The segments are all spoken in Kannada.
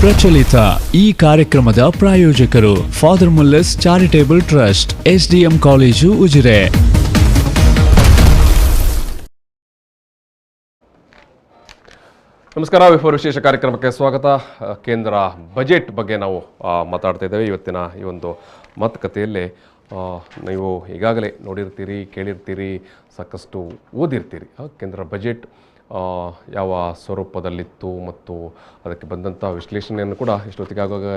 ಪ್ರಚಲಿತ ಈ ಕಾರ್ಯಕ್ರಮದ ಪ್ರಾಯೋಜಕರು Father Muller's charitable trust, SDM college, Ujire. ನಮಸ್ಕಾರ. V4 ವಿಶೇಷ ಕಾರ್ಯಕ್ರಮಕ್ಕೆ ಸ್ವಾಗತ. ಕೇಂದ್ರ ಬಜೆಟ್ ಬಗ್ಗೆ ನಾವು ಮಾತಾಡ್ತಾ ಇದ್ದೇವೆ. ಇವತ್ತಿನ ಈ ಒಂದು ಮಾತುಕತೆಯಲ್ಲಿ ನೀವು ಈಗಾಗಲೇ ನೋಡಿರ್ತೀರಿ, ಕೇಳಿರ್ತೀರಿ, ಸಾಕಷ್ಟು ಓದಿರ್ತೀರಿ. ಕೇಂದ್ರ ಬಜೆಟ್ ಯಾವ ಸ್ವರೂಪದಲ್ಲಿತ್ತು ಮತ್ತು ಅದಕ್ಕೆ ಬಂದಂಥ ವಿಶ್ಲೇಷಣೆಯನ್ನು ಕೂಡ ಇಷ್ಟೊತ್ತಿಗಾಗುವಾಗ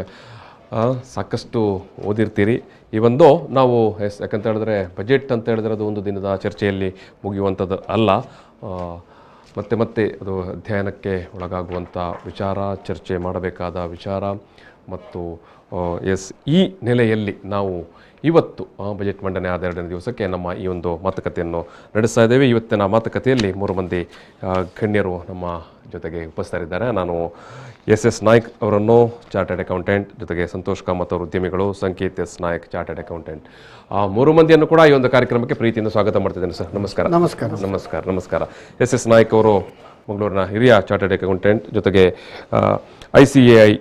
ಸಾಕಷ್ಟು ಓದಿರ್ತೀರಿ. ಈ ಒಂದು ನಾವು ಯಾಕಂತ ಹೇಳಿದ್ರೆ ಬಜೆಟ್ ಅಂತ ಹೇಳಿದ್ರೆ ಅದು ಒಂದು ದಿನದ ಚರ್ಚೆಯಲ್ಲಿ ಮುಗಿಯುವಂಥದ್ದು ಅಲ್ಲ. ಮತ್ತೆ ಮತ್ತೆ ಅದು ಅಧ್ಯಯನಕ್ಕೆ ಒಳಗಾಗುವಂಥ ವಿಚಾರ, ಚರ್ಚೆ ಮಾಡಬೇಕಾದ ವಿಚಾರ. ಮತ್ತು ಈ ನೆಲೆಯಲ್ಲಿ ನಾವು ಇವತ್ತು ಬಜೆಟ್ ಮಂಡನೆ ಆದ 2ನೇ ದಿವಸಕ್ಕೆ ನಮ್ಮ ಈ ಒಂದು ಮಾತುಕತೆಯನ್ನು ನಡೆಸ್ತಾ ಇದ್ದೇವೆ. ಇವತ್ತಿನ ಮಾತುಕತೆಯಲ್ಲಿ 3 ಮಂದಿ ಗಣ್ಯರು ನಮ್ಮ ಜೊತೆಗೆ ಉಪಸ್ಥಿತರಿದ್ದಾರೆ. ನಾನು ಎಸ್ ನಾಯ್ಕ್ ಅವರನ್ನು, ಚಾರ್ಟರ್ಡ್ ಅಕೌಂಟೆಂಟ್, ಜೊತೆಗೆ ಸಂತೋಷ್ ಕಾಮತ್ ಅವರು ಉದ್ಯಮಿಗಳು, ಸಂಕೇತ್ ಎಸ್ ನಾಯ್ಕ್, ಚಾರ್ಟರ್ಡ್ ಅಕೌಂಟೆಂಟ್. 3 ಮಂದಿಯನ್ನು ಕೂಡ ಈ ಒಂದು ಕಾರ್ಯಕ್ರಮಕ್ಕೆ ಪ್ರೀತಿಯಿಂದ ಸ್ವಾಗತ ಮಾಡ್ತಿದ್ದೇನೆ ಸರ್. ನಮಸ್ಕಾರ. ನಮಸ್ಕಾರ. ನಮಸ್ಕಾರ. ನಮಸ್ಕಾರ. ಎಸ್ ನಾಯ್ಕ್ ಅವರು ಮಂಗಳೂರಿನ ಹಿರಿಯ ಚಾರ್ಟರ್ಡ್ ಅಕೌಂಟೆಂಟ್, ಜೊತೆಗೆ ICAI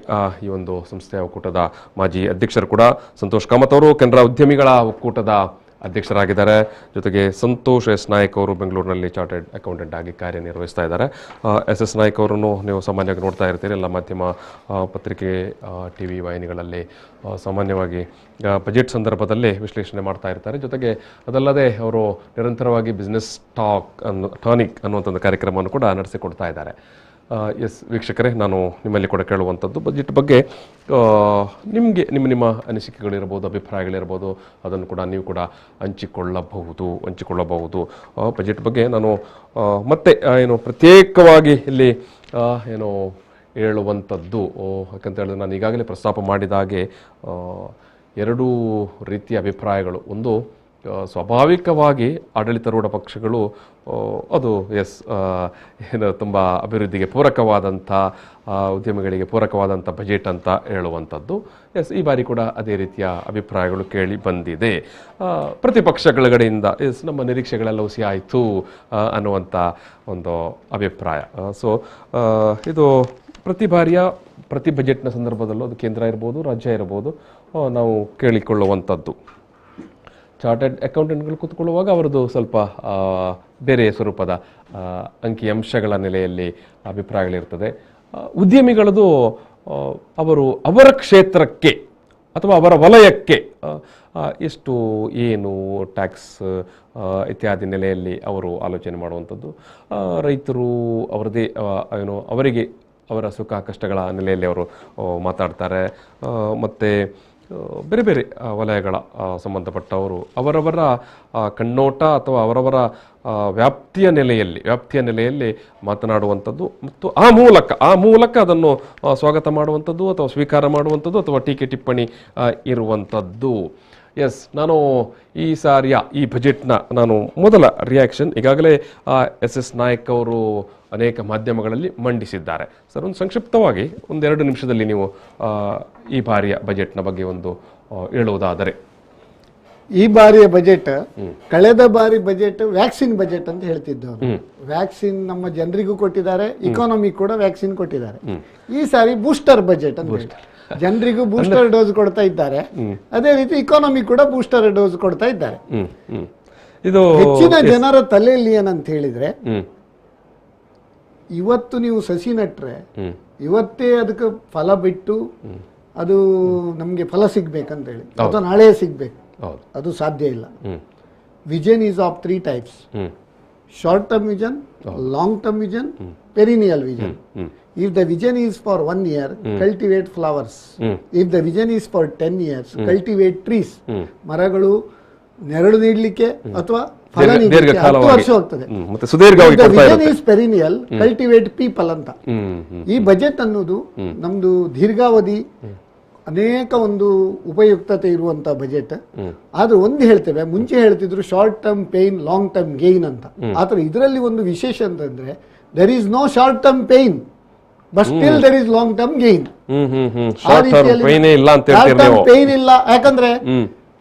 ಈ ಒಂದು ಸಂಸ್ಥೆಯ ಒಕ್ಕೂಟದ ಮಾಜಿ ಅಧ್ಯಕ್ಷರು ಕೂಡ. ಸಂತೋಷ್ ಕಾಮತ್ ಅವರು ಕೆನರಾ ಉದ್ಯಮಿಗಳ ಒಕ್ಕೂಟದ ಅಧ್ಯಕ್ಷರಾಗಿದ್ದಾರೆ. ಜೊತೆಗೆ ಸಂತೋಷ್ ಎಸ್ ನಾಯ್ಕ್ ಅವರು ಬೆಂಗಳೂರಿನಲ್ಲಿ ಚಾರ್ಟರ್ಡ್ ಅಕೌಂಟೆಂಟ್ ಆಗಿ ಕಾರ್ಯನಿರ್ವಹಿಸ್ತಾ ಇದ್ದಾರೆ. ಎಸ್ ನಾಯ್ಕ್ ಅವರನ್ನು ನೀವು ಸಾಮಾನ್ಯವಾಗಿ ನೋಡ್ತಾ ಇರ್ತೀರಿ ಎಲ್ಲ ಮಾಧ್ಯಮ, ಪತ್ರಿಕೆ, TV ವಾಹಿನಿಗಳಲ್ಲಿ ಸಾಮಾನ್ಯವಾಗಿ ಬಜೆಟ್ ಸಂದರ್ಭದಲ್ಲಿ ವಿಶ್ಲೇಷಣೆ ಮಾಡ್ತಾ ಇರ್ತಾರೆ. ಜೊತೆಗೆ ಅದಲ್ಲದೆ ಅವರು ನಿರಂತರವಾಗಿ ಬಿಸ್ನೆಸ್ ಟಾನಿಕ್ ಅನ್ನುವಂಥ ಒಂದು ಕಾರ್ಯಕ್ರಮವನ್ನು ಕೂಡ ನಡೆಸಿಕೊಡ್ತಾ ಇದ್ದಾರೆ. ವೀಕ್ಷಕರೇ, ನಾನು ನಿಮ್ಮಲ್ಲಿ ಕೂಡ ಕೇಳುವಂಥದ್ದು ಬಜೆಟ್ ಬಗ್ಗೆ ನಿಮಗೆ ನಿಮ್ಮ ಅನಿಸಿಕೆಗಳಿರ್ಬೋದು, ಅಭಿಪ್ರಾಯಗಳಿರ್ಬೋದು, ಅದನ್ನು ಕೂಡ ನೀವು ಕೂಡ ಹಂಚಿಕೊಳ್ಳಬಹುದು. ಬಜೆಟ್ ಬಗ್ಗೆ ನಾನು ಮತ್ತೆ ಪ್ರತ್ಯೇಕವಾಗಿ ಇಲ್ಲಿ ಹೇಳುವಂಥದ್ದು ಯಾಕಂತ ಹೇಳಿದ್ರೆ ನಾನು ಈಗಾಗಲೇ ಪ್ರಸ್ತಾಪ ಮಾಡಿದ ಹಾಗೆ 2 ರೀತಿಯ ಅಭಿಪ್ರಾಯಗಳು. ಒಂದು, ಸ್ವಾಭಾವಿಕವಾಗಿ ಆಡಳಿತಾರೂಢ ಪಕ್ಷಗಳು ಅದು ತುಂಬ ಅಭಿವೃದ್ಧಿಗೆ ಪೂರಕವಾದಂಥ, ಉದ್ಯಮಿಗಳಿಗೆ ಪೂರಕವಾದಂಥ ಬಜೆಟ್ ಅಂತ ಹೇಳುವಂಥದ್ದು. ಈ ಬಾರಿ ಕೂಡ ಅದೇ ರೀತಿಯ ಅಭಿಪ್ರಾಯಗಳು ಕೇಳಿ ಬಂದಿದೆ. ಪ್ರತಿಪಕ್ಷಗಳ ಕಡೆಯಿಂದ ನಮ್ಮ ನಿರೀಕ್ಷೆಗಳೆಲ್ಲ ಹುಸಿ ಆಯಿತು ಅನ್ನುವಂಥ ಒಂದು ಅಭಿಪ್ರಾಯ. ಇದು ಪ್ರತಿ ಬಾರಿಯ ಪ್ರತಿ ಬಜೆಟ್ನ ಸಂದರ್ಭದಲ್ಲೂ ಅದು ಕೇಂದ್ರ ಇರ್ಬೋದು, ರಾಜ್ಯ ಇರ್ಬೋದು, ನಾವು ಕೇಳಿಕೊಳ್ಳುವಂಥದ್ದು. ಚಾರ್ಟರ್ಡ್ ಅಕೌಂಟೆಂಟ್ಗಳು ಕೂತ್ಕೊಳ್ಳುವಾಗ ಅವರದ್ದು ಸ್ವಲ್ಪ ಬೇರೆ ಸ್ವರೂಪದ ಅಂಕಿಅಂಶಗಳ ನೆಲೆಯಲ್ಲಿ ಅಭಿಪ್ರಾಯಗಳಿರ್ತದೆ. ಉದ್ಯಮಿಗಳದು ಅವರ ಕ್ಷೇತ್ರಕ್ಕೆ ಅಥವಾ ಅವರ ವಲಯಕ್ಕೆ ಎಷ್ಟು ಏನು ಟ್ಯಾಕ್ಸ್ ಇತ್ಯಾದಿ ನೆಲೆಯಲ್ಲಿ ಅವರು ಆಲೋಚನೆ ಮಾಡುವಂಥದ್ದು. ರೈತರು ಅವರದೇ ಅವರಿಗೆ ಅವರ ಸುಖ ಕಷ್ಟಗಳ ನೆಲೆಯಲ್ಲಿ ಅವರು ಮಾತಾಡ್ತಾರೆ. ಮತ್ತು ಬೇರೆ ಬೇರೆ ವಲಯಗಳ ಸಂಬಂಧಪಟ್ಟವರು ಅವರವರ ಕಣ್ಣೋಟ ಅಥವಾ ಅವರವರ ವ್ಯಾಪ್ತಿಯ ನೆಲೆಯಲ್ಲಿ ಮಾತನಾಡುವಂಥದ್ದು ಮತ್ತು ಆ ಮೂಲಕ ಅದನ್ನು ಸ್ವಾಗತ ಮಾಡುವಂಥದ್ದು ಅಥವಾ ಸ್ವೀಕಾರ ಮಾಡುವಂಥದ್ದು ಅಥವಾ ಟೀಕೆ ಟಿಪ್ಪಣಿ ಇರುವಂಥದ್ದು. ನಾನು ಈ ಸಾರಿಯ ಈ ಬಜೆಟ್ನ ಮೊದಲ ರಿಯಾಕ್ಷನ್ ಈಗಾಗಲೇ ಎಸ್ ನಾಯ್ಕ್ ಅವರು ಅನೇಕ ಮಾಧ್ಯಮಗಳಲ್ಲಿ ಮಂಡಿಸಿದ್ದಾರೆ. ಸರ್, ಒಂದು ಸಂಕ್ಷಿಪ್ತವಾಗಿ 1-2 ನಿಮಿಷದಲ್ಲಿ ನೀವು ಈ ಬಾರಿಯ ಬಜೆಟ್ನ ಬಗ್ಗೆ ಒಂದು ಹೇಳುವುದಾದರೆ. ಈ ಬಾರಿಯ ಬಜೆಟ್, ಕಳೆದ ಬಾರಿ ಬಜೆಟ್ ವ್ಯಾಕ್ಸಿನ್ ಬಜೆಟ್ ಅಂತ ಹೇಳ್ತಿದ್ದವರು. ವ್ಯಾಕ್ಸಿನ್ ನಮ್ಮ ಜನರಿಗೂ ಕೊಟ್ಟಿದ್ದಾರೆ, ಇಕಾನಮಿ ಕೂಡ ವ್ಯಾಕ್ಸಿನ್ ಕೊಟ್ಟಿದ್ದಾರೆ. ಈ ಸಾರಿ ಬೂಸ್ಟರ್ ಬಜೆಟ್ ಅಂತ ಜನರಿಗೂ ಬೂಸ್ಟರ್ ಡೋಸ್ ಕೊಡ್ತಾ ಇದ್ದಾರೆ, ಅದೇ ರೀತಿ ಇಕಾನಮಿ ಕೂಡ ಬೂಸ್ಟರ್ ಡೋಸ್ ಕೊಡ್ತಾ ಇದ್ದಾರೆ. ಇದು ಹೆಚ್ಚಿನ ಜನರ ತಲೆಯಲ್ಲಿ ಏನಂತ ಹೇಳಿದ್ರೆ, ಇವತ್ತು ನೀವು ಸಸಿ ನಟ್ರೆ ಇವತ್ತೇ ಅದಕ್ಕೆ ಫಲ ಬಿಟ್ಟು ಅದು ನಮ್ಗೆ ಫಲ ಸಿಗ್ಬೇಕಂತ ಹೇಳಿ ಅಥವಾ ನಾಳೆ ಸಿಗ್ಬೇಕು, ಅದು ಸಾಧ್ಯ ಇಲ್ಲ. Vision is of 3 types: short term vision, long term vision, perennial vision. If the vision is for 1 year, cultivate flowers. If the vision is for 10 years, cultivate trees. ಮರಗಳು ನೆರಳು ನೀಡಲಿಕ್ಕೆ ಅಥವಾ ಫಲ ನೀಡಲಿಕ್ಕೆ 10 ವರ್ಷ ಹೋಗ್ತದೆ. The vision is perennial, cultivate people ಅಂತ. ಈ ಬಜೆಟ್ ಅನ್ನೋದು ನಮ್ದು ದೀರ್ಘಾವಧಿ ಅನೇಕ ಒಂದು ಉಪಯುಕ್ತತೆ ಇರುವಂತ ಬಜೆಟ್. ಆದ್ರೆ ಒಂದು ಹೇಳ್ತೇವೆ, ಮುಂಚೆ ಹೇಳ್ತಿದ್ರು short term pain, long term gain ಅಂತ. ಆದ್ರೆ ಇದರಲ್ಲಿ ಒಂದು ವಿಶೇಷ ಅಂತಂದ್ರೆ, there is no short term pain, but still there is long term gain. Short term pain ಇಲ್ಲ, ಯಾಕಂದ್ರೆ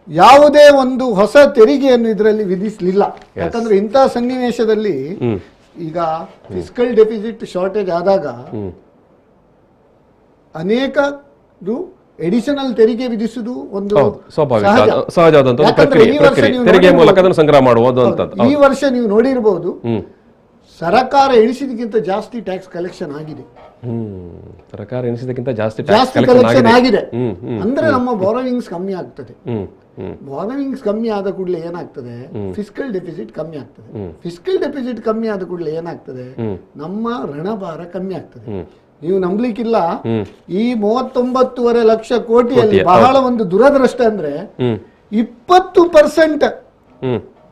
ಯಾವುದೇ ಒಂದು ಹೊಸ ತೆರಿಗೆಯನ್ನು ಇದರಲ್ಲಿ ವಿಧಿಸಲಿಲ್ಲ. ಯಾಕಂದ್ರೆ ಇಂತಹ ಸನ್ನಿವೇಶದಲ್ಲಿ ಈಗ ಫಿಸ್ಕಲ್ ಡೆಫಿಸಿಟ್ ಶಾರ್ಟೇಜ್ ಆದಾಗ ಅನೇಕರು ಎಡಿಷನಲ್ ತೆರಿಗೆ ವಿಧಿಸುವುದು ಒಂದು ಸಹಜವಾದಂತ ತೆರಿಗೆ ಮೂಲಕ ಅದನ್ನು ಸಂಗ್ರಹ ಮಾಡುವುದು ಅಂತ. ಈ ವರ್ಷ ನೀವು ನೋಡಿರಬಹುದು ಸರ್ಕಾರ ಎಣಿಸಿದಕ್ಕಿಂತ ಜಾಸ್ತಿ ಟ್ಯಾಕ್ಸ್ ಕಲೆಕ್ಷನ್ ಆಗಿದೆ. ಸರ್ಕಾರ ಎಣಿಸಿದಕ್ಕಿಂತ ಜಾಸ್ತಿ ಕಲೆಕ್ಷನ್ ಆಗಿದೆ ಅಂದ್ರೆ ನಮ್ಮ ಬಾರೋವಿಂಗ್ಸ್ ಕಮ್ಮಿ ಆಗ್ತದೆ. ಬಾರೋವಿಂಗ್ಸ್ ಕಮ್ಮಿ ಆದ ಕೂಡಲೇ ಏನಾಗ್ತದೆ, ಫಿಸ್ಕಲ್ ಡೆಫಿಸಿಟ್ ಕಮ್ಮಿ ಆಗ್ತದೆ. ಫಿಸ್ಕಲ್ ಡೆಫಿಸಿಟ್ ಕಮ್ಮಿ ಆದ ಕೂಡಲೇ ಏನಾಗ್ತದೆ, ನಮ್ಮ ಋಣಭಾರ ಕಮ್ಮಿ ಆಗ್ತದೆ. ನೀವು ನಂಬಲಿಕ್ಕಿಲ್ಲ, ಈ 39.5 ಲಕ್ಷ ಕೋಟಿಯಲ್ಲಿ ಬಹಳ ಒಂದು ದುರದೃಷ್ಟ ಅಂದ್ರೆ 20%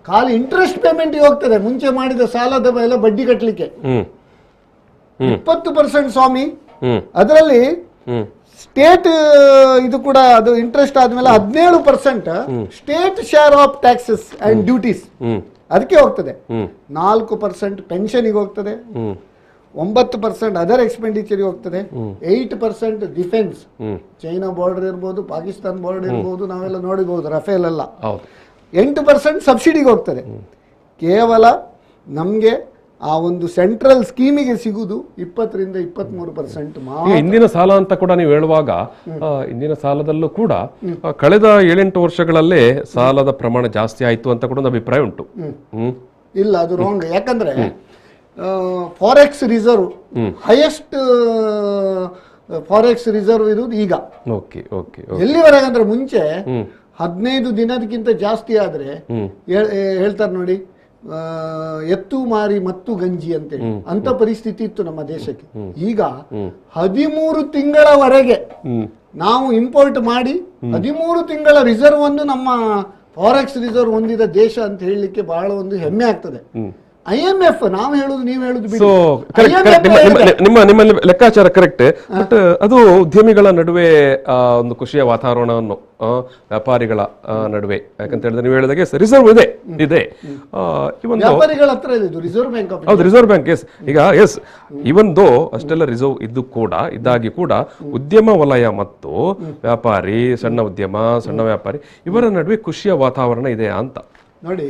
ಖಾಲಿ ಇಂಟ್ರೆಸ್ಟ್ ಪೇಮೆಂಟ್ ಹೋಗ್ತದೆ. ಮುಂಚೆ ಮಾಡಿದ ಸಾಲದ ಮೇಲೆ ಬಡ್ಡಿ ಕಟ್ಟಲಿಕ್ಕೆ 20% ಸ್ವಾಮಿ. ಅದರಲ್ಲಿ ಸ್ಟೇಟ್ ಇದು ಕೂಡ ಅದು ಇಂಟ್ರೆಸ್ಟ್ ಆದ್ಮೇಲೆ 17% state share of taxes and duties ಅದಕ್ಕೆ ಹೋಗ್ತದೆ. 4% ಪೆನ್ಷನ್ಗೆ ಹೋಗ್ತದೆ, 9% ಅದರ್ ಎಕ್ಸ್ಪೆಂಡಿಚರ್ ಹೋಗ್ತದೆ, 8% ಡಿಫೆನ್ಸ್, ಚೈನಾ ಬಾರ್ಡರ್ ಇರ್ಬೋದು, ಪಾಕಿಸ್ತಾನ್ ಬಾರ್ಡರ್ ಇರ್ಬೋದು, ನಾವೆಲ್ಲ ನೋಡಿಬಹುದು ರಫೇಲ್ ಎಲ್ಲ. 8% ಸಬ್ಸಿಡಿಗೆ ಹೋಗ್ತದೆ. ಕೇವಲ ನಮಗೆ ಆ ಒಂದು ಸೆಂಟ್ರಲ್ ಸ್ಕೀಮಿಗೆ ಸಿಗುವುದು 20% 23%. ಇಂದಿನ ಸಾಲ ಅಂತ ಕೂಡ ನೀವು ಹೇಳುವಾಗ, ಇಂದಿನ ಸಾಲದಲ್ಲೂ ಕೂಡ ಕಳೆದ 7-8 ವರ್ಷಗಳಲ್ಲೇ ಸಾಲದ ಪ್ರಮಾಣ ಜಾಸ್ತಿ ಆಯ್ತು ಅಂತ ಕೂಡ ಒಂದು ಅಭಿಪ್ರಾಯ ಉಂಟು. ಇಲ್ಲ, ಅದು ರಾಂಗ್. ಯಾಕಂದ್ರೆ forex reserve highest forex reserve ಇರುವುದು ಈಗ. ಎಲ್ಲಿವರೆಗೆ ಅಂದ್ರೆ ಮುಂಚೆ 15 ದಿನದಕ್ಕಿಂತ ಜಾಸ್ತಿ ಆದ್ರೆ ಹೇಳ್ತಾರೆ ನೋಡಿ, ಎತ್ತು ಮಾರಿ ಮತ್ತು ಗಂಜಿ ಅಂತೇಳಿ, ಅಂತ ಪರಿಸ್ಥಿತಿ ಇತ್ತು ನಮ್ಮ ದೇಶಕ್ಕೆ. ಈಗ 13 ತಿಂಗಳವರೆಗೆ ನಾವು ಇಂಪೋರ್ಟ್ ಮಾಡಿ 13 ತಿಂಗಳ ರಿಸರ್ವ್ ಅನ್ನು ನಮ್ಮ ಫಾರೆಕ್ಸ್ ರಿಸರ್ವ್ ಹೊಂದಿದ ದೇಶ ಅಂತ ಹೇಳಲಿಕ್ಕೆ ಬಹಳ ಒಂದು ಹೆಮ್ಮೆ ಆಗ್ತದೆ. IMF ನಾವು ಹೇಳುದು ನೀವು ಹೇಳುದು ನಿಮ್ಮ ಲೆಕ್ಕಾಚಾರ ಕರೆಕ್ಟ್. ಬಟ್ ಅದು ಉದ್ಯಮಿಗಳ ನಡುವೆ ಒಂದು ಖುಷಿಯ ವಾತಾವರಣವನ್ನು, ವ್ಯಾಪಾರಿಗಳ ನಡುವೆ, ಯಾಕಂತ ಹೇಳಿದ್ರೆ ನೀವು ಹೇಳಿದಾಗೆ ರಿಸರ್ವ್ ಇದೆ ವ್ಯಾಪಾರಿಗಳ ಹತ್ರ ರಿಸರ್ವ್ ಬ್ಯಾಂಕ್. ಹೌದು, ರಿಸರ್ವ್ ಬ್ಯಾಂಕ್. ಎಸ್, ಈಗ ಎಸ್, ಇವನ್ ದೋ ಅಷ್ಟೆಲ್ಲ ರಿಸರ್ವ್ ಇದ್ದಾಗಿ ಕೂಡ ಉದ್ಯಮ ವಲಯ ಮತ್ತು ವ್ಯಾಪಾರಿ, ಸಣ್ಣ ಉದ್ಯಮ, ಸಣ್ಣ ವ್ಯಾಪಾರಿ ಇವರ ನಡುವೆ ಖುಷಿಯ ವಾತಾವರಣ ಇದೆ ಅಂತ ನೋಡಿ.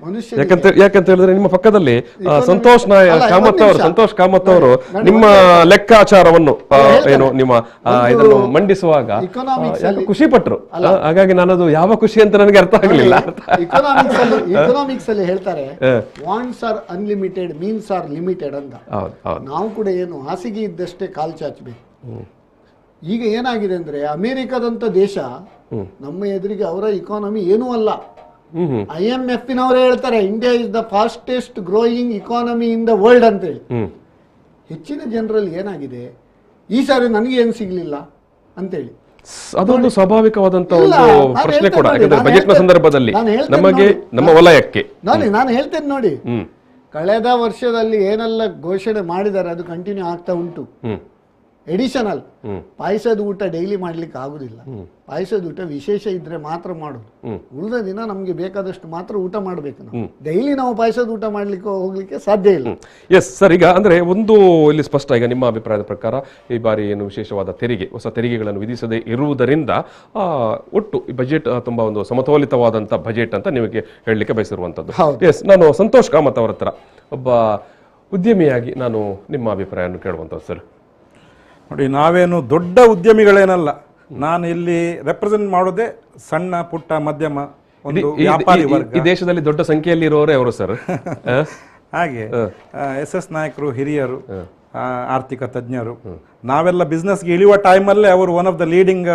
ಮನುಷ್ಯ ಯಾಕಂತ ಹೇಳಿದ್ರೆ ನಿಮ್ಮ ಪಕ್ಕದಲ್ಲಿ ಸಂತೋಷ್ ಕಾಮತ್ ಅವರು ನಿಮ್ಮ ಲೆಕ್ಕಾಚಾರವನ್ನು ಏನು ನಿಮ್ಮ ಇದನ್ನು ಮಂಡಿಸುವಾಗ ಖುಷಿ ಪಟ್ರು. ಹಾಗಾಗಿ ನಾನದು ಯಾವ ಖುಷಿ ಅಂತ ನನಗೆ ಅರ್ಥ ಆಗಲಿಲ್ಲ. ಇಕನಾಮಿಕ್ಸ್ ಅಲ್ಲಿ ಹೇಳ್ತಾರೆ wants are unlimited, means are limited ಅಂತ. ನಾವು ಕೂಡ ಏನು ಹಾಸಿಗೆ ಇದ್ದಷ್ಟೇ ಕಾಲ್ ಚಾಚಬೇಕು. ಈಗ ಏನಾಗಿದೆ ಅಂದ್ರೆ ಅಮೆರಿಕದಂತ ದೇಶ ನಮ್ಮ ಎದುರಿಗೆ ಅವರ ಇಕಾನಮಿ ಏನೂ ಅಲ್ಲ. IMF ನವರೇ ಹೇಳ್ತಾರೆ India is the fastest growing economy in the world ಅಂತೇಳಿ. ಹೆಚ್ಚಿನ ಜನರಲ್ಲಿ ಏನಾಗಿದೆ, ಈ ಸಾರಿ ನನಗೆ ಏನು ಸಿಗ್ಲಿಲ್ಲ ಅಂತೇಳಿ ಅದೊಂದು ಸ್ವಾಭಾವಿಕವಾದಂತ ಒಂದು ಪ್ರಶ್ನೆ ಕೂಡ ಬಜೆಟ್ ನ ಸಂದರ್ಭದಲ್ಲಿ ನಮಗೆ ನಮ್ಮ ವಲಯಕ್ಕೆ. ನಾನು ಹೇಳ್ತೇನೆ ನೋಡಿ, ಕಳೆದ ವರ್ಷದಲ್ಲಿ ಏನೆಲ್ಲ ಘೋಷಣೆ ಮಾಡಿದ್ದಾರೆ ಅದು ಕಂಟಿನ್ಯೂ ಆಗ್ತಾ ಉಂಟು. ಎಡಿಷನಲ್ ಪಾಯಸದ ಊಟ ಡೈಲಿ ಮಾಡ್ಲಿಕ್ಕೆ ಆಗುದಿಲ್ಲ. ಪಾಯಸದ ಊಟ ವಿಶೇಷ ಇದ್ರೆ ಮಾತ್ರ ಮಾಡುದು. ಉಳಿದ ದಿನ ನಮ್ಗೆ ಬೇಕಾದಷ್ಟು ಮಾತ್ರ ಊಟ ಮಾಡ್ಬೇಕು. ನಾವು ಡೈಲಿ ನಾವು ಪಾಯಸದ ಊಟ ಮಾಡ್ಲಿಕ್ಕೆ ಹೋಗ್ಲಿಕ್ಕೆ ಸಾಧ್ಯ ಇಲ್ಲ. ಎಸ್ ಸರ್, ಈಗ ಅಂದ್ರೆ ಒಂದು ಇಲ್ಲಿ ಸ್ಪಷ್ಟ, ಈಗ ನಿಮ್ಮ ಅಭಿಪ್ರಾಯದ ಪ್ರಕಾರ ಈ ಬಾರಿ ಏನು ವಿಶೇಷವಾದ ತೆರಿಗೆ, ಹೊಸ ತೆರಿಗೆಗಳನ್ನು ವಿಧಿಸದೇ ಇರುವುದರಿಂದ ಒಟ್ಟು ಈ ಬಜೆಟ್ ತುಂಬಾ ಒಂದು ಸಮತೋಲಿತವಾದಂತ ಬಜೆಟ್ ಅಂತ ನಿಮಗೆ ಹೇಳಲಿಕ್ಕೆ ಬಯಸಿರುವಂತದ್ದು. ಎಸ್, ನಾನು ಸಂತೋಷ್ ಕಾಮತ್ ಅವರ ಹತ್ರ ಒಬ್ಬ ಉದ್ಯಮಿಯಾಗಿ ನಾನು ನಿಮ್ಮ ಅಭಿಪ್ರಾಯವನ್ನು ಕೇಳುವಂಥದ್ದು ಸರ್. ನೋಡಿ, ನಾವೇನು ದೊಡ್ಡ ಉದ್ಯಮಿಗಳೇನಲ್ಲ. ನಾನು ಇಲ್ಲಿ ರೆಪ್ರೆಸೆಂಟ್ ಮಾಡೋದೇ ಸಣ್ಣ ಪುಟ್ಟ ಮಧ್ಯಮ ಒಂದು ವ್ಯಾಪಾರಿ ವರ್ಗ. ಈ ದೇಶದಲ್ಲಿ ದೊಡ್ಡ ಸಂಖ್ಯೆಯಲ್ಲಿ ಇರೋರೇ ಅವರು ಸರ್. ಹಾಗೆ SS ನಾಯಕರು, ಹಿರಿಯರು, ಆರ್ಥಿಕ ತಜ್ಞರು, ನಾವೆಲ್ಲ ಬಿಸ್ನೆಸ್ಗೆ ಇಳಿಯುವ ಟೈಮಲ್ಲೇ ಅವರು one of the leading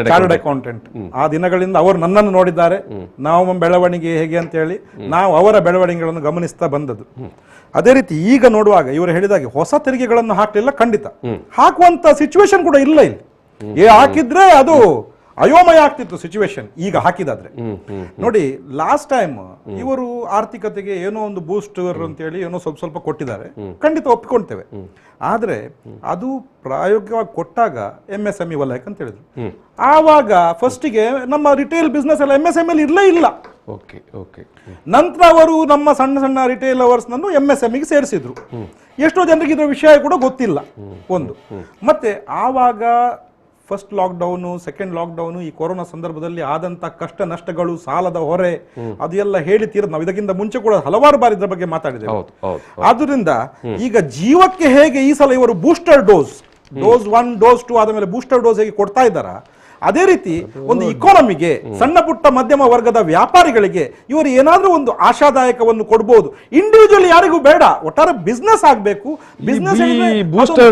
chartered accountant. ಆ ದಿನಗಳಿಂದ ಅವರು ನನ್ನನ್ನು ನೋಡಿದ್ದಾರೆ. ನಾವು ಬೆಳವಣಿಗೆ ಹೇಗೆ ಅಂತ ಹೇಳಿ ನಾವು ಅವರ ಬೆಳವಣಿಗೆಗಳನ್ನು ಗಮನಿಸ್ತಾ ಬಂದದ್ದು. ಅದೇ ರೀತಿ ಈಗ ನೋಡುವಾಗ ಇವರು ಹೇಳಿದಾಗೆ ಹೊಸ ತೆರಿಗೆಗಳನ್ನು ಹಾಕಲಿಲ್ಲ, ಖಂಡಿತ ಹಾಕುವಂತ ಸಿಚುವೇಶನ್ ಕೂಡ ಇಲ್ಲ ಇಲ್ಲಿ. ಹಾಕಿದ್ರೆ ಅದು ಅಯೋಮಯ ಆಗ್ತಿತ್ತು ಸಿಚುವೇಶನ್. ಈಗ ಹಾಕಿದಾದ್ರೆ ನೋಡಿ, ಲಾಸ್ಟ್ ಟೈಮ್ ಇವರು ಆರ್ಥಿಕತೆಗೆ ಏನೋ ಒಂದು ಬೂಸ್ಟರ್ ಅಂತ ಹೇಳಿ ಏನೋ ಸ್ವಲ್ಪ ಕೊಟ್ಟಿದ್ದಾರೆ, ಖಂಡಿತ ಒಪ್ಪಿಕೊಳ್ತೇವೆ. ಆದ್ರೆ ಅದು ಪ್ರಾಯೋಗಿಕವಾಗಿ ಕೊಟ್ಟಾಗ MSME ವಲಯಕ್ಕೆ ಅಂತ ಹೇಳಿದ್ರು. ಆವಾಗ ಫಸ್ಟಿಗೆ ನಮ್ಮ ರಿಟೇಲ್ ಬಿಸ್ನೆಸ್ ಎಲ್ಲ MSME ಇರ್ಲೇ ಇಲ್ಲ. ನಂತರ ಅವರು ನಮ್ಮ ಸಣ್ಣ ಸಣ್ಣ ರಿಟೇಲ್ ಅವರ್ಸ್ ನನ್ನು MSMEಗೆ ಸೇರಿಸಿದ್ರು. ಎಷ್ಟೋ ಜನರಿಗೆ ಇದರ ವಿಷಯ ಕೂಡ ಗೊತ್ತಿಲ್ಲ ಒಂದು. ಮತ್ತೆ ಆವಾಗ ಫಸ್ಟ್ ಲಾಕ್ಡೌನು, ಸೆಕೆಂಡ್ ಲಾಕ್ಡೌನು, ಈ ಕೊರೋನಾ ಸಂದರ್ಭದಲ್ಲಿ ಆದಂತ ಕಷ್ಟ ನಷ್ಟಗಳು, ಸಾಲದ ಹೊರೆ, ಅದು ಎಲ್ಲ ಹೇಳಿ ತೀರದ್ ನಾವು ಇದಕ್ಕಿಂತ ಮುಂಚೆ ಕೂಡ ಹಲವಾರು ಬಾರಿ ಇದರ ಬಗ್ಗೆ ಮಾತಾಡಿದ್ದೇವೆ. ಆದ್ರಿಂದ ಈಗ ಜೀವಕ್ಕೆ ಹೇಗೆ ಈ ಸಲ ಇವರು ಬೂಸ್ಟರ್ ಡೋಸ್ ಡೋಸ್ 1 ಡೋಸ್ 2 ಆದ ಮೇಲೆ ಬೂಸ್ಟರ್ ಡೋಸ್ ಹೇಗೆ ಕೊಡ್ತಾ ಇದ್ದಾರಾ, ಅದೇ ರೀತಿ ಒಂದು ಇಕಾನಮಿಗೆ, ಸಣ್ಣ ಪುಟ್ಟ ಮಧ್ಯಮ ವರ್ಗದ ವ್ಯಾಪಾರಿಗಳಿಗೆ ಇವರು ಏನಾದ್ರೂ ಒಂದು ಆಶಾದಾಯಕವನ್ನು ಕೊಡಬಹುದು. ಇಂಡಿವಿಜುವಲ್ ಯಾರಿಗೂ ಬೇಡ, ಒಟ್ಟಾರೆ ಬಿಸ್ನೆಸ್ ಆಗಬೇಕು. ಬಿಸ್ನೆಸ್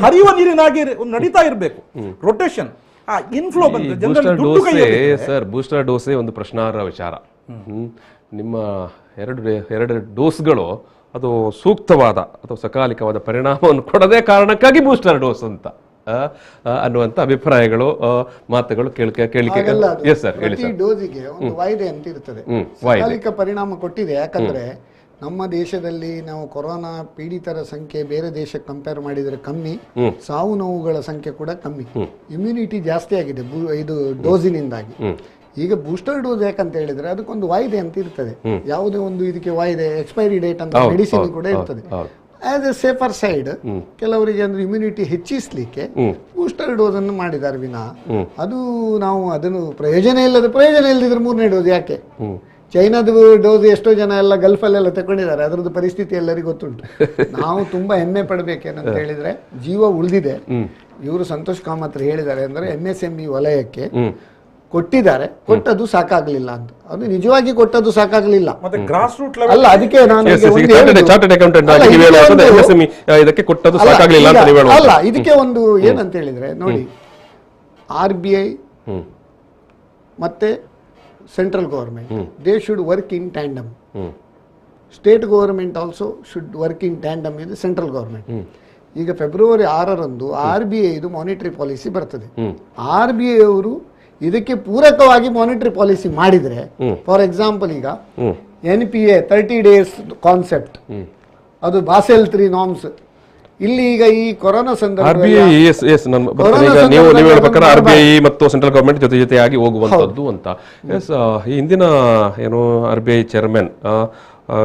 ಹರಿಯುವ ನೀರಿನಾಗಿ ನಡೀತಾ ಇರಬೇಕು. ರೊಟೇಷನ್, ಇನ್ಫ್ಲೋ ಬಂದ್ರೆ ಜನರಲ್ಲಿ ದುಡ್ಡು ಕೈಯಲ್ಲಿ ಸರ್ ಬೂಸ್ಟರ್ ಡೋಸೇ ಒಂದು ಪ್ರಶ್ನಾರ್ಹ ವಿಚಾರ. ನಿಮ್ಮ ಎರಡು ಡೋಸ್ಗಳು ಅದು ಸೂಕ್ತವಾದ ಅಥವಾ ಸಕಾಲಿಕವಾದ ಪರಿಣಾಮವನ್ನು ಕೊಡದೇ ಕಾರಣಕ್ಕಾಗಿ ಬೂಸ್ಟರ್ ಡೋಸ್ ಅಂತ ಅನ್ನುವಂಥ ಅಭಿಪ್ರಾಯಗಳು, ಮಾತುಗಳು ಕೇಳಿಕೆ. ಎಸ್ ಸರ್, ಹೇಳಿ ಸರ್. ಡೋಸಿಗೆ ಒಂದು ವಾಯ್ದೆ ಅಂತ ಇರ್ತದೆ, ಸಕಾಲಿಕ ಪರಿಣಾಮ ಕೊಟ್ಟಿದೆ. ಯಾಕಂದ್ರೆ ನಮ್ಮ ದೇಶದಲ್ಲಿ ನಾವು ಕೊರೋನಾ ಪೀಡಿತರ ಸಂಖ್ಯೆ ಬೇರೆ ದೇಶಕ್ಕೆ ಕಂಪೇರ್ ಮಾಡಿದರೆ ಕಮ್ಮಿ, ಸಾವು ನೋವುಗಳ ಸಂಖ್ಯೆ ಕೂಡ ಕಮ್ಮಿ, ಇಮ್ಯುನಿಟಿ ಜಾಸ್ತಿ ಆಗಿದೆ ಇದು ಡೋಸಿನಿಂದಾಗಿ. ಈಗ ಬೂಸ್ಟರ್ ಡೋಸ್ ಯಾಕಂತ ಹೇಳಿದ್ರೆ ಅದಕ್ಕೊಂದು ವಾಯ್ದೆ ಅಂತ ಇರ್ತದೆ, ಯಾವುದೇ ಒಂದು ಇದಕ್ಕೆ ವಾಯ್ದೆ, ಎಕ್ಸ್ಪೈರಿ ಡೇಟ್ ಅಂತ ಮೆಡಿಸಿನ್ ಕೂಡ ಇರ್ತದೆ. ಆಸ್ ಎ ಸೇಫರ್ ಸೈಡ್ ಕೆಲವರಿಗೆ ಅಂದ್ರೆ ಇಮ್ಯುನಿಟಿ ಹೆಚ್ಚಿಸಲಿಕ್ಕೆ ಬೂಸ್ಟರ್ ಡೋಸ್ ಅನ್ನು ಮಾಡಿದ್ದಾರೆ ವಿನಾ ಅದು ನಾವು ಅದನ್ನು ಪ್ರಯೋಜನ ಇಲ್ಲದಿದ್ರೆ 3ನೇ ಡೋಸ್ ಯಾಕೆ? ಚೈನಾದ ಡೋಸ್ ಎಷ್ಟೋ ಜನ ಎಲ್ಲ ಗಲ್ಫಲ್ಲೆಲ್ಲ ತಗೊಂಡಿದ್ದಾರೆ, ಅದರದ್ದು ಪರಿಸ್ಥಿತಿ ಎಲ್ಲರಿಗೂ ಗೊತ್ತುಂಟು. ನಾವು ತುಂಬಾ ಹೆಮ್ಮೆ ಪಡಬೇಕೇನಂತ ಹೇಳಿದ್ರೆ ಜೀವ ಉಳಿದಿದೆ. ಇವರು ಸಂತೋಷ್ ಕಾಮತ್ ಹೇಳಿದ್ದಾರೆ ಅಂದ್ರೆ MSME ವಲಯಕ್ಕೆ ಕೊಟ್ಟಿದ್ದಾರೆ, ಕೊಟ್ಟದ್ದು ಸಾಕಾಗ್ಲಿಲ್ಲ ಅಂತ. ಅದು ನಿಜವಾಗಿ ಕೊಟ್ಟದ್ದು ಸಾಕಾಗ್ಲಿಲ್ಲ. ಅಲ್ಲ, ಅದಕ್ಕೆ ನಾನು ಅಲ್ಲ ಇದಕ್ಕೆ ಒಂದು ಏನಂತ ಹೇಳಿದ್ರೆ ನೋಡಿ, RBI ಮತ್ತೆ central government they should work in tandem. State government also should work in tandem with central government. ಈಗ ಫೆಬ್ರವರಿ 6ರಂದು RBI ಇದು ಮಾನಿಟರಿ ಪಾಲಿಸಿ ಬರ್ತದೆ. RBI ಅವರು ಇದಕ್ಕೆ ಪೂರಕವಾಗಿ ಮಾನಿಟರಿ ಪಾಲಿಸಿ ಮಾಡಿದ್ರೆ, ಫಾರ್ ಎಕ್ಸಾಂಪಲ್ ಈಗ NPA 30 days ಕಾನ್ಸೆಪ್ಟ್, ಅದು ಬಾಸೆಲ್ 3 ನಾರ್ಮ್ಸ್, ಇಲ್ಲಿ ಈಗ ಈ ಕೊರೋನಾ ಸಂದರ್ಭದಲ್ಲಿ RBI ಮತ್ತು ಸೆಂಟ್ರಲ್ ಗವರ್ಮೆಂಟ್ ಜೊತೆಯಾಗಿ ಹೋಗುವಂತದ್ದು ಅಂತ. ಈ ಹಿಂದಿನ ಏನು RBI ಚೇರ್ಮನ್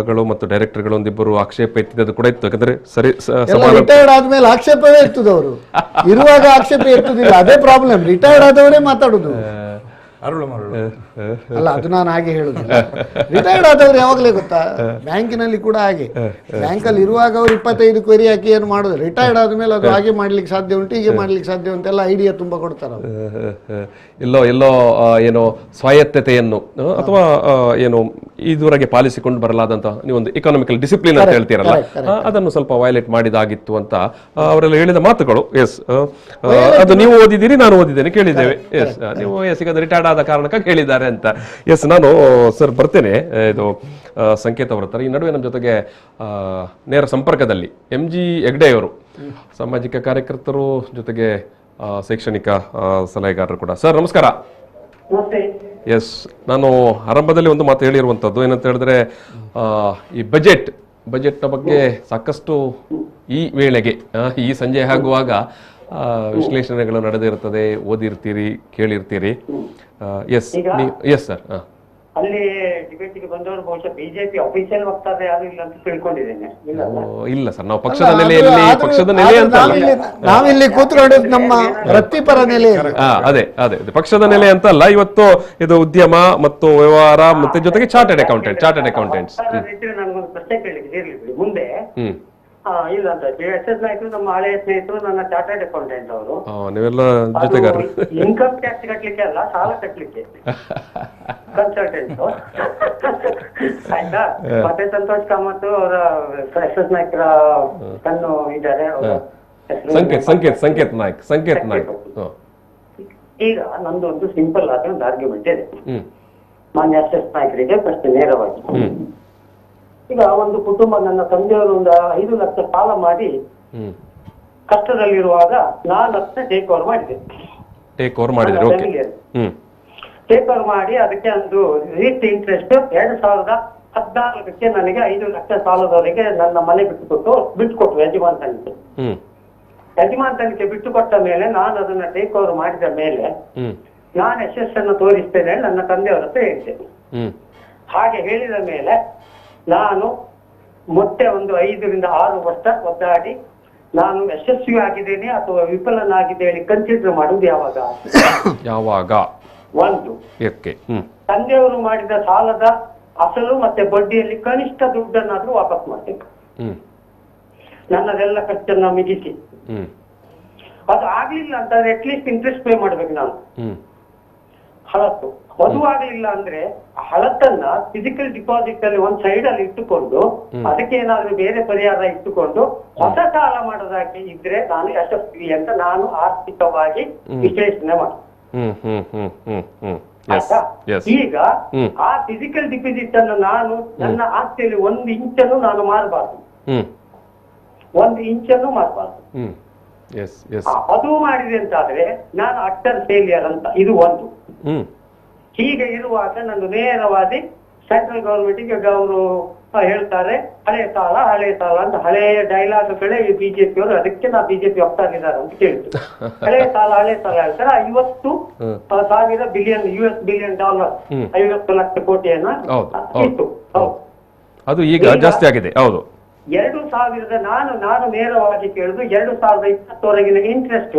ಗಳು ಮತ್ತು ಡೈರೆಕ್ಟರ್ಗಳು ಒಂದಿಬ್ಬರು ಆಕ್ಷೇಪ ಎತ್ತಿದ್ದು ಕೂಡ ಇತ್ತು. ಯಾಕಂದ್ರೆ ಸರಿ ರಿಟೈರ್ಡ್ ಆದ್ಮೇಲೆ ಆಕ್ಷೇಪವೇ ಎತ್ತದವರು, ಇರುವಾಗ ಆಕ್ಷೇಪ ಎತ್ತುದಿಲ್ಲ. ಅದೇ ಪ್ರಾಬ್ಲಮ್, ರಿಟೈರ್ಡ್ ಆದವರೇ ಮಾತಾಡುದು. ಅಲ್ಲ, ಅದು ನಾನು ಹಾಗೆ ಹೇಳುದಿಲ್ಲ. ರಿಟೈರ್ಡ್ ಆದವ್ರು ಯಾವಾಗಲೇ ಗೊತ್ತಾ, ಬ್ಯಾಂಕಿನಲ್ಲಿ ಕೂಡ ಹಾಗೆ, ಬ್ಯಾಂಕಲ್ಲಿ ಇರುವಾಗ ಅವ್ರು 25 ಕ್ವೆರಿ ಹಾಕಿ ಏನು ಮಾಡೋದು, ರಿಟೈರ್ಡ್ ಆದ್ಮೇಲೆ ಅದು ಹಾಗೆ ಮಾಡ್ಲಿಕ್ಕೆ ಸಾಧ್ಯ ಉಂಟು, ಹೀಗೆ ಮಾಡ್ಲಿಕ್ಕೆ ಸಾಧ್ಯ ಉಂಟು ಎಲ್ಲ ಐಡಿಯಾ ತುಂಬಾ ಕೊಡ್ತಾರ. ಎಲ್ಲೋ ಏನೋ ಸ್ವಾಯತ್ತತೆಯನ್ನು ಅಥವಾ ಏನು ಇದುವರೆಗೆ ಪಾಲಿಸಿಕೊಂಡು ಬರಲಾದಂತ ನೀವೊಂದು ಎಕಾನಮಿಕಲ್ ಡಿಸಿಪ್ಲಿನ್ ಅಂತ ಹೇಳ್ತೀರಲ್ಲ, ಅದನ್ನು ಸ್ವಲ್ಪ ವೈಲೇಟ್ ಮಾಡಿದಾಗಿತ್ತು ಅಂತ ಅವರೆಲ್ಲ ಹೇಳಿದ ಮಾತುಗಳು. ಎಸ್, ಅದು ನೀವು ಓದಿದ್ದೀರಿ, ನಾನು ಓದಿದ್ದೇನೆ, ಕೇಳಿದ್ದೇವೆ. ಎಸ್, ನೀವು ಈಗ ರಿಟೈರ್ಡ್ ಆದ ಕಾರಣಕ್ಕಾಗಿ ಹೇಳಿದ್ದಾರೆ ಅಂತ. ಎಸ್, ನಾನು ಸರ್ ಬರ್ತೇನೆ. ಇದು ಸಂಕೇತ ಬರ್ತಾರೆ. ಈ ನಡುವೆ ನಮ್ಮ ಜೊತೆಗೆ ನೇರ ಸಂಪರ್ಕದಲ್ಲಿ MG ಹೆಗ್ಡೆ ಅವರು, ಸಾಮಾಜಿಕ ಕಾರ್ಯಕರ್ತರು, ಜೊತೆಗೆ ಶೈಕ್ಷಣಿಕ ಸಲಹೆಗಾರರು ಕೂಡ. ಸರ್ ನಮಸ್ಕಾರ. ಎಸ್, ನಾನು ಆರಂಭದಲ್ಲಿ ಒಂದು ಮಾತು ಹೇಳಿರುವಂಥದ್ದು ಏನಂತ ಹೇಳಿದ್ರೆ, ಈ ಬಜೆಟ್ನ ಬಗ್ಗೆ ಸಾಕಷ್ಟು ಈ ವೇಳೆಗೆ ಈ ಸಂಜೆ ಆಗುವಾಗ ವಿಶ್ಲೇಷಣೆಗಳು ನಡೆದಿರ್ತದೆ, ಓದಿರ್ತೀರಿ, ಕೇಳಿರ್ತೀರಿ. Yes sir. ಅಲ್ಲಿ ಡಿಬೇಟಿಗೆ ಬಂದವರು ಬಹುಶಃ ಬಿಜೆಪಿ ಅಫಿಷಿಯಲ್ ವಕ್ತಾರ ಯಾರು ಇಲ್ಲ ಅಂತ ತಿಳ್ಕೊಂಡಿದ್ದೇನೆ. ಇಲ್ಲ ಸರ್, ನಾವು ಪಕ್ಷದ ನೆಲೆಯಲ್ಲಿ, ಪಕ್ಷದ ನೆಲೆ ಅಂತ ನಾವಿಲ್ಲಿ ಕೂತ್ಕೊಳ್ಳೋದು ನಮ್ಮ ವೃತ್ತಿಪರ ನೆಲೆ. ಅದೇ ಪಕ್ಷದ ನೆಲೆ ಅಂತ ಅಲ್ಲ. ಇವತ್ತು ಇದು ಉದ್ಯಮ ಮತ್ತು ವ್ಯವಹಾರ ಮತ್ತೆ ಜೊತೆಗೆ ಚಾರ್ಟೆಡ್ ಅಕೌಂಟೆಂಟ್ಸ್. ನನಗೊಂದು ಪ್ರಶ್ನೆ ಕೇಳಿದ್ರೆ ಇರ್ಲಿ ಮುಂದೆ. ಇಲ್ಲ ಅಂತ SS ನಾಯ್ಕರು ನಮ್ಮ ಹಳೆಯ ಸ್ನೇಹಿತರು, ನನ್ನ ಚಾರ್ಟರ್ಡ್ ಅಕೌಂಟೆಂಟ್ ಅವರು. ನೀವೆಲ್ಲ ಜೊತೆಗಾರರು. ಇನ್ಕಮ್ ಟ್ಯಾಕ್ಸ್ ಕಟ್ಲಿಕ್ಕೆ ಅಲ್ಲ, ಸಾಲ ಕಟ್ಲಿಕ್ಕೆ ಕನ್ಸಲ್ಟೆಂಟ್. ಆಯ್ತಾ? ಮತ್ತೆ ಸಂತೋಷ್ ಕಾಮತ್ ಅವರ SS ನಾಯ್ಕರ ಕಣ್ಣು ಇದ್ದಾರೆ. ಸಂಕೇತ್ ನಾಯ್ಕ್. ಈಗ ನಂದು ಒಂದು ಸಿಂಪಲ್ ಆದ ಒಂದು ಆರ್ಗ್ಯುಮೆಂಟ್ ಇದೆ ಮಾನ್ಯ SS ನಾಯ್ಕರಿಗೆ ಪ್ರಶ್ನೆ ನೇರವಾಗಿ. ಈಗ ಒಂದು ಕುಟುಂಬ, ನನ್ನ ತಂದೆಯವರು ಒಂದು 5 ಲಕ್ಷ ಸಾಲ ಮಾಡಿ ಕಷ್ಟದಲ್ಲಿರುವಾಗ ನಾನು ಅದನ್ನ ಟೇಕ್ ಓವರ್ ಮಾಡಿದೆ. ಟೇಕ್ ಓವರ್ ಮಾಡಿ ಅದಕ್ಕೆ ಒಂದು ರೀಟ್ ಇಂಟ್ರೆಸ್ಟ್ 2014ಕ್ಕೆ ನನಗೆ 5 ಲಕ್ಷ ಸಾಲದವರೆಗೆ ನನ್ನ ಮನೆ ಬಿಟ್ಟುಕೊಟ್ಟು ಯಜಮಾನತನಕ್ಕೆ ಬಿಟ್ಟುಕೊಟ್ಟ ಮೇಲೆ ನಾನು ಅದನ್ನ ಟೇಕ್ ಓವರ್ ಮಾಡಿದ ಮೇಲೆ ನಾನು ಯಶಸ್ಸನ್ನು ತೋರಿಸ್ತೇನೆ ನನ್ನ ತಂದೆಯವರ ಹತ್ರ ಹೇಳಿದೆ. ಹಾಗೆ ಹೇಳಿದ ಮೇಲೆ ನಾನು ಮತ್ತೆ ಒಂದು 5 ರಿಂದ 6 ವರ್ಷ ಒದ್ದಾಡಿ ನಾನು ಯಶಸ್ವಿ ಆಗಿದ್ದೇನೆ ಅಥವಾ ವಿಫಲನಾಗಿದೆ ಹೇಳಿ ಕನ್ಸಿಡರ್ ಮಾಡುವುದು ಯಾವಾಗ? ಒಂದು, ತಂದೆಯವರು ಮಾಡಿದ ಸಾಲದ ಅಸಲು ಮತ್ತೆ ಬಡ್ಡಿಯಲ್ಲಿ ಕನಿಷ್ಠ ದುಡ್ಡನ್ನಾದ್ರೂ ವಾಪಸ್ ಮಾಡ್ಬೇಕು, ನನ್ನದೆಲ್ಲ ಖರ್ಚನ್ನ ಮಿಗಿಸಿ. ಅದು ಆಗ್ಲಿಲ್ಲ ಅಂತಂದ್ರೆ ಅಟ್ಲೀಸ್ಟ್ ಇಂಟ್ರೆಸ್ಟ್ ಪೇ ಮಾಡ್ಬೇಕು ನಾನು ಹಳತ್ತು. ಅದು ಆಗ್ಲಿಲ್ಲ ಅಂದ್ರೆ ಹಳತ್ತನ್ನ ಫಿಸಿಕಲ್ ಡಿಪಾಸಿಟ್ ಅಲ್ಲಿ ಒಂದ್ ಸೈಡ್ ಅಲ್ಲಿ ಇಟ್ಟುಕೊಂಡು ಅದಕ್ಕೆ ಏನಾದ್ರೂ ಬೇರೆ ಪರಿಹಾರ ಇಟ್ಟುಕೊಂಡು ಹೊಸ ಸಾಲ ಮಾಡೋದಾಗಿ ಇದ್ರೆ ನಾನು ಯಶಸ್ವಿ ಅಂತ ನಾನು ಆರ್ಥಿಕವಾಗಿ ವಿಶ್ಲೇಷಣೆ ಮಾಡಿ. ಈಗ ಆ ಫಿಸಿಕಲ್ ಡಿಪಾಸಿಟ್ ಅನ್ನು ನಾನು ನನ್ನ ಆಸ್ತಿಯಲ್ಲಿ 1 ಇಂಚನ್ನು ನಾನು ಮಾರಬಾರ್ದು, 1 ಇಂಚನ್ನು ಮಾರಬಾರ್ದು. ಅದು ಮಾಡಿದೆ ಅಂತಾದ್ರೆ ನಾನು ಅಟ್ಟರ್ ಫೇಲಿಯರ್ ಅಂತ. ಇದು ಒಂದು. ಹೀಗೆ ಇರುವಾಗ ನಾನು ನೇರವಾಗಿ ಸೆಂಟ್ರಲ್ ಗವರ್ಮೆಂಟ್ಗೆ ಅವರು ಹೇಳ್ತಾರೆ ಹಳೆ ಸಾಲ ಅಂತ. ಹಳೆಯ ಡೈಲಾಗ್ಗಳೇ ಈ ಬಿಜೆಪಿ ಅವರು, ಅದಕ್ಕೆ ನಾ ಬಿಜೆಪಿ ಹೋಗ್ತಾರಿದ್ದಾರೆ ಅಂತ ಕೇಳಿದ್ರು. ಹಳೆ ಸಾಲ ಹೇಳ್ತಾರೆ. 50,000 ಬಿಲಿಯನ್ US ಬಿಲಿಯನ್ ಡಾಲರ್, 50 ಲಕ್ಷ ಕೋಟಿಯನ್ನ ಇತ್ತು. ಅದು ಈಗ ಜಾಸ್ತಿ ಆಗಿದೆ. ಹೌದು. 2000 ನಾನು ನೇರವಾಗಿ ಕೇಳುದು 2020ವರೆಗಿನ ಇಂಟ್ರೆಸ್ಟ್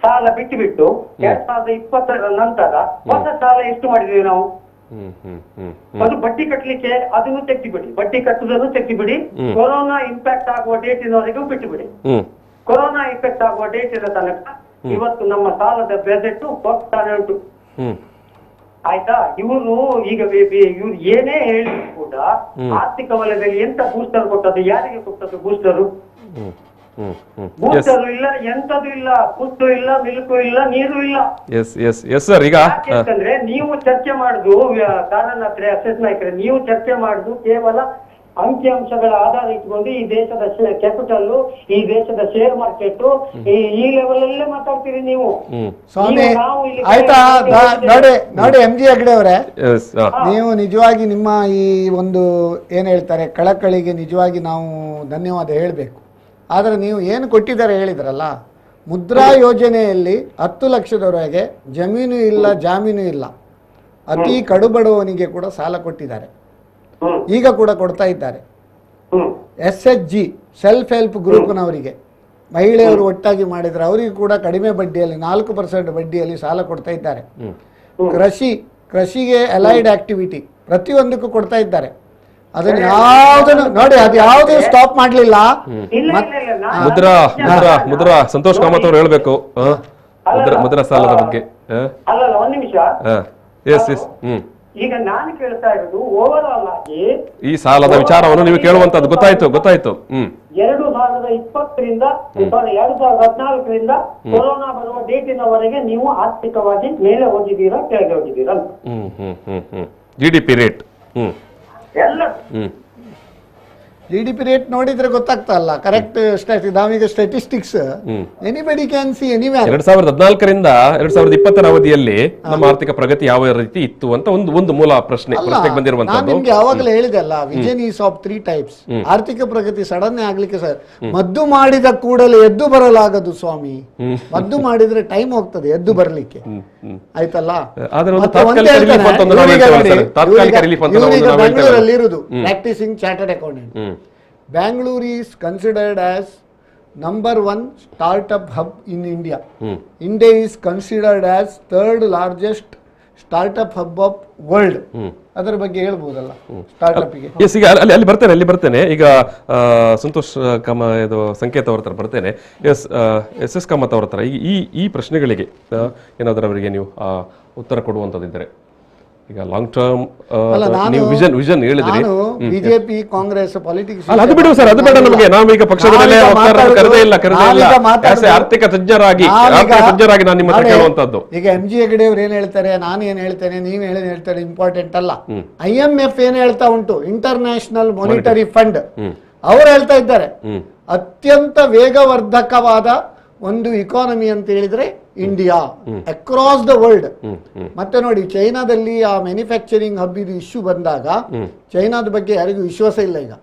ಸಾಲ ಬಿಟ್ಟು 2020ರ ನಂತರ ಹೊಸ ಸಾಲ ಎಷ್ಟು ಮಾಡಿದ್ವಿ ನಾವು? ಅದು ಬಡ್ಡಿ ಕಟ್ಟಲಿಕ್ಕೆ ಅದನ್ನು ತೆಗೆದುಬಿಡಿ, ಬಡ್ಡಿ ಕಟ್ಟುವುದನ್ನು ತೆಗೆದುಬಿಡಿ. ಕೊರೋನಾ ಇಂಪ್ಯಾಕ್ಟ್ ಆಗುವ ಡೇಟಿನವರೆಗೂ ಬಿಟ್ಟುಬಿಡಿ. ಕೊರೋನಾ ಇಂಪ್ಯಾಕ್ಟ್ ಆಗುವ ಡೇಟಿನ ತನಕ ಇವತ್ತು ನಮ್ಮ ಸಾಲದ ಬೆದೆಟ್ಟು ಹೋಗ್ತಾನೆ ಉಂಟು. ಆಯ್ತಾ? ಇವರು ಈಗ ಇವ್ರು ಏನೇ ಹೇಳಿದ್ರು ಕೂಡ ಆರ್ಥಿಕ ವಲಯದಲ್ಲಿ ಎಂತ ಬೂಸ್ಟರ್ ಕೊಟ್ಟದ್ದು? ಯಾರಿಗೆ ಕೊಟ್ಟದ್ದು ಬೂಸ್ಟರು? ಬೂಸ್ಟರ್ ಇಲ್ಲ, ಎಂತದು ಇಲ್ಲ. ಫುಡ್ ಇಲ್ಲ, ಮಿಲ್ಕು ಇಲ್ಲ, ನೀರು ಇಲ್ಲ. ಯಾಕೆಂದ್ರೆ ನೀವು ಚರ್ಚೆ ಮಾಡುದು ಕಾರಣ ಅಸೆಸ್ ನಾಯಕರೇ, ನೀವು ಚರ್ಚೆ ಮಾಡುದು ಕೇವಲ ಅಂಕಿಅಂಶಗಳ ಆಧಾರ ಇಟ್ಕೊಂಡು ಈ ದೇಶದ ಕ್ಯಾಪಿಟಲ್, ಈ ದೇಶದ ಶೇರ್ ಮಾರ್ಕೆಟ್, ಈ ಲೆವೆಲ್ ಅಲ್ಲೇ ಮಾತಾಡ್ತೀರಿ ನೀವು. ಸ್ವಾಮಿ ಆಯ್ತಾ? ನೋಡಿ MG ಹೆಗ್ಡೆ ಅವರೇ, ನೀವು ನಿಜವಾಗಿ ನಿಮ್ಮ ಈ ಒಂದು ಏನ್ ಹೇಳ್ತಾರೆ ಕಳಕಳಿಗೆ ನಿಜವಾಗಿ ನಾವು ಧನ್ಯವಾದ ಹೇಳ್ಬೇಕು. ಆದ್ರೆ ನೀವು ಏನು ಕೊಟ್ಟಿದ್ದಾರೆ ಹೇಳಿದ್ರಲ್ಲ, ಮುದ್ರಾ ಯೋಜನೆಯಲ್ಲಿ 10 ಲಕ್ಷದವರೆಗೆ ಜಮೀನು ಇಲ್ಲ, ಜಾಮೀನು ಇಲ್ಲ, ಅತಿ ಕಡುಬಡವನಿಗೆ ಕೂಡ ಸಾಲ ಕೊಟ್ಟಿದ್ದಾರೆ, ಈಗ ಕೂಡ ಕೊಡ್ತಾ ಇದ್ದಾರೆ. SHG ಸೆಲ್ಫ್ ಹೆಲ್ಪ್ ಗ್ರೂಪ್ನವರಿಗೆ ಮಹಿಳೆಯರು ಒಟ್ಟಾಗಿ ಮಾಡಿದ್ರೆ ಅವರಿಗೆ ಕೂಡ ಕಡಿಮೆ ಬಡ್ಡಿಯಲ್ಲಿ 4% ಬಡ್ಡಿಯಲ್ಲಿ ಸಾಲ ಕೊಡ್ತಾ ಇದ್ದಾರೆ. ಕೃಷಿಗೆ ಅಲೈಡ್ ಆಕ್ಟಿವಿಟಿ ಪ್ರತಿಯೊಂದಕ್ಕೂ ಕೊಡ್ತಾ ಇದ್ದಾರೆ. ಅದನ್ನ ಯಾವುದನ್ನು ನೋಡಿ, ಅದು ಯಾವುದೂ ಸ್ಟಾಪ್ ಮಾಡ್ಲಿಲ್ಲ. ಮುದ್ರಾ ಸಂತೋಷ್ ಕಾಮತ್ ಅವರು ಹೇಳ್ಬೇಕು ಮುದ್ರಾ ಸಾಲದ ಬಗ್ಗೆ. ಅಲ್ಲ, ಒಂದ್ ನಿಮಿಷ. ಈಗ ನಾನು ಕೇಳ್ತಾ ಇರೋದು ಓವರ್ ಆಲ್ ಆಗಿ ಈ ಸಾಲದ ವಿಚಾರವನ್ನು ನೀವು ಕೇಳುವಂತದ್ದು. ಗೊತ್ತಾಯ್ತು. 2020ರಿಂದ 2014ರಿಂದ ಕೊರೋನಾ ಬರುವ ಡೇಟಿನವರೆಗೆ ನೀವು ಆರ್ಥಿಕವಾಗಿ ಮೇಲೆ ಹೋಗಿದ್ದೀರಾ, ಕೆಳಗೆ ಹೋಗಿದ್ದೀರಾ? GDP ರೇಟ್ ಎಲ್ಲ GDP ರೇಟ್ ನೋಡಿದ್ರೆ ಗೊತ್ತಾಗ್ತಲ್ಲ ಕರೆಕ್ಟ್. ನಾವೀಗ statistics anybody can see anywhere. 2014ರಿಂದ 2020ರ ಅವಧಿಯಲ್ಲಿ ನಮ್ಮ ಆರ್ಥಿಕ ಪ್ರಗತಿ ಯಾವ ರೀತಿ ಇತ್ತು ಅಂತ ಒಂದು ಮೂಲ ಪ್ರಶ್ನೆ ಬಂದಿರುವಂತದ್ದು. ನಿಮ್ಗೆ ಯಾವಾಗಲೇ ಹೇಳಿದೆ ಅಲ್ಲ, ವಿಷನ್ ಈಸ್ ಆಫ್ 3 ಟೈಪ್ಸ್. ಆರ್ಥಿಕ ಪ್ರಗತಿ ಸಡನ್ ಆಗ್ಲಿಕ್ಕೆ ಸರ್ ಮದ್ದು ಮಾಡಿದ ಕೂಡಲೇ ಎದ್ದು ಬರಲಾಗದು ಸ್ವಾಮಿ. ಮದ್ದು ಮಾಡಿದ್ರೆ ಟೈಮ್ ಹೋಗ್ತದೆ ಎದ್ದು ಬರ್ಲಿಕ್ಕೆ, ಆಯ್ತಲ್ಲ? ಬೆಂಗಳೂರಲ್ಲಿ ಇರುದು practising chartered accountant. Bangalore is considered as number 1 startup hub in India. India is considered as 3rd largest startup hub of world. ಅದರ ಬಗ್ಗೆ ಹೇಳ್ಬೋದಲ್ಲ ಸ್ಟಾರ್ಟ್ಅಪ್ಗೆ? ಈಗ ಅಲ್ಲಿ ಬರ್ತೇನೆ. ಈಗ ಸಂತೋಷ್ ಸಂಕೇತ ಅವ್ರ ಹತ್ರ ಬರ್ತೇನೆ. SS ಕಾಮತ್ ಅವ್ರ ಹತ್ರ ಈ ಪ್ರಶ್ನೆಗಳಿಗೆ ಏನಾದರೂ ಅವರಿಗೆ ನೀವು ಉತ್ತರ ಕೊಡುವಂತದಿದ್ದರೆ. ಈಗ ಲಾಂಗ್ ಟರ್ಮ್ ನೀವು ವಿಷನ್ ಹೇಳಿದ್ರಿ. ಬಿಜೆಪಿ ಕಾಂಗ್ರೆಸ್ ಪಾಲಿಟಿಕ್ಸ್ ಅದು ಬಿಡು ಸರ್, ಅದು ಬೇಡ ನಮಗೆ. ನಾವೀಗ ಪಕ್ಷದ ಮೇಲೆ ಕರೆದೇ ಇಲ್ಲ. ಆರ್ಥಿಕ ತಜ್ಞರಾಗಿ ನಾನು ನಿಮ್ಮ ಹತ್ರ ಕೇಳುವಂತದ್ದು. ಈಗ MG ಹೆಗ್ಡೆ ಅವ್ರು ಏನ್ ಹೇಳ್ತಾರೆ, ನಾನು ಏನ್ ಹೇಳ್ತೇನೆ, ನೀವ್ ಏನ್ ಹೇಳ್ತಾರೆ ಇಂಪಾರ್ಟೆಂಟ್ ಅಲ್ಲ. IMF ಏನ್ ಹೇಳ್ತಾ ಉಂಟು, ಇಂಟರ್ನ್ಯಾಷನಲ್ ಮಾನಿಟರಿ ಫಂಡ್, ಅವ್ರು ಹೇಳ್ತಾ ಇದ್ದಾರೆ ಅತ್ಯಂತ ವೇಗವರ್ಧಕವಾದ ಒಂದು ಇಕಾನಮಿ ಅಂತ ಹೇಳಿದ್ರೆ ಇಂಡಿಯಾ ಅಕ್ರಾಸ್ ದ ವರ್ಲ್ಡ್. ಮತ್ತೆ ನೋಡಿ, ಚೈನಾದಲ್ಲಿ ಆ ಮ್ಯಾನುಫ್ಯಾಕ್ಚರಿಂಗ್ ಹಬ್ ಇದು ಇಶ್ಯೂ ಬಂದಾಗ ಚೈನಾದ ಬಗ್ಗೆ ಯಾರಿಗೂ ವಿಶ್ವಾಸ ಇಲ್ಲ. ಈಗ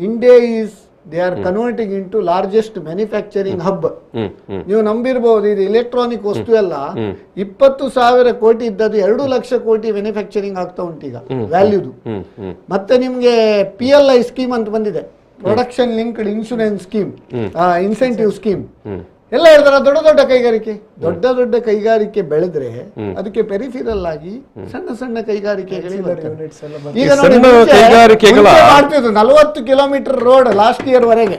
India is they are converting into largest manufacturing hub. ನೀವು ನಂಬಿರ್ಬಹುದು, ಇದು ಎಲೆಕ್ಟ್ರಾನಿಕ್ ವಸ್ತು ಎಲ್ಲ 20,000 ಕೋಟಿ ಇದ್ದದ್ದು 2 ಲಕ್ಷ ಕೋಟಿ ಮ್ಯಾನುಫ್ಯಾಕ್ಚರಿಂಗ್ ಆಗ್ತಾ ಉಂಟು ಈಗ ವ್ಯಾಲ್ಯೂದು. ಮತ್ತೆ ನಿಮ್ಗೆ PLI ಸ್ಕೀಮ್ ಅಂತ ಬಂದಿದೆ, production linked insurance scheme, incentive scheme ಎಲ್ಲ ಹೇಳ್ತಾರೆ. ದೊಡ್ಡ ಕೈಗಾರಿಕೆ ಬೆಳೆದ್ರೆ ಅದಕ್ಕೆ ಪೆರಿಫಿರಲ್ ಆಗಿ ಸಣ್ಣ ಕೈಗಾರಿಕೆಗಳಿಗೆ 40 ಕಿಲೋಮೀಟರ್ ರೋಡ್ ಲಾಸ್ಟ್ ಇಯರ್ ವರೆಗೆ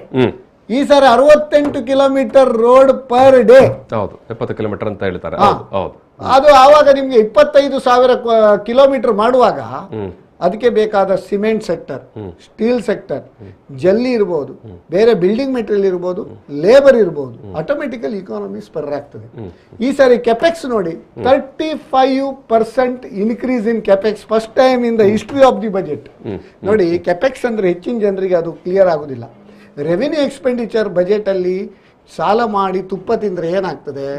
ಈ ಸಾರಿ 68 ಕಿಲೋಮೀಟರ್ ರೋಡ್ ಪರ್ ಡೇ. ಹೌದು, 70 ಕಿಲೋಮೀಟರ್ ಅಂತ ಹೇಳ್ತಾರೆ. ಹೌದು, ಅದು ಆವಾಗ ನಿಮ್ಗೆ 25,000 ಕಿಲೋಮೀಟರ್ ಮಾಡುವಾಗ ಅದಕ್ಕೆ ಬೇಕಾದ ಸಿಮೆಂಟ್ ಸೆಕ್ಟರ್, ಸ್ಟೀಲ್ ಸೆಕ್ಟರ್, ಜಲ್ಲಿ ಇರ್ಬೋದು, ಬೇರೆ ಬಿಲ್ಡಿಂಗ್ ಮೆಟೀರಿಯಲ್ ಇರ್ಬೋದು, ಲೇಬರ್ ಇರ್ಬೋದು, ಆಟೋಮೆಟಿಕಲ್ ಇಕಾನಮಿ ಸ್ಪರ್ ಆಗ್ತದೆ. ಈ ಸಾರಿ ಕೆಪೆಕ್ಸ್ ನೋಡಿ, 35% increase in capex first time in the history of the budget. ನೋಡಿ, ಕೆಪೆಕ್ಸ್ ಅಂದ್ರೆ ಹೆಚ್ಚಿನ ಜನರಿಗೆ ಅದು ಕ್ಲಿಯರ್ ಆಗುದಿಲ್ಲ. ರೆವಿನ್ಯೂ ಎಕ್ಸ್ಪೆಂಡಿಚರ್ ಬಜೆಟ್ ಅಲ್ಲಿ ಸಾಲ ಮಾಡಿ ತುಪ್ಪ ತಿಂದ್ರೆ ಏನಾಗ್ತದೆ,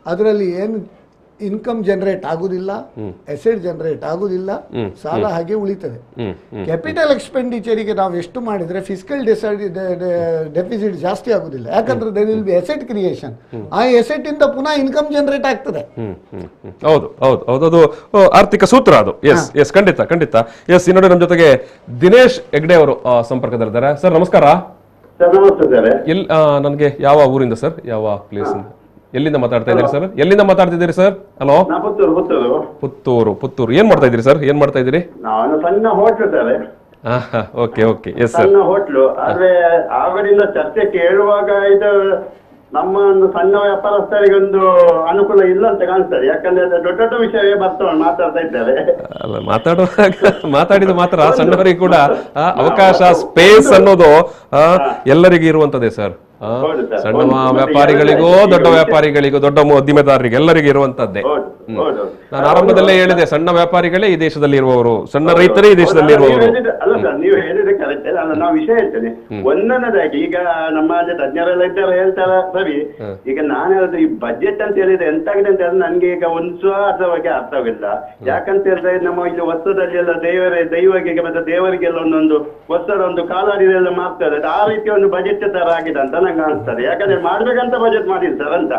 ಅದರಲ್ಲಿ ಏನು ಇನ್ಕಮ್ ಜನರೇಟ್ ಆಗುದಿಲ್ಲ, ಅಸೆಟ್ ಜನರೇಟ್ ಆಗುದಿಲ್ಲ, ಸಾಲ ಹಾಗೆ ಉಳಿತದೆ. ಕ್ಯಾಪಿಟಲ್ ಎಕ್ಸ್ಪೆಂಡಿಚರಿಗೆ ನಾವು ಎಷ್ಟು ಮಾಡಿದ್ರೆ ಫಿಸ್ಕಲ್ ಡೆಫಿಸಿಟ್ ಜಾಸ್ತಿ ಆಗುದಿಲ್ಲ, ಯಾಕಂದ್ರೆ there will be asset creation. ಆ ಅಸೆಟ್ ಇಂದ ಪುನಃ ಇನ್ಕಮ್ ಜನರೇಟ್ ಆಗ್ತದೆ. ಹೌದು ಹೌದು ಹೌದು, ಅದು ಆರ್ಥಿಕ ಸೂತ್ರ ಅದು. ಎಸ್ ಎಸ್, ಖಂಡಿತ ಖಂಡಿತ. ಎಸ್, ಇನ್ನೊಂದು ನಮ್ಮ ಜೊತೆಗೆ ದಿನೇಶ್ ಹೆಗ್ಡೆ ಅವರು ಸಂಪರ್ಕದಲ್ಲಿದ್ದಾರೆ. ಸರ್ ನಮಸ್ಕಾರ. ನನಗೆ ಯಾವ ಊರಿಂದ ಸರ್, ಯಾವ ಪ್ಲೇಸ್, ಎಲ್ಲಿಂದ ಮಾತಾಡ್ತಾ ಇದ್ದೀರಿ ಸರ್? ಎಲ್ಲಿಂದ ಮಾತಾಡ್ತಿದ್ದೀರಿ ಸರ್? ಹಲೋ, ಪುತ್ತೂರು. ಪುತ್ತೂರು. ಏನ್ ಮಾಡ್ತಾ ಇದ್ದೀರಿ ಸರ್? ಏನ್ ಮಾಡ್ತಾ ಇದ್ದೀರಿ? ನಾನು ಸಣ್ಣ hotel sir. Okay okay, yes sir. ಸಣ್ಣ ಹೋಟ್ಲು. ಆದ್ರೆ ಆಗಲಿಂದ ಚರ್ಚೆ ಕೇಳುವಾಗ ಇದು ನಮ್ಮ ಒಂದು ಸಣ್ಣ ವ್ಯಾಪಾರಸ್ಥರಿಗೊಂದು ಅನುಕೂಲ ಇಲ್ಲ ಅಂತ ಕಾಣಿಸ್ತದೆ. ಯಾಕಂದ್ರೆ ದೊಡ್ಡ ದೊಡ್ಡ ವಿಷಯವೇ ಮಾತಾಡ್ತಾ ಇದ್ದಾರೆ. ಮಾತಾಡಿದ ಮಾತ್ರ ಸಣ್ಣವರಿಗೆ ಕೂಡ ಅವಕಾಶ, ಸ್ಪೇಸ್ ಅನ್ನೋದು ಎಲ್ಲರಿಗೂ ಇರುವಂತದೇ ಸರ್. ಸಣ್ಣ ವ್ಯಾಪಾರಿಗಳಿಗೂ, ದೊಡ್ಡ ವ್ಯಾಪಾರಿಗಳಿಗೂ, ದೊಡ್ಡ ಉದ್ದಿಮೆದಾರರಿಗೆ ಎಲ್ಲರಿಗೂ ಇರುವಂತದ್ದೇ. ನಾನು ಆರಂಭದಲ್ಲೇ ಹೇಳಿದೆ, ಸಣ್ಣ ವ್ಯಾಪಾರಿಗಳೇ ಈ ದೇಶದಲ್ಲಿ ಇರುವವರು, ಸಣ್ಣ ರೈತರೇ ಈ ದೇಶದಲ್ಲಿ ಇರುವವರು. ಅಲ್ಲ ಸರ್, ನೀವು ಹೇಳಿದ್ರೆ ಕರೆಕ್ಟ್. ನಾವು ವಿಷಯ ಹೇಳ್ತೇನೆ ಒಂದೊಂದಾಗಿ. ಈಗ ನಮ್ಮ ತಜ್ಞರೆಲ್ಲ ಇದ್ದಾರೆ ಹೇಳ್ತಾರ ಸರಿ. ಈಗ ನಾನು ಹೇಳಿದ್ರೆ ಈ ಬಜೆಟ್ ಅಂತ ಹೇಳಿದ್ರೆ ಎಂತಾಗಿದೆ ಅಂತ ಹೇಳಿದ್ರೆ ನನ್ಗೆ ಈಗ ಒಂದು ಅದ್ರ ಬಗ್ಗೆ ಅರ್ಥವಿಲ್ಲ. ಯಾಕಂತ ಹೇಳಿದ್ರೆ ನಮ್ಮ ಇಲ್ಲಿ ವರ್ಷದಲ್ಲಿ ಎಲ್ಲ ದೈವಗೆ ಮತ್ತೆ ದೇವರಿಗೆಲ್ಲ ಒಂದೊಂದು ವರ್ಷದ ಒಂದು ಕಾಲಾಡಿದೆಲ್ಲ ಮಾಡ್ತಾರೆ. ಆ ರೀತಿ ಒಂದು ಬಜೆಟ್ ತರ ಆಗಿದೆ ಅಂತ ನಂಗೆ ಅನಿಸ್ತದೆ. ಯಾಕಂದ್ರೆ ಮಾಡ್ಬೇಕಂತ ಬಜೆಟ್ ಮಾಡಿರ್ತಾರೆ ಅಂತ.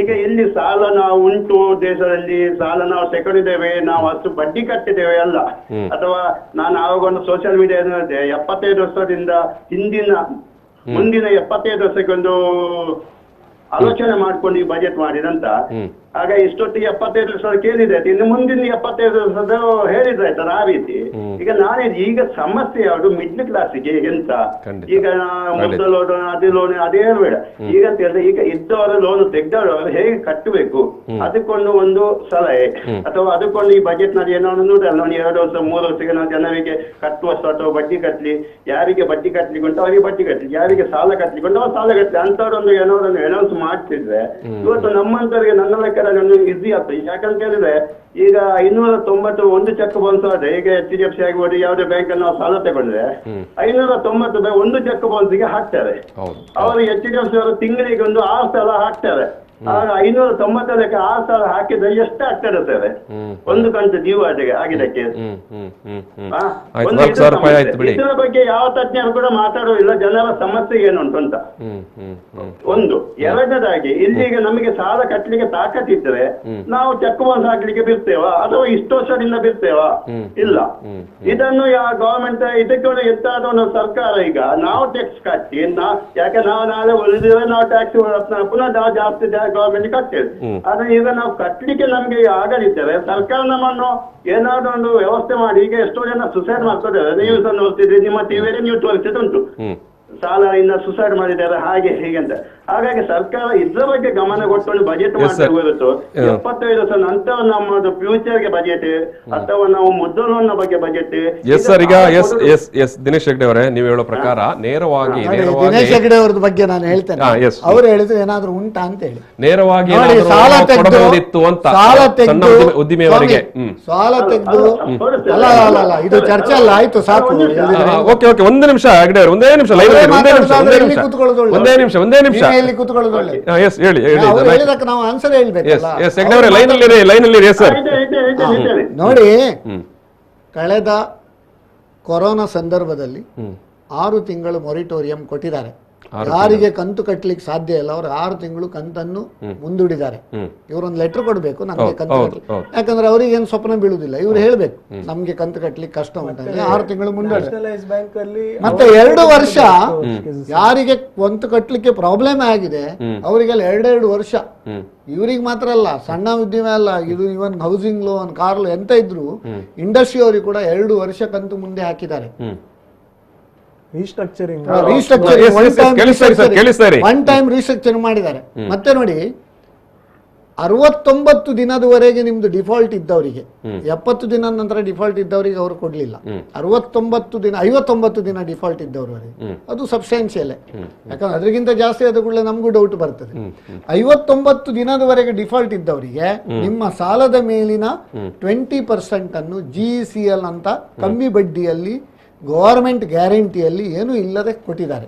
ಈಗ ಇಲ್ಲಿ ಸಾಲ ನಾವು ಉಂಟು, ದೇಶದಲ್ಲಿ ಸಾಲ ನಾವು ತಗೊಂಡಿದ್ದೇವೆ, ನಾವು ಅಷ್ಟು ಬಡ್ಡಿ ಕಟ್ಟಿದ್ದೇವೆ ಅಲ್ಲ. ಅಥವಾ ನಾನು ಆವಾಗ ಒಂದು ಸೋಷಿಯಲ್ ಮೀಡಿಯಾ 75 ವರ್ಷದಿಂದ ಮುಂದಿನ 75 ವರ್ಷಕ್ಕೆ ಒಂದು ಆಲೋಚನೆ ಮಾಡ್ಕೊಂಡು ಈ ಬಜೆಟ್ ಮಾಡಿದಂತ. ಆಗ ಇಷ್ಟೊತ್ತಿಗೆ 75 ವರ್ಷ ಕೇಳಿದೆ, ಇನ್ನು ಮುಂದಿನ 75 ವರ್ಷದ ಹೇಳಿದ್ರಾಯ್ತಾರೆ ಆ ರೀತಿ. ಈಗ ಈಗ ಸಮಸ್ಯೆ ಯಾವುದು ಮಿಡ್ಲ್ ಕ್ಲಾಸಿಗೆ ಎಂತ. ಈಗ ಮೊದಲ ಲೋನ್ ಅದೇ ಲೋನ್ ಅದೇ ಬೇಡ. ಈಗ ಅಂತ ಹೇಳಿದ್ರೆ ಈಗ ಇದ್ದವರ ಲೋನ್ ತೆಗೆದವರು ಹೇಗೆ ಕಟ್ಟಬೇಕು ಅದಕ್ಕೊಂದು ಒಂದು ಸಲಹೆ, ಅಥವಾ ಅದಕ್ಕೊಂದು ಈ ಬಜೆಟ್ ನಲ್ಲಿ ಏನೋ ನೋಡಲ್ಲ. 2 ವರ್ಷ 3 ವರ್ಷಕ್ಕೆ ನಾವು ಜನರಿಗೆ ಕಟ್ಟುವಷ್ಟು ಅಥವಾ ಬಡ್ಡಿ ಕಟ್ಲಿ, ಯಾರಿಗೆ ಬಡ್ಡಿ ಕಟ್ಲಿಕ್ಕೆ ಉಂಟು ಅವರಿಗೆ ಬಡ್ಡಿ ಕಟ್ಲಿ, ಯಾರಿಗೆ ಸಾಲ ಕಟ್ಲಿಕ್ಕೆ ಉಂಟು ಅವ್ರು ಸಾಲ ಕಟ್ಲಿ ಅಂತವ್ರೊಂದು ಏನೋ ಅನೌನ್ಸ್ ಮಾಡ್ತಿದ್ರೆ ಇವತ್ತು ನಮ್ಮಂತವರಿಗೆ ನನ್ನ ಲೆಕ್ಕ ಈಸಿ ಆಗ್ತದೆ. ಯಾಕಂತ ಹೇಳಿದ್ರೆ ಈಗ 591 ಚೆಕ್ ಬೌನ್ಸ್ ಆದ್ರೆ, ಈಗ HDFC ಆಗ್ಬೋದು ಯಾವುದೇ ಬ್ಯಾಂಕ್ ಅಲ್ಲಿ ನಾವು ಸಾಲ ತಗೊಂಡ್ರೆ 590 ಒಂದು ಚೆಕ್ ಬೌನ್ಸ್ಗೆ ಹಾಕ್ತಾರೆ. ಅವರು HDFC ಅವರು ತಿಂಗಳಿಗೆ ಒಂದು 6 ಸಲ ಹಾಕ್ತಾರೆ. ಆಗ 590ಕ್ಕೆ 6 ಸಲ ಹಾಕಿದ್ರೆ ಎಷ್ಟು ಆಗ್ತದೆ ಸರ್ ಒಂದು ಕಂತು ಜೀವ ಆಗಿದ್ದಕ್ಕೆ? ಇದರ ಬಗ್ಗೆ ಯಾವ ತಜ್ಞರು ಕೂಡ ಮಾತಾಡೋದಿಲ್ಲ, ಜನರ ಸಮಸ್ಯೆ ಏನುಂಟು ಅಂತ. ಒಂದು. ಎರಡನೇದಾಗಿ ಇಲ್ಲಿಗ ನಮಗೆ ಸಾಲ ಕಟ್ಟಲಿಕ್ಕೆ ತಾಕತ್ತಿದ್ರೆ ನಾವು ಚೆಕ್ ಬೌನ್ಸ್ ಹಾಕ್ಲಿಕ್ಕೆ ಬಿಡ್ತೇವಾ ಅಥವಾ ಇಷ್ಟು ವರ್ಷದಿಂದ ಬಿಡ್ತೇವಾ? ಇಲ್ಲ. ಇದನ್ನು ಗವರ್ಮೆಂಟ್ ಇದಕ್ಕೆ ಎಂತಾದ ಒಂದು ಸರ್ಕಾರ ಈಗ ನಾವು ಟ್ಯಾಕ್ಸ್ ಕಟ್ಟಿ ಯಾಕೆ ನಾವು ನಾಳೆ ಉಳಿದಿದ್ರೆ ನಾವು ಟ್ಯಾಕ್ಸ್ ಪುನಃ ನಾವು ಜಾಸ್ತಿ ಗವರ್ಮೆಂಟ್ ಕಟ್ಟೇವೆ. ಆದ್ರೆ ಈಗ ನಾವು ಕಟ್ಲಿಕ್ಕೆ ನಮ್ಗೆ ಆಗದಿದ್ದರೆ ಸರ್ಕಾರ ನಮ್ಮನ್ನು ಏನಾದ್ರು ಒಂದು ವ್ಯವಸ್ಥೆ ಮಾಡಿ. ಈಗ ಎಷ್ಟೋ ಜನ ಸುಸೈಡ್ ಮಾಡ್ತಿದ್ದಾರೆ, ನ್ಯೂಸ್ ಅನ್ನು ನೋಡ್ತಿದ್ರಿ, ನಿಮ್ಮ ಟಿವಿಯಲ್ಲಿ ನೀವು ತೋರಿಸಿದುಂಟು, ಸಾಲ ಇಂದ ಸುಸೈಡ್ ಮಾಡಿದ್ದಾರೆ ಹಾಗೆ ಹೀಗೆ ಅಂತ. ಹಾಗಾಗಿ ಸರ್ಕಾರ ಇದ್ರ ಬಗ್ಗೆ ಗಮನ ಕೊಟ್ಟು ಬಜೆಟ್ ಮಾಡ್ಬೇಕು ಹೊರತು 75 ವರ್ಷ ನಂತರ ನಮ್ಮದು ಫ್ಯೂಚರ್ಗೆ ಬಜೆಟ್ ಅಥವಾ ನಾವು ಮೊದಲನ ಬಗ್ಗೆ ಬಜೆಟ್. ಎಸ್ ಸರ್, ಈಗ ಎಸ್ ದಿನೇಶ್ ಹೆಗ್ಡೆ ಅವರೇ, ನೀವು ಹೇಳೋ ಪ್ರಕಾರ ನೇರವಾಗಿ ದಿನೇಶ್ ಹೆಗ್ಡೆ ಅವ್ರದ್ದು ಬಗ್ಗೆ ನಾನು ಹೇಳ್ತೇನೆ. ಅವ್ರು ಹೇಳಿದ್ರೆ ಏನಾದ್ರು ಉಂಟಾ ಅಂತ ಹೇಳಿ ನೇರವಾಗಿ ಸಾಲ ಕೊಡಬಹುದಿತ್ತು ಅಂತ ಸಣ್ಣ ಉದ್ದಿಮೆಯವರಿಗೆ ಸಾಲ ತೆಗೆದು ಅಲ್ಲ ಅಲ್ಲ ಇದು ಚರ್ಚೆ ಅಲ್ಲ, ಆಯ್ತು ಸಾಕು. ಓಕೆ ಓಕೆ, ಒಂದೇ ನಿಮಿಷ ಹೆಗ್ಡೆ ಅವರು, ಒಂದೇ ನಿಮಿಷ ಲೈವ್, ಒಂದೇ ನಿಮಿಷ ಒಂದೇ ನಿಮಿಷ ಇಲ್ಲಿ ಕೂತ್ಕೊಳ್ಳೋದು ಒಳ್ಳೆ. ಎಸ್ ಹೇಳಿ ಹೇಳಿ, ಹೇಳಿದಕ್ಕೆ ನಾವು ಆನ್ಸರ್ ಹೇಳ್ಬೇಕಲ್ಲ. ಎಸ್ ಹೆಗ್ಡೆ ಅವರೇ ಲೈನ್ ಅಲ್ಲಿ ಸರ್. ನೋಡಿ, ಕಳೆದ ಕೊರೋನಾ ಸಂದರ್ಭದಲ್ಲಿ 6 ತಿಂಗಳು ಮೊರಿಟೋರಿಯಂ ಕೊಟ್ಟಿದ್ದಾರೆ. ಯಾರಿಗೆ ಕಂತು ಕಟ್ಟಲಿಕ್ಕೆ ಸಾಧ್ಯ ಇಲ್ಲ ಅವರು 6 ತಿಂಗಳು ಕಂತನ್ನು ಮುಂದೂಡಿದ್ದಾರೆ. ಇವರೊಂದು ಲೆಟರ್ ಕೊಡ್ಬೇಕು ನಮ್ಗೆ ಕಂತು ಕಟ್ಟಲಿಕ್ಕೆ, ಯಾಕಂದ್ರೆ ಅವ್ರಿಗೆ ಏನು ಸ್ವಪ್ನ ಬೀಳುದಿಲ್ಲ. ಇವ್ರು ಹೇಳ್ಬೇಕು ನಮ್ಗೆ ಕಂತು ಕಟ್ಟಲಿಕ್ಕೆ ಕಷ್ಟ ಉಂಟಂದ್ರೆ 6 ತಿಂಗಳು ಮುಂದೂಡಿ. ಮತ್ತೆ 2 ವರ್ಷ ಯಾರಿಗೆ ಕಂತು ಕಟ್ಟಲಿಕ್ಕೆ ಪ್ರಾಬ್ಲಮ್ ಆಗಿದೆ ಅವರಿಗೆಲ್ಲ 2 ವರ್ಷ. ಇವ್ರಿಗೆ ಮಾತ್ರ ಅಲ್ಲ, ಸಣ್ಣ ಉದ್ಯಮ ಅಲ್ಲ ಇದು, ಇವನ್ ಹೌಸಿಂಗ್ ಲೋನ್, ಕಾರ್ ಲೋನ್ ಎಂತ ಇದ್ರು ಇಂಡಸ್ಟ್ರಿ ಅವರಿಗೆ ಕೂಡ 2 ವರ್ಷ ಕಂತು ಮುಂದೆ ಹಾಕಿದ್ದಾರೆ. ರೀಸ್ಟ್ರಕ್ಚರಿಂಗ್ ಒನ್ ಟೈಮ್ ರೀಸ್ಟ್ರಕ್ಚರಿಂಗ್ ಮಾಡಿದ್ದಾರೆ. ಮತ್ತೆ ನೋಡಿ 69 ದಿನದವರೆಗೆ ನಿಮ್ದು ಡಿಫಾಲ್ಟ್ ಇದ್ದವರಿಗೆ 70 ದಿನದ ನಂತರ ಡಿಫಾಲ್ಟ್ ಇದ್ದವರಿಗೆ ಅವರು ಕೊಡ್ಲಿಲ್ಲ. 59 ದಿನ ಡಿಫಾಲ್ಟ್ ಇದ್ದವರವರೆಗೆ ಅದು ಸಬ್ಸ್ಟಾನ್ಷಿಯಲ್. ಯಾಕಂದ್ರೆ ಅದಕ್ಕಿಂತ ಜಾಸ್ತಿ ಆದ ಕೂಡಲೇ ನಮಗೂ ಡೌಟ್ ಬರ್ತದೆ. 59 ದಿನದವರೆಗೆ ಡಿಫಾಲ್ಟ್ ಇದ್ದವರಿಗೆ ನಿಮ್ಮ ಸಾಲದ ಮೇಲಿನ 20% ಅನ್ನು GECL ಅಂತ ಕಮ್ಮಿ ಬಡ್ಡಿಯಲ್ಲಿ ಗವರ್ಮೆಂಟ್ ಗ್ಯಾರಂಟಿಯಲ್ಲಿ ಏನು ಇಲ್ಲದೆ ಕೊಟ್ಟಿದ್ದಾರೆ.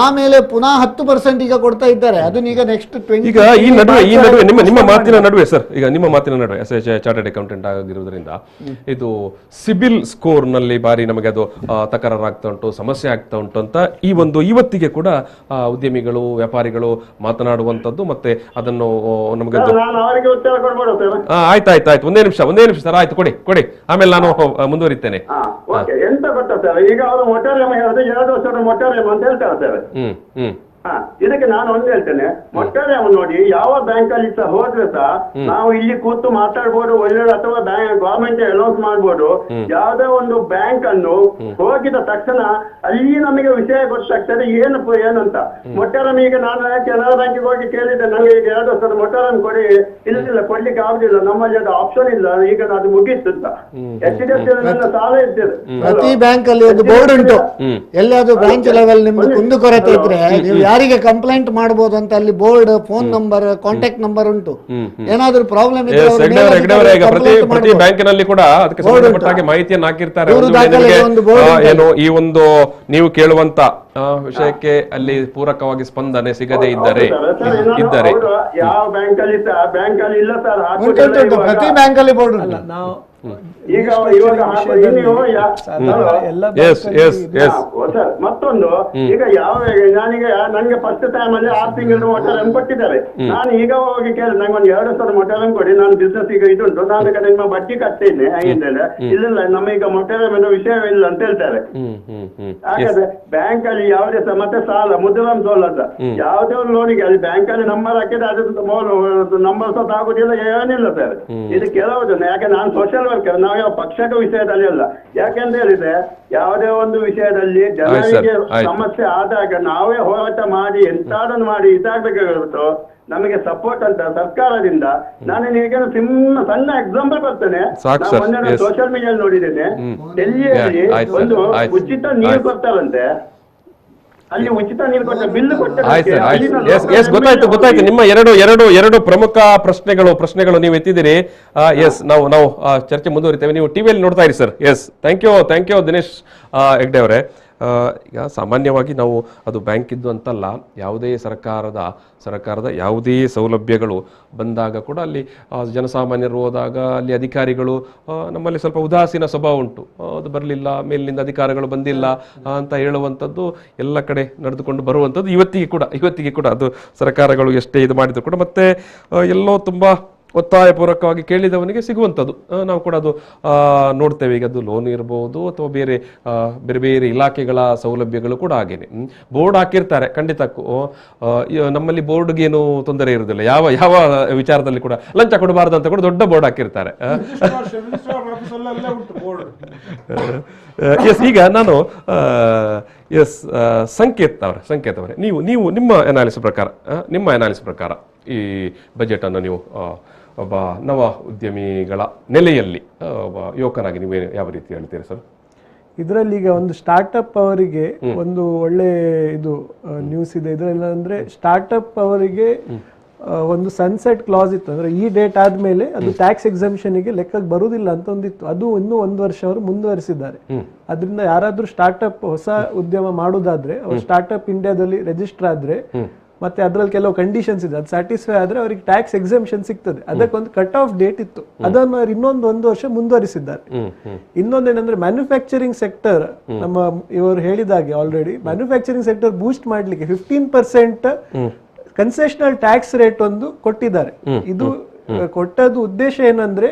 ಆಮೇಲೆ ಪುನಃ 10% ಈಗ ಕೊಡ್ತಾ ಇದ್ದಾರೆ. ಅದನ್ನ ಈಗ ನೆಕ್ಸ್ಟ್ ಈಗ ಈ ನಡುವೆ ನಿಮ್ಮ ಮಾತಿನ ನಡುವೆ ಸರ್, ಈಗ ನಿಮ್ಮ ಮಾತಿನ ನಡುವೆ ಚಾರ್ಟರ್ಡ್ ಅಕೌಂಟೆಂಟ್ ಆಗಿರುವುದರಿಂದ ಇದು ಸಿಬಿಲ್ ಸ್ಕೋರ್ ನಲ್ಲಿ ಬಾರಿ ನಮಗೆ ಅದು ತಕರಾರಾಗ್ತಾ ಉಂಟು, ಸಮಸ್ಯೆ ಆಗ್ತಾ ಉಂಟು ಅಂತ ಇವತ್ತಿಗೆ ಕೂಡ ಉದ್ಯಮಿಗಳು ವ್ಯಾಪಾರಿಗಳು ಮಾತನಾಡುವಂತದ್ದು. ಮತ್ತೆ ಅದನ್ನು ನಮಗೆ ಆಯ್ತಾಯ್ತು ಒಂದೇ ನಿಮಿಷ ಸರ್, ಆಯ್ತು ಕೊಡಿ ಆಮೇಲೆ ನಾನು ಮುಂದುವರಿತೇನೆ. ಎಂತ ಗೊತ್ತಾ ಸರ್, ಈಗ ಅವರು ಮೊಟೋರಿಯಂ ಹೇಳಿದ್ರೆ 2 ವರ್ಷದ ಮೊಟೋರಿಯಂ ಅಂತ ಹೇಳ್ತಾರೆ ಸರ್. ಇದಕ್ಕೆ ನಾನು ಒಂದು ಹೇಳ್ತೇನೆ, ಮೊಟೋರಿಯಂ ನೋಡಿ ಯಾವ ಬ್ಯಾಂಕ್ ಅಲ್ಲಿ ಸಹ ಹೋದ್ರೆ ಸಹ ನಾವು ಇಲ್ಲಿ ಕೂತು ಮಾತಾಡ್ಬೋದು ಒಳ್ಳೆಯದು, ಅಥವಾ ಗವರ್ಮೆಂಟ್ ಅನೌನ್ಸ್ ಮಾಡ್ಬೋದು. ಯಾವ್ದೋ ಒಂದು ಬ್ಯಾಂಕ್ ಅನ್ನು ಹೋಗಿದ ತಕ್ಷಣ ಅಲ್ಲಿ ನಮಗೆ ವಿಷಯ ಗೊತ್ತಾಗ್ತದೆ ಏನಂತ. ಮೊಟೋರಿಯಂ ಈಗ ನಾನು ಕೆನರಾ ಬ್ಯಾಂಕಿಗೆ ಹೋಗಿ ಕೇಳಿದ್ದೆ, ನನಗೆ ಈಗ 2 ವರ್ಷದ ಮೊಟೋರಿಯಂ ಕೊಡಿ, ಇಲ್ಲ ಕೊಡ್ಲಿಕ್ಕೆ ಆಗುದಿಲ್ಲ, ನಮ್ಮಲ್ಲಿ ಅದು ಆಪ್ಷನ್ ಇಲ್ಲ, ಈಗ ಅದು ಮುಗೀತು ಅಂತ. HDFC ನನ್ನ ಸಾಲ ಇದ್ದೇವೆ. ಪ್ರತಿ ಬ್ಯಾಂಕ್ ಅಲ್ಲಿ ಒಂದು ಬೋರ್ಡ್ ಉಂಟು, ಎಲ್ಲಾದ್ರೂ ಬ್ರಾಂಚ್ ಲೆವೆಲ್ ನಿಮ್ಗೆ ಕುಂದುಕೊರತೆ ಇದ್ರೆ ನೀವು ಯಾರಿಗೆ ಕಂಪ್ಲೇಂಟ್ ಮಾಡಬಹುದು ಅಂತ ಅಲ್ಲಿ board, phone number, contact number ಉಂಟು. ಏನಾದ್ರೂ ಪ್ರಾಬ್ಲಮ್ ಇದ್ರೆ ಪ್ರತಿ ಬ್ಯಾಂಕಿನಲ್ಲಿ ಕೂಡ ಅದಕ್ಕೆ ಸಂಬಂಧಪಟ್ಟ ಹಾಗೆ ಮಾಹಿತಿಯನ್ನು ಹಾಕಿರ್ತಾರೆ. ಏನು ಈ ಒಂದು ನೀವು ಕೇಳುವಂತ ವಿಷಯಕ್ಕೆ ಅಲ್ಲಿ ಪೂರಕವಾಗಿ ಸ್ಪಂದನೆ ಸಿಗದೇ ಇದ್ದರೆ ಯಾವ ಬ್ಯಾಂಕ್ ಅಲ್ಲಿ ಇಲ್ಲ ಸರ್, ಪ್ರತಿ ಬ್ಯಾಂಕ್ ಅಲ್ಲಿ ಬೋರ್ಡ್ ಅಲ್ಲ. ನಾವು ಮತ್ತೊಂದು ಈಗ ನಾನೀಗ ನಂಗೆ ಫಸ್ಟ್ ಟೈಮ್ ಅಲ್ಲಿ 6 ತಿಂಗಳು ಮೊಟೋರಿಯಂ ಕೊಟ್ಟಿದ್ದಾರೆ. ನಾನು ಈಗ ಹೋಗಿ ಕೇಳಿ ನಂಗೆ ಒಂದು 2 ವರ್ಷದ ಮೊಟೋರಿಯಂ ಕೊಡಿ, ನಾನು ಬಿಸ್ನೆಸ್ ಈಗ ಇದುಂಟು, ನಾನು ನಿಮ್ಮ ಬಡ್ಡಿ ಕಟ್ಟೇನೆ ಹಾಗಿದ್ದೇನೆ. ಇಲ್ಲ ನಮೀಗ ಮೊಟೋರಿಯಂ ಏನೋ ವಿಷಯ ಇಲ್ಲ ಅಂತ ಹೇಳ್ತಾರೆ. ಹಾಗಾದ್ರೆ ಬ್ಯಾಂಕ್ ಅಲ್ಲಿ ಯಾವುದೇ ಮತ್ತೆ ಸಾಲ ಮುದ್ರಾಂ ಸೋಲದ ಯಾವುದೇ ಒಂದು ಲೋನಿಗೆ ಅಲ್ಲಿ ಬ್ಯಾಂಕ್ ಅಲ್ಲಿ ನಂಬರ್ ಹಾಕಿದ್ರೆ ಅದ್ರ ನಂಬರ್ ಸಹ ಆಗುದಿಲ್ಲ, ಏನಿಲ್ಲ ಸರ್. ಇದು ಕೆಲವು ಜನ, ಯಾಕೆ ನಾನು ಸೋಷಿಯಲ್ ವರ್ಕರ್, ನಾವು ಯಾವ ಪಕ್ಷದ ವಿಷಯದಲ್ಲಿ ಅಲ್ಲ. ಯಾಕೆಂತ ಹೇಳಿದ್ರೆ ಯಾವುದೇ ಒಂದು ವಿಷಯದಲ್ಲಿ ಜನರಿಗೆ ಸಮಸ್ಯೆ ಆದಾಗ ನಾವೇ ಹೋರಾಟ ಮಾಡಿ ಎಂತಾದನ್ನು ಮಾಡಿ ಇದಾಗಬೇಕಾಗಿರುತ್ತೋ ನಮಗೆ ಸಪೋರ್ಟ್ ಅಂತ ಸರ್ಕಾರದಿಂದ. ನಾನು ಈಗ ಸಣ್ಣ ಎಕ್ಸಾಂಪಲ್ ಬರ್ತೇನೆ. ಮೊನ್ನೆ ಸೋಷಿಯಲ್ ಮೀಡಿಯಾದಲ್ಲಿ ನೋಡಿದ್ದೇನೆ, ಡೆಲ್ಲಿಯಲ್ಲಿ ಒಂದು ಉಚಿತ ನೀರು ಕೊಡ್ತಾರಂತೆ. ಅಲ್ಲಿ ಉಚಿತ ನೀರು ಕೊಟ್ಟ ಬಿಲ್ ಗೊತ್ತಾಯ್ತು. ನಿಮ್ಮ ಎರಡು ಪ್ರಮುಖ ಪ್ರಶ್ನೆಗಳು ನೀವು ಎತ್ತಿದಿರಿ. ಎಸ್, ನಾವು ಚರ್ಚೆ ಮುಂದುವರಿತೇವೆ. ನೀವು ಟಿವಿಯಲ್ಲಿ ನೋಡ್ತಾ ಇರಿ sir. Yes, thank you Dinesh Hegde ಅವರೇ. ಈಗ ಸಾಮಾನ್ಯವಾಗಿ ನಾವು ಅದು ಬ್ಯಾಂಕ್ ಇದ್ದು ಅಂತಲ್ಲ, ಯಾವುದೇ ಸರ್ಕಾರದ ಯಾವುದೇ ಸೌಲಭ್ಯಗಳು ಬಂದಾಗ ಕೂಡ ಅಲ್ಲಿ ಜನಸಾಮಾನ್ಯರು ಹೋದಾಗ ಅಲ್ಲಿ ಅಧಿಕಾರಿಗಳು ನಮ್ಮಲ್ಲಿ ಸ್ವಲ್ಪ ಉದಾಸೀನ ಸ್ವಭಾವ ಉಂಟು. ಅದು ಬರಲಿಲ್ಲ, ಮೇಲಿನಿಂದ ಅಧಿಕಾರಿಗಳು ಬಂದಿಲ್ಲ ಅಂತ ಹೇಳುವಂಥದ್ದು ಎಲ್ಲ ಕಡೆ ನಡೆದುಕೊಂಡು ಬರುವಂಥದ್ದು ಇವತ್ತಿಗೆ ಕೂಡ ಅದು ಸರ್ಕಾರಗಳು ಎಷ್ಟೇ ಇದು ಮಾಡಿದ್ರು ಕೂಡ ಮತ್ತೆ ಎಲ್ಲೋ ತುಂಬ ಒತ್ತಾಯಪೂರ್ವಕವಾಗಿ ಕೇಳಿದವನಿಗೆ ಸಿಗುವಂಥದ್ದು ನಾವು ಕೂಡ ಅದು ನೋಡ್ತೇವೆ. ಈಗ ಅದು ಲೋನ್ ಇರಬಹುದು ಅಥವಾ ಬೇರೆ ಇಲಾಖೆಗಳ ಸೌಲಭ್ಯಗಳು ಕೂಡ ಹಾಗೇನೆ ಬೋರ್ಡ್ ಹಾಕಿರ್ತಾರೆ. ಖಂಡಿತಕ್ಕೂ ನಮ್ಮಲ್ಲಿ ಬೋರ್ಡ್ಗೇನು ತೊಂದರೆ ಇರುವುದಿಲ್ಲ. ಯಾವ ವಿಚಾರದಲ್ಲಿ ಕೂಡ ಲಂಚ ಕೊಡಬಾರ್ದು ಅಂತ ಕೂಡ ದೊಡ್ಡ ಬೋರ್ಡ್ ಹಾಕಿರ್ತಾರೆ. ಈಗ ನಾನು ಸಂಕೇತ್ ಅವರೇ, ನೀವು ನಿಮ್ಮ ಅನಾಲಿಸಿಸ್ ಪ್ರಕಾರ ಈ ಬಜೆಟ್ ಅನ್ನು ನೀವು ಒಬ್ಬ ನವ ಉದ್ಯಮಿಗಳ ನೆಲೆಯಲ್ಲಿ ಒಬ್ಬ ಯುವಕನಾಗಿ ನೀವು ಯಾವ ರೀತಿ ಹೇಳ್ತೀರಿ ಸರ್? ಇದರಲ್ಲಿ ಈಗ ಒಂದು ಸ್ಟಾರ್ಟ್ಅಪ್ ಅವರಿಗೆ ಒಂದು ಒಳ್ಳೆ ಇದು ನ್ಯೂಸ್ ಇದೆ. ಇದರಲ್ಲಿ ಅಂದ್ರೆ ಸ್ಟಾರ್ಟ್ಅಪ್ ಅವರಿಗೆ ಒಂದು ಸನ್ಸೆಟ್ ಕ್ಲಾಸ್ ಇತ್ತು, ಅಂದ್ರೆ ಈ ಡೇಟ್ ಆದ್ಮೇಲೆ ಅದು ಟ್ಯಾಕ್ಸ್ ಎಕ್ಸಂಪ್ಷನ್ಗೆ ಲೆಕ್ಕಕ್ಕೆ ಬರುವುದಿಲ್ಲ ಅಂತ ಒಂದಿತ್ತು. ಅದು ಇನ್ನೂ 1 ವರ್ಷ ಅವರು ಮುಂದುವರಿಸಿದ್ದಾರೆ. ಅದರಿಂದ ಯಾರಾದ್ರೂ ಸ್ಟಾರ್ಟ್ಅಪ್ ಹೊಸ ಉದ್ಯಮ ಮಾಡುವುದಾದ್ರೆ ಅವರು ಸ್ಟಾರ್ಟ್ಅಪ್ ಇಂಡಿಯಾದಲ್ಲಿ ರಿಜಿಸ್ಟರ್ ಆದ್ರೆ ಮತ್ತೆ ಅದ್ರಲ್ಲಿ ಕೆಲವು ಕಂಡೀಷನ್ಸ್ ಇದೆ, ಅದು ಸ್ಯಾಟಿಸ್ಫೈ ಆದ್ರೆ ಅವರಿಗೆ ಟ್ಯಾಕ್ಸ್ ಎಕ್ಸಂಪ್ಷನ್ ಸಿಗ್ತದೆ. ಅದಕ್ಕೊಂದು ಕಟ್ ಆಫ್ ಡೇಟ್ ಇತ್ತು, ಅದನ್ನು ಇನ್ನೊಂದು 1 ವರ್ಷ ಮುಂದುವರಿಸಿದ್ದಾರೆ. ಇನ್ನೊಂದೇನಂದ್ರೆ ಮ್ಯಾನುಫ್ಯಾಕ್ಚರಿಂಗ್ ಸೆಕ್ಟರ್, ನಮ್ಮ ಇವರು ಹೇಳಿದಾಗೆ ಆಲ್ರೆಡಿ ಮ್ಯಾನುಫ್ಯಾಕ್ಚರಿಂಗ್ ಸೆಕ್ಟರ್ ಬೂಸ್ಟ್ ಮಾಡ್ಲಿಕ್ಕೆ 15% ಕನ್ಸೆಷನಲ್ ಟ್ಯಾಕ್ಸ್ ರೇಟ್ ಒಂದು ಕೊಟ್ಟಿದ್ದಾರೆ. ಇದು ಕೊಟ್ಟದ್ದು ಉದ್ದೇಶ ಏನಂದ್ರೆ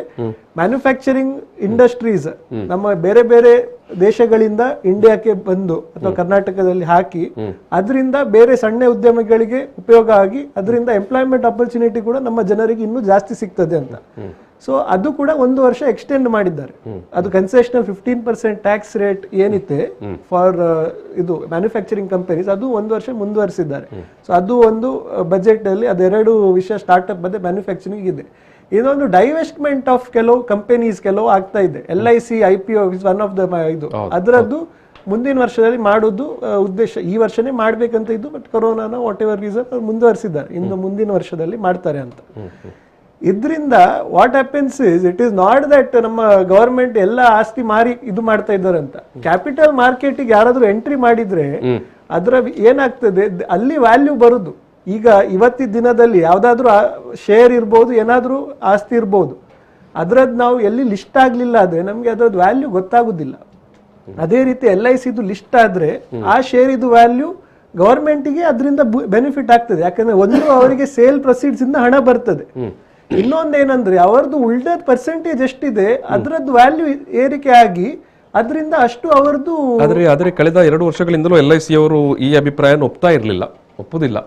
ಮ್ಯಾನುಫ್ಯಾಕ್ಚರಿಂಗ್ ಇಂಡಸ್ಟ್ರೀಸ್ ನಮ್ಮ ಬೇರೆ ಬೇರೆ ದೇಶಗಳಿಂದ ಇಂಡಿಯಾಕ್ಕೆ ಬಂದು ಅಥವಾ ಕರ್ನಾಟಕದಲ್ಲಿ ಹಾಕಿ ಅದರಿಂದ ಬೇರೆ ಸಣ್ಣ ಉದ್ಯಮಿಗಳಿಗೆ ಉಪಯೋಗ ಆಗಿ ಅದರಿಂದ ಎಂಪ್ಲಾಯ್ಮೆಂಟ್ ಆಪರ್ಚುನಿಟಿ ಕೂಡ ನಮ್ಮ ಜನರಿಗೆ ಇನ್ನೂ ಜಾಸ್ತಿ ಸಿಗ್ತದೆ ಅಂತ. ಸೊ ಅದು ಕೂಡ 1 ವರ್ಷ ಎಕ್ಸ್ಟೆಂಡ್ ಮಾಡಿದ್ದಾರೆ. ಅದು ಕನ್ಸೆಷನಲ್ 15% ಟ್ಯಾಕ್ಸ್ ರೇಟ್ ಏನಿದೆ ಫಾರ್ ಇದು ಮ್ಯಾನುಫ್ಯಾಕ್ಚರಿಂಗ್ ಕಂಪನೀಸ್, ಅದು 1 ವರ್ಷ ಮುಂದುವರಿಸಿದ್ದಾರೆ. ಸೊ ಅದು ಒಂದು ಬಜೆಟ್ ಅಲ್ಲಿ ಅದೆರಡು ವಿಷಯ, ಸ್ಟಾರ್ಟ್ಅಪ್ ಮತ್ತೆ ಮ್ಯಾನುಫ್ಯಾಕ್ಚರಿಂಗ್ ಇದೆ. ಇದೊಂದು ಡೈವೆಸ್ಟ್ಮೆಂಟ್ ಆಫ್ ಕೆಲವು ಕಂಪನೀಸ್ ಕೆಲವು ಆಗ್ತಾ ಇದೆ. LIC IPO is one of the ಇದು, ಅದರದ್ದು ಮುಂದಿನ ವರ್ಷದಲ್ಲಿ ಮಾಡೋದು ಉದ್ದೇಶ. ಈ ವರ್ಷನೇ ಮಾಡ್ಬೇಕಂತ ಇದ್ದು, ಬಟ್ ಕೊರೋನಾನ ವಾಟ್ ಎವರ್ ರೀಸನ್ ಮುಂದುವರಿಸಿದ್ದಾರೆ, ಇನ್ನು ಮುಂದಿನ ವರ್ಷದಲ್ಲಿ ಮಾಡ್ತಾರೆ ಅಂತ. ಇದರಿಂದ what happens is, it is not that ನಮ್ಮ ಗವರ್ಮೆಂಟ್ ಎಲ್ಲ ಆಸ್ತಿ ಮಾರಿ ಇದು ಮಾಡ್ತಾ ಇದ್ದಾರೆ ಅಂತ. ಕ್ಯಾಪಿಟಲ್ ಮಾರ್ಕೆಟಿಗೆ ಯಾರಾದ್ರೂ ಎಂಟ್ರಿ ಮಾಡಿದ್ರೆ ಅದರ ಏನಾಗ್ತದೆ, ಅಲ್ಲಿ ವ್ಯಾಲ್ಯೂ ಬರುದು. ಈಗ ಇವತ್ತಿನ ದಿನದಲ್ಲಿ ಯಾವ್ದಾದ್ರು ಶೇರ್ ಇರ್ಬೋದು, ಏನಾದ್ರೂ ಆಸ್ತಿ ಇರ್ಬೋದು, ಅದ್ರದ್ದು ನಾವು ಎಲ್ಲಿ ಲಿಸ್ಟ್ ಆಗ್ಲಿಲ್ಲ ಆದ್ರೆ ನಮ್ಗೆ ಅದ್ರದ್ದು ವ್ಯಾಲ್ಯೂ ಗೊತ್ತಾಗುದಿಲ್ಲ. ಅದೇ ರೀತಿ LIC ಲಿಸ್ಟ್ ಆದ್ರೆ ಆ ಶೇರ್ ಇದು ವ್ಯಾಲ್ಯೂ ಗವರ್ಮೆಂಟ್ಗೆ ಅದರಿಂದ ಬೆನಿಫಿಟ್ ಆಗ್ತದೆ. ಯಾಕಂದ್ರೆ ಒಂದು ಅವರಿಗೆ ಸೇಲ್ ಪ್ರೊಸೀಡ್ಸ್ ಇಂದ ಹಣ ಬರ್ತದೆ. ಇನ್ನೊಂದೇನಂದ್ರೆ ಅವರದ್ದು ಉಳಿದ ಪರ್ಸೆಂಟೇಜ್ ಎಷ್ಟಿದೆ ಅದರದ್ದು ವ್ಯಾಲ್ಯೂ ಏರಿಕೆ ಆಗಿ ಅದರಿಂದ ಅಷ್ಟು ಅವರದ್ದು. ಆದ್ರೆ ಕಳೆದ 2 ವರ್ಷಗಳಿಂದಲೂ LIC ಅವರು ಈ ಅಭಿಪ್ರಾಯ ಒಪ್ಪುದಿಲ್ಲ.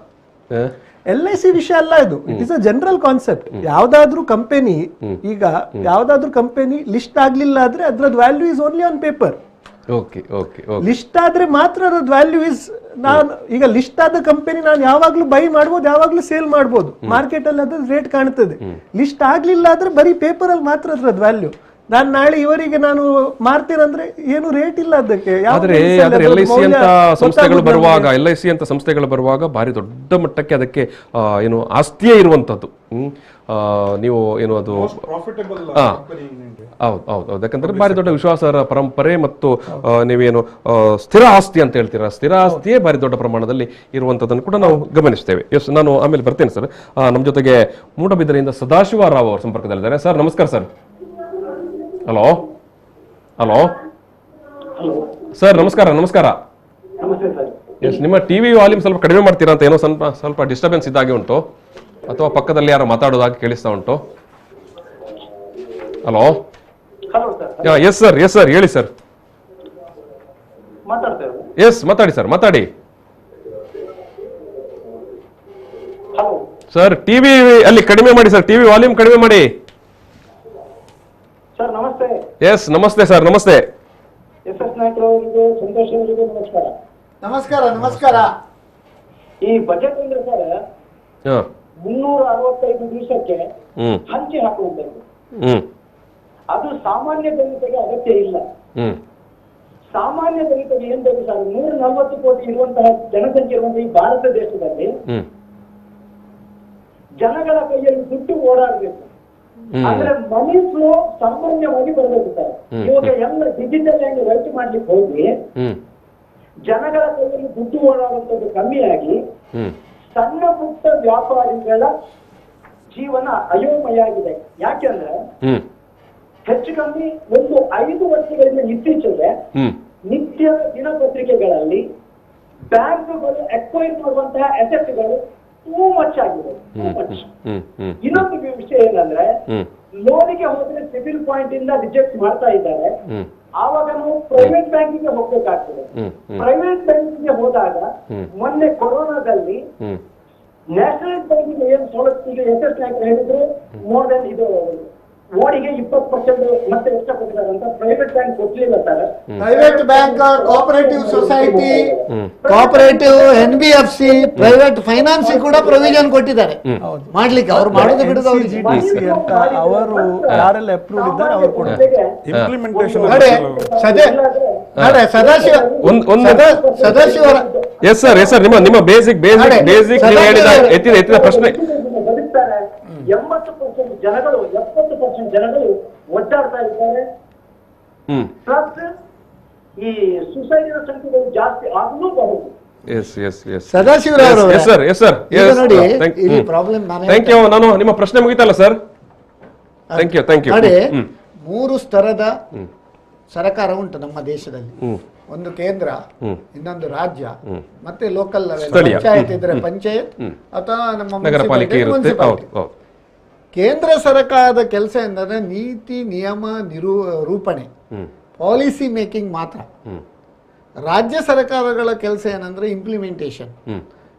LIC ವಿಷಯ ಅಲ್ಲ ಇದು, it is a general concept. ಯಾವ್ದಾದ್ರು ಕಂಪನಿ, ಈಗ ಯಾವ್ದಾದ್ರು ಕಂಪನಿ ಲಿಸ್ಟ್ ಆಗ್ಲಿಲ್ಲ ಆದ್ರೆ ಅದ್ರದ್ದು value is only on paper. List ಆದ್ರೆ ಮಾತ್ರ ಅದ್ರದ್ದು ವ್ಯಾಲ್ಯೂ ಇಸ್, ನಾನು ಈಗ ಲಿಸ್ಟ್ ಆದ ಕಂಪನಿ ನಾನು ಯಾವಾಗ್ಲೂ ಬೈ ಮಾಡ್ಬೋದು, ಯಾವಾಗ್ಲೂ ಸೇಲ್ ಮಾಡ್ಬೋದು, ಮಾರ್ಕೆಟ್ ಅಲ್ಲಿ ಅದ್ರ ರೇಟ್ ಕಾಣ್ತದೆ. ಲಿಸ್ಟ್ ಆಗ್ಲಿಲ್ಲ ಆದ್ರೆ ಬರೀ ಪೇಪರ್ ಅಲ್ಲಿ ಮಾತ್ರ ಅದ್ರದ್ದು ವ್ಯಾಲ್ಯೂ. ನಾನು ನಾಳೆ ಇವರಿಗೆ ನಾನು ಮಾರ್ತೇನಂದ್ರೆ ಏನು ರೇಟ್ ಇಲ್ಲ ಅದಕ್ಕೆ. LIC ಅಂತ ಸಂಸ್ಥೆಗಳು ಬರುವಾಗ ಭಾರಿ ದೊಡ್ಡ ಮಟ್ಟಕ್ಕೆ ಅದಕ್ಕೆ ಏನು ಆಸ್ತಿಯೇ ಇರುವಂತದ್ದು. ನೀವು ಏನು ಅದು ಹೌದು, ಯಾಕಂದ್ರೆ ಭಾರಿ ದೊಡ್ಡ ವಿಶ್ವಾಸಾರ್ಹ ಪರಂಪರೆ ಮತ್ತು ನೀವೇನು ಸ್ಥಿರ ಆಸ್ತಿ ಅಂತ ಹೇಳ್ತೀರಾ, ಸ್ಥಿರ ಆಸ್ತಿಯೇ ಭಾರಿ ದೊಡ್ಡ ಪ್ರಮಾಣದಲ್ಲಿ ಇರುವಂತದ್ದನ್ನು ಕೂಡ ನಾವು ಗಮನಿಸ್ತೇವೆ. ಎಸ್, ನಾನು ಆಮೇಲೆ ಬರ್ತೇನೆ ಸರ್. ನಮ್ಮ ಜೊತೆಗೆ ಮೂಡಬಿದರೆಯಿಂದ ಸದಾಶಿವ ರಾವ್ ಅವರು ಸಂಪರ್ಕದಲ್ಲಿದ್ದಾರೆ. ಸರ್ ನಮಸ್ಕಾರ ಸರ್. ಹಲೋ ಸರ್, ನಮಸ್ಕಾರ. ಎಸ್, ನಿಮ್ಮ ಟಿವಿ ವಾಲ್ಯೂಮ್ ಸ್ವಲ್ಪ ಕಡಿಮೆ ಮಾಡ್ತೀರಾ ಅಂತ, ಏನೋ ಸ್ವಲ್ಪ ಡಿಸ್ಟರ್ಬೆನ್ಸ್ ಇದ್ದಾಗೆ ಉಂಟು, ಅಥವಾ ಪಕ್ಕದಲ್ಲಿ ಯಾರೋ ಮಾತಾಡೋದಾಗಿ ಕೇಳಿಸ್ತಾ ಉಂಟು. ಹಲೋ. ಎಸ್ ಸರ್ ಹೇಳಿ ಸರ್. ಎಸ್, ಮಾತಾಡಿ ಸರ್, ಮಾತಾಡಿ ಸರ್. ಟಿವಿ ಅಲ್ಲಿ ಕಡಿಮೆ ಮಾಡಿ ಸರ್, ಟಿವಿ ವಾಲ್ಯೂಮ್ ಕಡಿಮೆ ಮಾಡಿ. ಸರ್ ನಮಸ್ತೆ. ಎಸ್, ನಮಸ್ತೆ ಸರ್. ನಮಸ್ತೆ. SS ನಾಯ್ಕರು ಅವರಿಗೂ ಸಂತೋಷ್ ಅವರಿಗೂ ನಮಸ್ಕಾರ. ನಮಸ್ಕಾರ. ಈ ಬಜೆಟ್ ಅಂದ್ರೆ ಸರ್ 365 ದಿವಸಕ್ಕೆ ಹಂಚಿ ಹಾಕುವಂಥದ್ದು. ಅದು ಸಾಮಾನ್ಯ ದಲಿತರಿಗೆ ಅಗತ್ಯ ಇಲ್ಲ. ಸಾಮಾನ್ಯ ದಲಿತರಿಗೆ ಏನ್ ಬೇಕು ಸರ್, 140 ಕೋಟಿ ಇರುವಂತಹ ಜನಸಂಖ್ಯೆ ಇರುವಂತಹ ಈ ಭಾರತ ದೇಶದಲ್ಲಿ ಜನಗಳ ಕೈಯಲ್ಲಿ ದುಡ್ಡು ಓಡಾಡಬೇಕು. ಅಂದ್ರೆ ಮನಿ ಫ್ಲೋ ಸಾಮಾನ್ಯವಾಗಿ ಬರಬೇಕು ಸರ್. ಇವಾಗ ಎಲ್ಲ ಡಿಜಿಟಲ್ ಆಗಿ ರೈಟ್ ಮಾಡ್ಲಿಕ್ಕೆ ಹೋಗಿ ಜನಗಳ ಕೈಯಲ್ಲಿ ದುಡ್ಡು ಓಡಾಡುವಂಥದ್ದು ಕಮ್ಮಿಯಾಗಿ ಸಣ್ಣ ಪುಟ್ಟ ವ್ಯಾಪಾರಿಗಳ ಜೀವನ ಅಯೋಮಯ ಆಗಿದೆ. ಯಾಕೆಂದ್ರೆ ಹೆಚ್ಚು ಕಮ್ಮಿ ಒಂದು 5 ವರ್ಷಗಳಿಂದ ಇತ್ತೀಚೆಗೆ ನಿತ್ಯದ ದಿನಪತ್ರಿಕೆಗಳಲ್ಲಿ ಬ್ಯಾಂಕ್ಗಳು ಅಕ್ವೈರ್ ಮಾಡುವಂತಹ ಅಸೆಟ್ಗಳು ಟೂ ಮಚ್ ಆಗಿದೆ. ಇನ್ನೊಂದು ವಿಷಯ ಏನಂದ್ರೆ, ಲೋನಿಗೆ ಹೋದ್ರೆ ಸಿವಿಲ್ ಪಾಯಿಂಟ್ ಇಂದ ರಿಜೆಕ್ಟ್ ಮಾಡ್ತಾ ಇದ್ದಾರೆ. ಆವಾಗ ನಾವು ಪ್ರೈವೇಟ್ ಬ್ಯಾಂಕಿಗೆ ಹೋಗ್ಬೇಕಾಗ್ತದೆ. ಪ್ರೈವೇಟ್ ಬ್ಯಾಂಕಿಗೆ ಹೋದಾಗ ಮೊನ್ನೆ ಕೊರೋನಾದಲ್ಲಿ ನ್ಯಾಷನಲ್ ಬ್ಯಾಂಕಿಗೆ ಏನ್ ಸವಲತ್ತಿಗೆ SS ನಾಯ್ಕರು ಹೇಳಿದ್ರು, ಮೋರ್ ದೆನ್ ಇದು ಓಡಿಗೆ 20% ಮತ್ತೆ ಎಕ್ಸ್ಟ್ರಾ ಕೊಟ್ಟಿದ್ದಾರೆ ಅಂತ. ಪ್ರೈವೇಟ್ ಬ್ಯಾಂಕ್ ಕೊಡ್ಲಿಲ್ಲ sir. Private bank, cooperative society, cooperative NBFC, private finance ಕೂಡ ಪ್ರೊವಿಷನ್ ಕೊಟ್ಟಿದ್ದಾರೆ ಮಾಡ್ಲಿಕ್ಕೆ. ಅವ್ರು ಮಾಡೋದು ಬಿಡುದು ಅಂತ ಅವರು ಯಾರೆಲ್ಲ ಅಪ್ರೂವ್ ಇದ್ದಾರೆ ಅವರು ಕೊಡ್ತಾರೆ. ಇಂಪ್ಲಿಮೆಂಟೇಷನ್ ಸದಾಶಿವ. ಎಸ್ ಸರ್, ನಿಮ್ಮ ಬೇಸಿಕ್ ಎತ್ತಿದ ಪ್ರಶ್ನೆ. 80% ಜನಗಳು 70% ಜನಗಳು ಒದ್ದಾಡ್ತಾ ಇದ್ದಾರೆ. ಪ್ಲಸ್ ಈ ಸುಸೈಡಿನ ಸಂಖ್ಯೆಗಳು ಜಾಸ್ತಿ ಆಗಲೂಬಹುದು. ನಾನು ನಿಮ್ಮ ಪ್ರಶ್ನೆ ಮುಗಿತಲ್ಲ ಸರ್. Thank you. 3 ಸ್ತರದ ಸರ್ಕಾರ ಉಂಟು ನಮ್ಮ ದೇಶದಲ್ಲಿ. ಒಂದು ಕೇಂದ್ರ, ಇನ್ನೊಂದು ರಾಜ್ಯ, ಮತ್ತೆ ಲೋಕಲ್ ಲೆವೆಲ್ ಪಂಚಾಯತ್ ಇದ್ರೆ ಪಂಚಾಯತ್ ಅಥವಾ ನಮ್ಮ ನಗರಪಾಲಿಕೆ ಮುನ್ಸಿಪಾಲಿಟಿ. ಕೇಂದ್ರ ಸರ್ಕಾರದ ಕೆಲಸ ಎಂದರೆ ನೀತಿ ನಿಯಮ ರೂಪಣೆ, ಪಾಲಿಸಿ ಮೇಕಿಂಗ್ ಮಾತ್ರ. ರಾಜ್ಯ ಸರ್ಕಾರಗಳ ಕೆಲಸ ಏನಂದ್ರೆ ಇಂಪ್ಲಿಮೆಂಟೇಷನ್.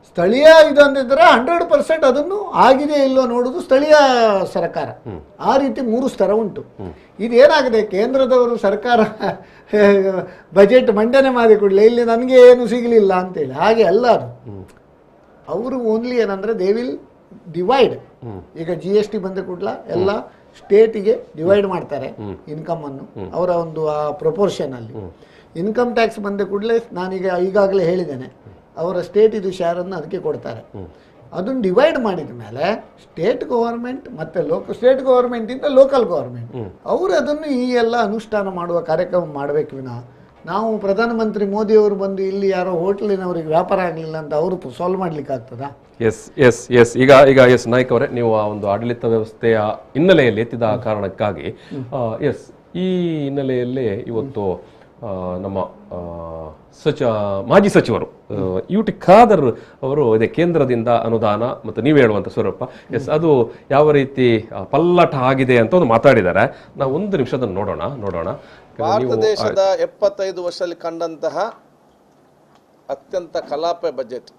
ಸ್ಥಳೀಯ ಇದು ಅಂದಿದ್ರೆ 100% ಅದನ್ನು ಆಗಿದೆ ಇಲ್ಲೋ ನೋಡುವುದು ಸ್ಥಳೀಯ ಸರ್ಕಾರ. ಆ ರೀತಿ 3 ಸ್ತರ ಉಂಟು. ಇದೇನಾಗಿದೆ, ಕೇಂದ್ರದವರು ಸರ್ಕಾರ ಬಜೆಟ್ ಮಂಡನೆ ಮಾಡಿ ಕೊಡಲಿ, ಇಲ್ಲಿ ನನಗೆ ಏನು ಸಿಗಲಿಲ್ಲ ಅಂತೇಳಿ ಹಾಗೆ ಅಲ್ಲ ಅದು. ಅವರು ಓನ್ಲಿ ಏನಂದ್ರೆ ದೇ ವಿಲ್ ಡಿವೈಡ್. ಈಗ GST ಬಂದ ಕೂಡಲ ಎಲ್ಲ ಸ್ಟೇಟಿಗೆ ಡಿವೈಡ್ ಮಾಡ್ತಾರೆ ಇನ್ಕಮ್ ಅನ್ನು ಅವರ ಒಂದು ಆ ಪ್ರಪೋರ್ಷನ್ ಅಲ್ಲಿ. ಇನ್ಕಮ್ ಟ್ಯಾಕ್ಸ್ ಬಂದ ಕೂಡಲೇ ನಾನೀಗ ಈಗಾಗಲೇ ಹೇಳಿದ್ದೇನೆ, ಅವರ ಸ್ಟೇಟ್ ಇದು ಶೇರನ್ನು ಅದಕ್ಕೆ ಕೊಡ್ತಾರೆ. ಅದನ್ನು ಡಿವೈಡ್ ಮಾಡಿದ ಮೇಲೆ ಸ್ಟೇಟ್ ಗವರ್ಮೆಂಟ್ ಮತ್ತು ಸ್ಟೇಟ್ ಗವರ್ಮೆಂಟಿಂದ ಲೋಕಲ್ ಗವರ್ಮೆಂಟ್ ಅವರು ಅದನ್ನು ಈ ಎಲ್ಲ ಅನುಷ್ಠಾನ ಮಾಡುವ ಕಾರ್ಯಕ್ರಮ ಮಾಡಬೇಕು ವಿನಃ ನಾವು ಪ್ರಧಾನಮಂತ್ರಿ ಮೋದಿಯವರು ಬಂದು ಇಲ್ಲಿ ಯಾರೋ ಹೋಟ್ಲಿನವರಿಗೆ ವ್ಯಾಪಾರ ಆಗಲಿಲ್ಲ ಅಂತ ಅವರು ಸಾಲ್ವ್ ಮಾಡ್ಲಿಕ್ಕೆ ಆಗ್ತದಾ? ಎಸ್ ಈಗ ನಾಯ್ಕ್ ಅವರೇ, ನೀವು ಆ ಒಂದು ಆಡಳಿತ ವ್ಯವಸ್ಥೆಯ ಹಿನ್ನೆಲೆಯಲ್ಲಿ ಎತ್ತಿದ ಕಾರಣಕ್ಕಾಗಿ ಈ ಹಿನ್ನೆಲೆಯಲ್ಲಿ ಇವತ್ತು ನಮ್ಮ ಮಾಜಿ ಸಚಿವರು UT ಖಾದರ್ ಅವರು ಇದೇ ಕೇಂದ್ರದಿಂದ ಅನುದಾನ ಮತ್ತು ನೀವು ಹೇಳುವಂಥ ಸ್ವರೂಪ ಅದು ಯಾವ ರೀತಿ ಪಲ್ಲಟ ಆಗಿದೆ ಅಂತ ಒಂದು ಮಾತಾಡಿದ್ದಾರೆ. ನಾವು 1 ನಿಮಿಷದ ನೋಡೋಣ. ಭಾರತ ದೇಶದ 75 ವರ್ಷದಲ್ಲಿ ಕಂಡಂತಹ ಅತ್ಯಂತ ಕಲಾಪ ಬಜೆಟ್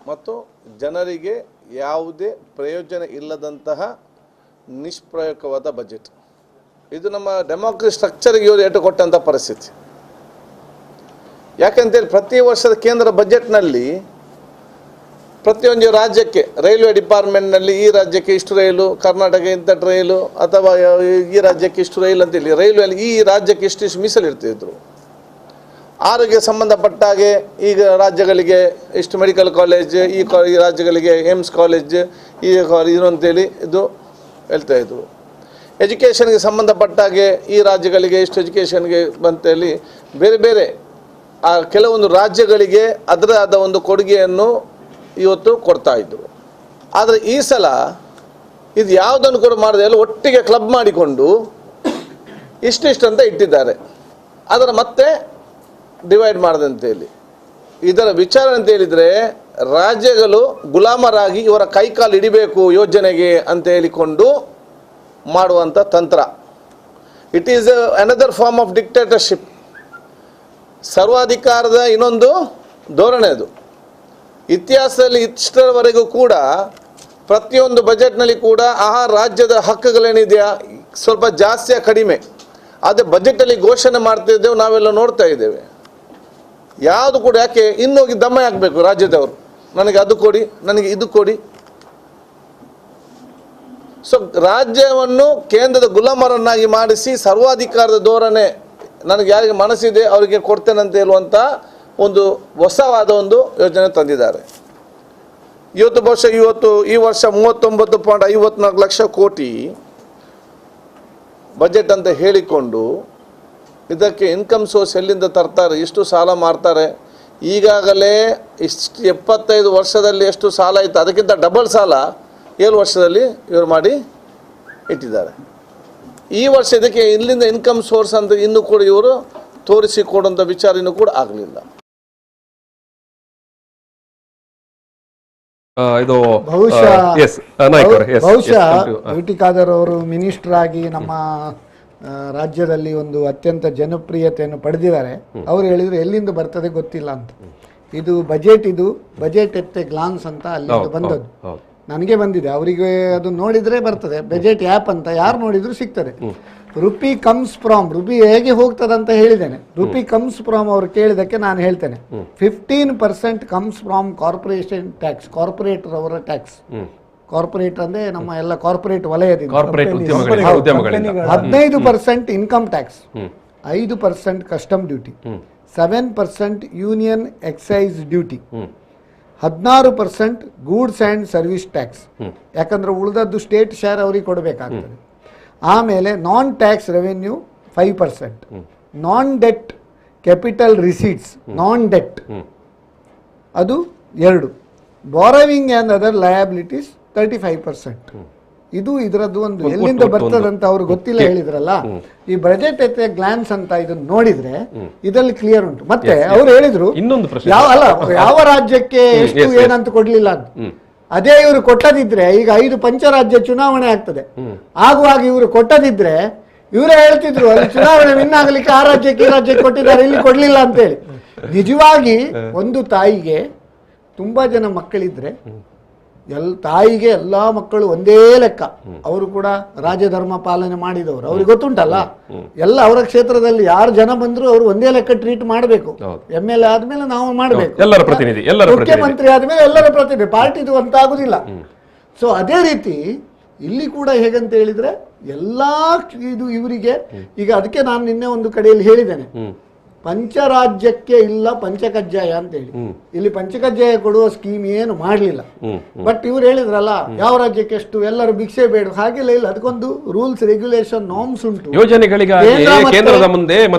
ಮತ್ತು ಜನರಿಗೆ ಯಾವುದೇ ಪ್ರಯೋಜನ ಇಲ್ಲದಂತಹ ನಿಷ್ಪ್ರಯೋಗವಾದ ಬಜೆಟ್. ಇದು ನಮ್ಮ ಡೆಮೋಕ್ರಸಿ ಸ್ಟ್ರಕ್ಚರ್ಗೆ ಇವರು ಏಟು ಕೊಟ್ಟಂಥ ಪರಿಸ್ಥಿತಿ. ಯಾಕೆಂತೇಳಿ ಪ್ರತಿ ವರ್ಷದ ಕೇಂದ್ರ ಬಜೆಟ್ನಲ್ಲಿ ಪ್ರತಿಯೊಂದು ರಾಜ್ಯಕ್ಕೆ ರೈಲ್ವೆ ಡಿಪಾರ್ಟ್ಮೆಂಟ್ನಲ್ಲಿ ಈ ರಾಜ್ಯಕ್ಕೆ ಇಷ್ಟು ರೈಲು, ಕರ್ನಾಟಕ ಇಂಥ ರೈಲು, ಅಥವಾ ಈ ರಾಜ್ಯಕ್ಕೆ ಇಷ್ಟು ರೈಲು ಅಂತೇಳಿ ರೈಲ್ವೆಯಲ್ಲಿ ಈ ರಾಜ್ಯಕ್ಕೆ ಇಷ್ಟು ಮೀಸಲಿಡ್ತಿದ್ರು. ಆರೋಗ್ಯ ಸಂಬಂಧಪಟ್ಟ ಹಾಗೆ ಈಗ ರಾಜ್ಯಗಳಿಗೆ ಇಷ್ಟು ಮೆಡಿಕಲ್ ಕಾಲೇಜ್, ಈ ರಾಜ್ಯಗಳಿಗೆ ಏಮ್ಸ್ ಕಾಲೇಜ್, ಇದು ಅಂತೇಳಿ ಇದು ಹೇಳ್ತಾ ಇದ್ರು. ಎಜುಕೇಷನ್ಗೆ ಸಂಬಂಧಪಟ್ಟ ಹಾಗೆ ಈ ರಾಜ್ಯಗಳಿಗೆ ಇಷ್ಟು ಎಜುಕೇಷನ್ಗೆ ಬಂತೇಳಿ ಬೇರೆ ಬೇರೆ ಆ ಕೆಲವೊಂದು ರಾಜ್ಯಗಳಿಗೆ ಅದರ ಆದ ಒಂದು ಕೊಡುಗೆಯನ್ನು ಇವತ್ತು ಕೊಡ್ತಾ ಇದ್ದರು. ಆದರೆ ಈ ಸಲ ಇದು ಯಾವುದನ್ನು ಕೂಡ ಮಾಡದೆ ಎಲ್ಲ ಒಟ್ಟಿಗೆ ಕ್ಲಬ್ ಮಾಡಿಕೊಂಡು ಇಷ್ಟಿಷ್ಟು ಅಂತ ಇಟ್ಟಿದ್ದಾರೆ. ಅದರ ಮತ್ತೆ ಡಿವೈಡ್ ಮಾಡದಂತೇಳಿ ಇದರ ವಿಚಾರ ಅಂತ ಹೇಳಿದರೆ ರಾಜ್ಯಗಳು ಗುಲಾಮರಾಗಿ ಇವರ ಕೈಕಾಲು ಹಿಡಿಬೇಕು ಯೋಜನೆಗೆ ಅಂತ ಹೇಳಿಕೊಂಡು ಮಾಡುವಂಥ ತಂತ್ರ. It is another form of dictatorship. ಸರ್ವಾಧಿಕಾರದ ಇನ್ನೊಂದು ಧೋರಣೆ ಅದು. ಇತಿಹಾಸದಲ್ಲಿ ಇಷ್ಟರವರೆಗೂ ಕೂಡ ಪ್ರತಿಯೊಂದು ಬಜೆಟ್ನಲ್ಲಿ ಕೂಡ ಆ ರಾಜ್ಯದ ಹಕ್ಕುಗಳೇನಿದೆಯಾ ಸ್ವಲ್ಪ ಜಾಸ್ತಿಯ ಕಡಿಮೆ ಆದರೆ ಬಜೆಟಲ್ಲಿ ಘೋಷಣೆ ಮಾಡ್ತಿದ್ದೇವೆ, ನಾವೆಲ್ಲ ನೋಡ್ತಾ ಇದ್ದೇವೆ. ಯಾವುದು ಕೂಡ ಯಾಕೆ ಇನ್ನೋಗಿ ದಮ್ಮೆ ಆಗಬೇಕು ರಾಜ್ಯದವರು, ನನಗೆ ಅದು ಕೊಡಿ, ನನಗೆ ಇದು ಕೊಡಿ. ಸೊ ರಾಜ್ಯವನ್ನು ಕೇಂದ್ರದ ಗುಲಾಮರನ್ನಾಗಿ ಮಾಡಿಸಿ ಸರ್ವಾಧಿಕಾರದ ಧೋರಣೆ, ನನಗೆ ಯಾರಿಗೆ ಮನಸ್ಸಿದೆ ಅವರಿಗೆ ಕೊಡ್ತೇನೆ ಅಂತ ಹೇಳುವಂಥ ಒಂದು ಹೊಸವಾದ ಒಂದು ಯೋಜನೆ ತಂದಿದ್ದಾರೆ. ಬಹುಶಃ ಈ ವರ್ಷ 39.54 ಲಕ್ಷ ಕೋಟಿ ಬಜೆಟ್ ಅಂತ ಹೇಳಿಕೊಂಡು ಇದಕ್ಕೆ ಇನ್ಕಮ್ ಸೋರ್ಸ್ ಎಲ್ಲಿಂದ ತರ್ತಾರೆ, ಎಷ್ಟು ಸಾಲ ಮಾಡ್ತಾರೆ. ಈಗಾಗಲೇ ಇಷ್ಟು 75 ವರ್ಷದಲ್ಲಿ ಎಷ್ಟು ಸಾಲ ಇತ್ತು ಅದಕ್ಕಿಂತ ಡಬಲ್ ಸಾಲ 7 ವರ್ಷದಲ್ಲಿ ಇವರು ಮಾಡಿ ಇಟ್ಟಿದ್ದಾರೆ. ಈ ವರ್ಷ ಇದಕ್ಕೆ ಇಲ್ಲಿಂದ ಇನ್ಕಮ್ ಸೋರ್ಸ್ ಅಂತ ಇನ್ನೂ ಕೂಡ ಇವರು ತೋರಿಸಿಕೊಡುವಂಥ ವಿಚಾರ ಇನ್ನೂ ಕೂಡ ಆಗಲಿಲ್ಲ. ಬಹುಶಃ UT ಖಾದರ್ ಅವರು ಮಿನಿಸ್ಟರ್ ಆಗಿ ನಮ್ಮ ರಾಜ್ಯದಲ್ಲಿ ಒಂದು ಅತ್ಯಂತ ಜನಪ್ರಿಯತೆಯನ್ನು ಪಡೆದಿದ್ದಾರೆ. ಅವರು ಹೇಳಿದ್ರು ಎಲ್ಲಿಂದ ಬರ್ತದೆ ಗೊತ್ತಿಲ್ಲ ಅಂತ. ಇದು ಬಜೆಟ್ ಎಟ್ ಎ ಗ್ಲಾನ್ಸ್ ಅಂತ ಅಲ್ಲಿಂದ ಬಂದದ್ದು. ನನಗೆ ಬಂದಿದೆ, ಅವರಿಗೆ ಅದು ನೋಡಿದ್ರೆ ಬರ್ತದೆ. ಬಜೆಟ್ ಆ್ಯಪ್ ಅಂತ ಯಾರು ನೋಡಿದ್ರು ಸಿಗ್ತದೆ. ರುಪಿ ಕಮ್ಸ್ ಫ್ರಾಮ್, ರುಪಿ ಹೇಗೆ ಹೋಗ್ತದೆ ಅಂತ ಹೇಳಿದ್ದೇನೆ. ರುಪಿ ಕಮ್ಸ್ ಫ್ರಾಮ್ ಅವರು ಕೇಳಿದಕ್ಕೆ ನಾನು ಹೇಳ್ತೇನೆ 15% comes from corporation tax, corporator ಅವರ ಟ್ಯಾಕ್ಸ್. ಕಾರ್ಪೊರೇಟ್ ಅಂದ್ರೆ ನಮ್ಮ ಎಲ್ಲ ಕಾರ್ಪೊರೇಟ್ ವಲಯದಿಂದ 15% income tax, 5% custom duty, 7% union excise duty, 16% goods and service tax. ಯಾಕಂದ್ರೆ ಉಳಿದದ್ದು ಸ್ಟೇಟ್ ಶೇರ್ ಅವ್ರಿಗೆ ಕೊಡಬೇಕಾಗ್ತದೆ. ಆಮೇಲೆ non tax revenue 5%, non debt capital receipts, non debt ಅದು 2, ಬಾರೋವಿಂಗ್ ಆ್ಯಂಡ್ ಅದರ್ ಲಯಬಿಲಿಟೀಸ್ 35%. ಇದು ಇದರದ್ದು ಒಂದು ಎಲ್ಲಿಂದ ಬರ್ತದಂತ ಅವ್ರು ಗೊತ್ತಿಲ್ಲ ಹೇಳಿದ್ರಲ್ಲ. ಈ ಬಜೆಟ್ ಎತ್ತೆ ಗ್ಲಾನ್ಸ್ ಅಂತ ಇದನ್ನ ನೋಡಿದ್ರೆ ಇದರಲ್ಲಿ ಕ್ಲಿಯರ್ ಉಂಟು. ಮತ್ತೆ ಅವ್ರು ಹೇಳಿದ್ರು ಯಾವ ರಾಜ್ಯಕ್ಕೆ ಎಷ್ಟು ಏನಂತ ಕೊಡ್ಲಿಲ್ಲ ಅಂತ. ಅದೇ ಇವರು ಕೊಟ್ಟದಿದ್ರೆ ಈಗ 5 ಪಂಚರಾಜ್ಯ ಚುನಾವಣೆ ಆಗ್ತದೆ. ಆಗುವಾಗ ಇವರು ಕೊಟ್ಟದಿದ್ರೆ ಇವರೇ ಹೇಳ್ತಿದ್ರು ಅಲ್ಲಿ ಚುನಾವಣೆ ವಿನ್ ಆಗ್ಲಿಕ್ಕೆ ಆ ರಾಜ್ಯಕ್ಕೆ ಈ ರಾಜ್ಯಕ್ಕೆ ಕೊಟ್ಟಿದ್ದಾರೆ, ಇಲ್ಲಿ ಕೊಡ್ಲಿಲ್ಲ ಅಂತೇಳಿ. ನಿಜವಾಗಿ ಒಂದು ತಾಯಿಗೆ ತುಂಬಾ ಜನ ಮಕ್ಕಳಿದ್ರೆ ತಾಯಿಗೆ ಎಲ್ಲಾ ಮಕ್ಕಳು ಒಂದೇ ಲೆಕ್ಕ. ಅವರು ಕೂಡ ರಾಜಧರ್ಮ ಪಾಲನೆ ಮಾಡಿದವರು, ಅವ್ರಿಗೆ ಗೊತ್ತುಂಟಲ್ಲ. ಎಲ್ಲ ಅವರ ಕ್ಷೇತ್ರದಲ್ಲಿ ಯಾರು ಜನ ಬಂದ್ರು ಅವರು ಒಂದೇ ಲೆಕ್ಕ ಟ್ರೀಟ್ ಮಾಡಬೇಕು. MLA ಆದ್ಮೇಲೆ ನಾವು ಮಾಡಬೇಕು, ಮುಖ್ಯಮಂತ್ರಿ ಆದ್ಮೇಲೆ ಎಲ್ಲರ ಪ್ರತಿನಿಧಿ, ಪಾರ್ಟಿದು ಅಂತ ಆಗುದಿಲ್ಲ. ಸೊ ಅದೇ ರೀತಿ ಇಲ್ಲಿ ಕೂಡ ಹೇಗಂತ ಹೇಳಿದ್ರೆ ಎಲ್ಲಾ ಇದು ಇವರಿಗೆ ಈಗ, ಅದಕ್ಕೆ ನಾನು ನಿನ್ನೆ ಒಂದು ಕಡೆಯಲ್ಲಿ ಹೇಳಿದ್ದೇನೆ, ಪಂಚರಾಜ್ಯಕ್ಕೆ ಇಲ್ಲ ಪಂಚಕಜ್ಜಾಯ ಅಂತ ಹೇಳಿ. ಇಲ್ಲಿ ಪಂಚಕಜ್ಜಾಯ ಕೊಡುವ ಸ್ಕೀಮ್ ಏನು ಮಾಡಲಿಲ್ಲ. ಬಟ್ ಇವ್ರು ಹೇಳಿದ್ರಲ್ಲ, ಯಾವ ರಾಜ್ಯಕ್ಕೆ ಎಷ್ಟು, ಎಲ್ಲರೂ ಭಿಕ್ಷೆ ಬೇಡ, ಹಾಗೆಲ್ಲ ಇಲ್ಲ. ಅದಕ್ಕೊಂದು ರೂಲ್ಸ್, ರೆಗ್ಯುಲೇಷನ್, ನಾರ್ಮ್ಸ್ ಉಂಟು.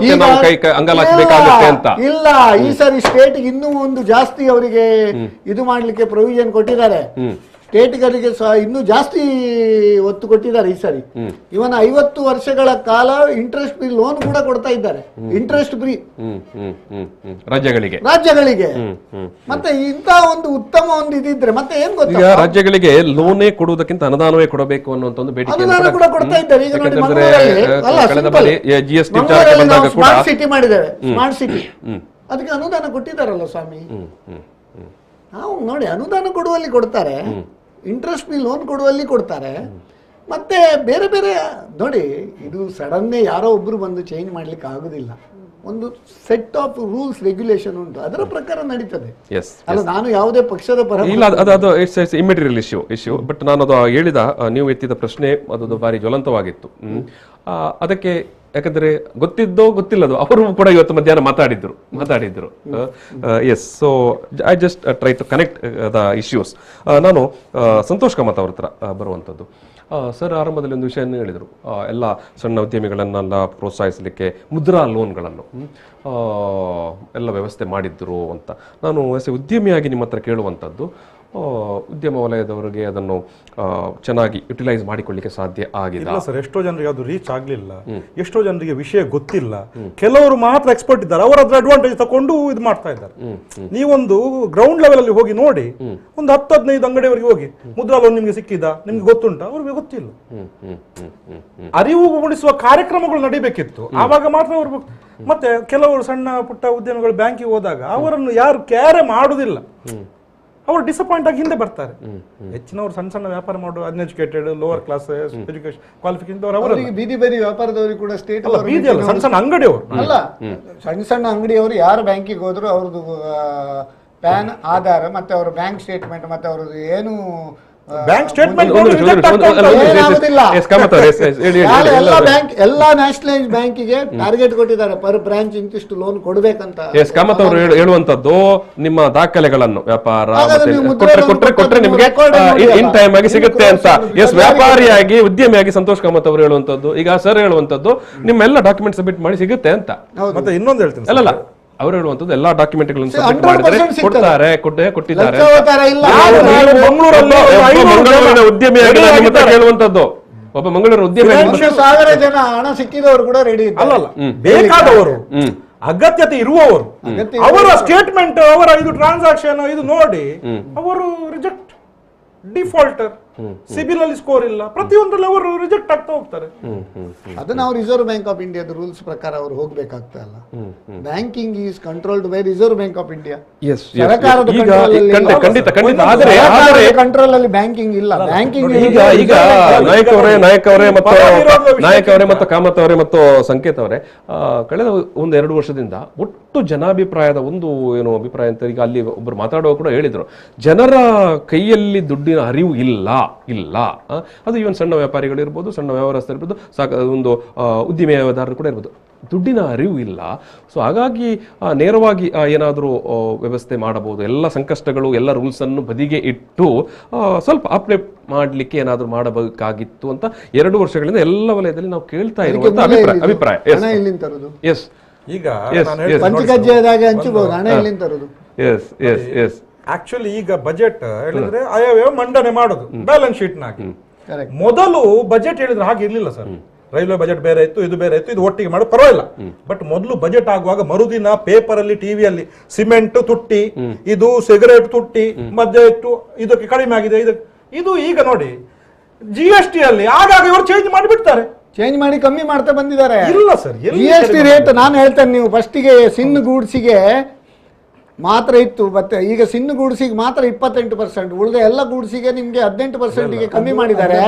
ಇಲ್ಲ, ಈ ಸರಿ ಸ್ಟೇಟ್ ಇನ್ನೂ ಒಂದು ಜಾಸ್ತಿ ಅವರಿಗೆ ಇದು ಮಾಡ್ಲಿಕ್ಕೆ ಪ್ರೊವಿಷನ್ ಕೊಟ್ಟಿದ್ದಾರೆ. ಸ್ಟೇಟ್ಗಳಿಗೆ ಇನ್ನೂ ಜಾಸ್ತಿ ಒತ್ತು ಕೊಟ್ಟಿದ್ದಾರೆ ಈ ಸರಿ. ಇವನ 50 ವರ್ಷಗಳ ಕಾಲ ಇಂಟ್ರೆಸ್ಟ್ ಫ್ರೀ ಲೋನ್ ಕೂಡ ಕೊಡ್ತಾ ಇದ್ದಾರೆ, ಇಂಟ್ರೆಸ್ಟ್ ಫ್ರೀ ರಾಜ್ಯಗಳಿಗೆ. ಮತ್ತೆ ಇಂತ ಒಂದು ಉತ್ತಮ ಒಂದು ಇದಿದ್ರೆ ಮತ್ತೆ ಏನ್ ಗೊತ್ತಾ, ರಾಜ್ಯಗಳಿಗೆ ಲೋನೇ ಕೊಡುವುದಕ್ಕಿಂತ ಅನುದಾನವೇ ಕೊಡಬೇಕು ಅನ್ನುವಂತ ಒಂದು ಬೇಡಿಕೆ ಕೂಡ ಕೊಡ್ತಾ ಇದ್ದಾರೆ. ಈಗ ನೋಡಿ, ಸ್ಮಾರ್ಟ್ ಸಿಟಿ ಮಾಡಿದ್ದಾರೆ, ಸ್ಮಾರ್ಟ್ ಸಿಟಿ, ಅದಕ್ಕೆ ಅನುದಾನ ಕೊಟ್ಟಿದ್ದಾರಲ್ಲ ಸ್ವಾಮಿ. ನಾವು ನೋಡಿ, ಅನುದಾನ ಕೊಡುವಲ್ಲಿ ಕೊಡ್ತಾರೆ, ಇಂಟ್ರೆಸ್ಟ್ ಫ್ರೀ ಲೋನ್ ಕೊಡುವಲ್ಲಿ ಕೊಡ್ತಾರೆ. ಮತ್ತೆ ಬೇರೆ ಬೇರೆ ನೋಡಿ, ಇದು ಸಡನ್ನೇ ಯಾರೋ ಒಬ್ರು ಬಂದು ಚೇಂಜ್ ಮಾಡ್ಲಿಕ್ಕೆ ಆಗುದಿಲ್ಲ. ಒಂದು ಸೆಟ್ ಆಫ್ ರೂಲ್ಸ್, ರೆಗ್ಯುಲೇಷನ್ ಉಂಟು, ಅದರ ಪ್ರಕಾರ ನಡೀತದೆ. ಅಲ್ಲ, ನಾನು ಯಾವುದೇ ಪಕ್ಷದ ಪರ ಇಲ್ಲ, ಅದು ಇಟ್ಸ್ ಇಮ್ಮೆಟೀರಿಯಲ್ ಇಶ್ಯೂ. ಬಟ್ ನಾನು ಅದು ಹೇಳಿದ, ನೀವು ಎತ್ತಿದ ಪ್ರಶ್ನೆ ಅದು ಬಾರಿ ಜ್ವಲಂತವಾಗಿತ್ತು. ಅದಕ್ಕೆ ಯಾಕಂದ್ರೆ ಗೊತ್ತಿದ್ದೋ ಗೊತ್ತಿಲ್ಲದೋ ಅವರು ಕೂಡ ಇವತ್ತು ಮಧ್ಯಾಹ್ನ ಮಾತಾಡಿದ್ರು. Yes, so I just try to connect the issues. ನಾನು ಸಂತೋಷ್ ಕಾಮತ್ ಅವ್ರ ಹತ್ರ ಬರುವಂಥದ್ದು. ಸರ್ ಆರಂಭದಲ್ಲಿ ಒಂದು ವಿಷಯವನ್ನು ಹೇಳಿದರು, ಎಲ್ಲ ಸಣ್ಣ ಉದ್ಯಮಿಗಳನ್ನೆಲ್ಲ ಪ್ರೋತ್ಸಾಹಿಸಲಿಕ್ಕೆ ಮುದ್ರಾ ಲೋನ್ಗಳನ್ನು ಎಲ್ಲ ವ್ಯವಸ್ಥೆ ಮಾಡಿದ್ರು ಅಂತ. ನಾನು ಉದ್ಯಮಿಯಾಗಿ ನಿಮ್ಮ ಹತ್ರ ಕೇಳುವಂಥದ್ದು, ಉದ್ಯಮ ವಲಯದವರಿಗೆ ಅದನ್ನು ಚೆನ್ನಾಗಿ ಯುಟಿಲೈಸ್ ಮಾಡಿಕೊಳ್ಳಿಕ್ಕೆ ಸಾಧ್ಯ ಆಗಿದೆ ಸರ್? ಎಷ್ಟೋ ಜನರಿಗೆ ಅದು ರೀಚ್ ಆಗಲಿಲ್ಲ, ಎಷ್ಟೋ ಜನರಿಗೆ ವಿಷಯ ಗೊತ್ತಿಲ್ಲ. ಕೆಲವರು ಮಾತ್ರ ಎಕ್ಸ್ಪರ್ಟ್ ಇದ್ದಾರೆ, ಅವರು ಅದ್ರ ಅಡ್ವಾಂಟೇಜ್ ತಗೊಂಡು ಇದು ಮಾಡ್ತಾ ಇದ್ದಾರೆ. ನೀವೊಂದು ಗ್ರೌಂಡ್ ಲೆವೆಲ್ ಅಲ್ಲಿ ಹೋಗಿ ನೋಡಿ, ಒಂದು 10-15 ಅಂಗಡಿಯವರಿಗೆ ಹೋಗಿ, ಮುದ್ರಾ ಲೋನ್ ನಿಮ್ಗೆ ಸಿಕ್ಕಿದ, ನಿಮ್ಗೆ ಗೊತ್ತುಂಟಾ? ಅವ್ರಿಗೆ ಗೊತ್ತಿಲ್ಲ. ಅರಿವು ಮೂಡಿಸುವ ಕಾರ್ಯಕ್ರಮಗಳು ನಡಿಬೇಕಿತ್ತು, ಆವಾಗ ಮಾತ್ರ ಅವರು. ಮತ್ತೆ ಕೆಲವರು ಸಣ್ಣ ಪುಟ್ಟ ಉದ್ಯಮಿಗಳು ಬ್ಯಾಂಕಿಗೆ ಹೋದಾಗ ಅವರನ್ನು ಯಾರು ಕ್ಯಾರೆ ಮಾಡುದಿಲ್ಲ, ಅವರು ಡಿಸಪಾಯಿಂಟ್ ಆಗಿ ಹಿಂದೆ ಬರ್ತಾರೆ. ಹೆಚ್ಚಿನವರು ಸಣ್ಣ ಸಣ್ಣ ವ್ಯಾಪಾರ ಮಾಡುವ uneducated, lower class education qualification, ಬೀದಿ ಬದಿ ವ್ಯಾಪಾರದವರಿಗೆ ಕೂಡ ಸ್ಟೇಟ್ ಸಣ್ಣ ಸಣ್ಣ ಅಂಗಡಿಯವರು ಅಲ್ಲ, ಸಣ್ಣ ಅಂಗಡಿಯವರು ಯಾರು ಬ್ಯಾಂಕಿಗೆ ಹೋದ್ರು ಅವ್ರದ್ದು ಪ್ಯಾನ್, ಆಧಾರ್, ಮತ್ತೆ ಅವ್ರ ಬ್ಯಾಂಕ್ ಸ್ಟೇಟ್ಮೆಂಟ್, ಮತ್ತೆ ಅವ್ರದ್ದು ಏನು ಬ್ಯಾಂಕ್ ಸ್ಟೇಟ್ಮೆಂಟ್ ಎಲ್ಲಾ ನ್ಯಾಷನಲೈಸ್ ಬ್ಯಾಂಕಿಗೆ ಟಾರ್ಗೆಟ್ ಕೊಟ್ಟಿದ್ದಾರೆ, ಪರ್ ಬ್ರಾಂಚ್ ಇಂತಿಷ್ಟು ಲೋನ್ ಕೊಡ್ಬೇಕಂತ. ಕಾಮತ್ ಅವರು ಹೇಳುವಂತದ್ದು, ನಿಮ್ಮ ದಾಖಲೆಗಳನ್ನು ವ್ಯಾಪಾರ ಕೊಟ್ರೆ ನಿಮಗೆ ಇನ್ ಟೈಮ್ ಆಗಿ ಸಿಗುತ್ತೆ ಅಂತ. ಎಸ್, ವ್ಯಾಪಾರಿಯಾಗಿ ಉದ್ಯಮಿಯಾಗಿ ಸಂತೋಷ್ ಕಾಮತ್ ಅವರು ಹೇಳುವಂತದ್ದು. ಈಗ ಸರ್ ಹೇಳುವಂತದ್ದು, ನಿಮ್ಮ ಎಲ್ಲ ಡಾಕ್ಯುಮೆಂಟ್ ಸಬ್ಮಿಟ್ ಮಾಡಿ ಸಿಗುತ್ತೆ ಅಂತ. ಮತ್ತೆ ಇನ್ನೊಂದು ಹೇಳ್ತೀನಿ, ಅಲ್ಲ ಅವರು ಹೇಳುವಂತದ್ದು ಎಲ್ಲಾ ಡಾಕ್ಯುಮೆಂಟ್ಗಳನ್ನು ಸಬ್ಮಿಟ್ ಮಾಡಿದ್ರೆ ಕೊಟ್ಟಿದ್ದಾರೆ. ಉದ್ಯಮಿಯಾಗಿ ಹೇಳುವಂತದ್ದು, ಒಬ್ಬ ಮಂಗಳೂರು ಉದ್ಯಮಿ, 1000 ಜನ ಹಣ ಸಿಕ್ಕಿದವರು ಕೂಡ ರೆಡಿ ಅಲ್ಲ, ಬೇಕಾದವರು, ಅಗತ್ಯತೆ ಇರುವವರು, ಅವರ ಸ್ಟೇಟ್ಮೆಂಟ್, ಅವರ ಇದು ಟ್ರಾನ್ಸಾಕ್ಷನ್ ಇದು ನೋಡಿ ಅವರು ರಿಜೆಕ್ಟ್, ಡಿಫಾಲ್ಟರ್, ಸಿಬಿಲ್ ಅಲ್ಲಿ ಸ್ಕೋರ್ ಇಲ್ಲ, ಪ್ರತಿಯೊಂದರಲ್ಲಿ ಅವರು ರಿಜೆಕ್ಟ್ ಆಗ್ತಾ ಹೋಗ್ತಾರೆ. ಅದು ನಾವು ರಿಸರ್ವ್ ಬ್ಯಾಂಕ್ ಆಫ್ ಇಂಡಿಯಾದ ರೂಲ್ಸ್ ಪ್ರಕಾರ ಅವರು ಹೋಗ್ಬೇಕಾಗ್ತಾ ಇಲ್ಲ. Banking is controlled by reserve bank of India. ಸರ್ಕಾರದ ಕಂಟ್ರೋಲ್ ಅಲ್ಲಿ ಬ್ಯಾಂಕಿಂಗ್ ಇಲ್ಲ. ಬ್ಯಾಂಕಿಂಗ್ ಈಗ ನಾಯಕ್ ಅವರೇ ಮತ್ತು ಕಾಮತ್ ಅವರೇ ಮತ್ತು ಸಂಕೇತ್ ಅವರೇ ಕಳೆದ 1-2 ವರ್ಷದಿಂದ ಒಟ್ಟು ಜನಾಭಿಪ್ರಾಯದ ಒಂದು ಏನು ಅಭಿಪ್ರಾಯ ಅಂತ, ಈಗ ಅಲ್ಲಿ ಒಬ್ಬರು ಮಾತಾಡುವ ಕೂಡ ಹೇಳಿದ್ರು, ಜನರ ಕೈಯಲ್ಲಿ ದುಡ್ಡಿನ ಅರಿವು ಇಲ್ಲ. ಅದು ಇವನ್ ಸಣ್ಣ ವ್ಯಾಪಾರಿಗಳು ಇರ್ಬೋದು, ಸಣ್ಣ ವ್ಯವಹಾರಸ್ಥರು ಇರ್ಬೋದು, ಒಂದು ಉದ್ದಿಮೆದಾರರು ಕೂಡ ಇರ್ಬೋದು, ದುಡ್ಡಿನ ಅರಿವು ಇಲ್ಲ. ಸೊ ಹಾಗಾಗಿ ನೇರವಾಗಿ ಏನಾದರೂ ವ್ಯವಸ್ಥೆ ಮಾಡಬಹುದು, ಎಲ್ಲ ಸಂಕಷ್ಟಗಳು, ಎಲ್ಲ ರೂಲ್ಸ್ ಅನ್ನು ಬದಿಗೆ ಇಟ್ಟು ಸ್ವಲ್ಪ ಅಪ್ಡೇಟ್ ಮಾಡಲಿಕ್ಕೆ ಏನಾದರೂ ಮಾಡಬೇಕಾಗಿತ್ತು ಅಂತ 2 ವರ್ಷಗಳಿಂದ ಎಲ್ಲ ವಲಯದಲ್ಲಿ ನಾವು ಕೇಳ್ತಾ ಇರುವಂತ ಅಭಿಪ್ರಾಯ. ಎಸ್, ಈಗ ಪಂಚಕಜ್ಜಾಯದಾಗ ಹಂಚಬಹುದು, ಹಣ ಎಲ್ಲಿಂದ ತರುದು? ಎಸ್ ಎಸ್ ಎಸ್ ಆಕ್ಚುಲಿ ಈಗ ಬಜೆಟ್ ಹೇಳಿದ್ರೆ ಆಯವ್ಯಯ ಮಂಡನೆ ಮಾಡೋದು ಬ್ಯಾಲೆನ್ಸ್ ಶೀಟ್ ನಾಕಿ. ಮೊದಲು ಬಜೆಟ್ ಹೇಳಿದ್ರೆ ಹಾಗೆ ಇರ್ಲಿಲ್ಲ ಸರ್. ರೈಲ್ವೆ ಬಜೆಟ್ ಬೇರೆ ಇತ್ತು, ಇದು ಬೇರೆ ಇತ್ತು, ಇದು ಒಟ್ಟಿಗೆ ಮಾಡೋದು ಪರವಾಗಿಲ್ಲ. ಬಟ್ ಮೊದಲು ಬಜೆಟ್ ಆಗುವಾಗ ಮರುದಿನ ಪೇಪರ್ ಅಲ್ಲಿ, ಟಿವಿಯಲ್ಲಿ ಸಿಮೆಂಟ್ ತುಟ್ಟಿ, ಇದು ಸಿಗರೇಟ್ ತುಟ್ಟಿ, ಮದ್ಯ ಇಟ್ಟು ಇದಕ್ಕೆ ಕಡಿಮೆ ಆಗಿದೆ, ಇದು ಈಗ ನೋಡಿ GST ಅಲ್ಲಿ ಆಗಾಗ ಇವರು ಚೇಂಜ್ ಮಾಡಿಬಿಡ್ತಾರೆ, ಚೇಂಜ್ ಮಾಡಿ ಕಮ್ಮಿ ಮಾಡ್ತಾ ಬಂದಿದ್ದಾರೆ. ಇಲ್ಲ ಸರ್, GST ರೇಟ್ ನಾನು ಹೇಳ್ತೇನೆ, ನೀವು ಫಸ್ಟಿಗೆ ಸಿನ್ ಗೂಡ್ಸಿಗೆ ಮಾತ್ರ ಇತ್ತು. ಮತ್ತೆ ಈಗ ಸಿನ್ನು ಗೂಡ್ಸಿಗೆ ಮಾತ್ರ 28%, ಉಳಿದ ಎಲ್ಲ ಗೂಡ್ಸಿಗೆ ನಿಮ್ಗೆ 18%ಗೆ ಕಮ್ಮಿ ಮಾಡಿದ್ದಾರೆ.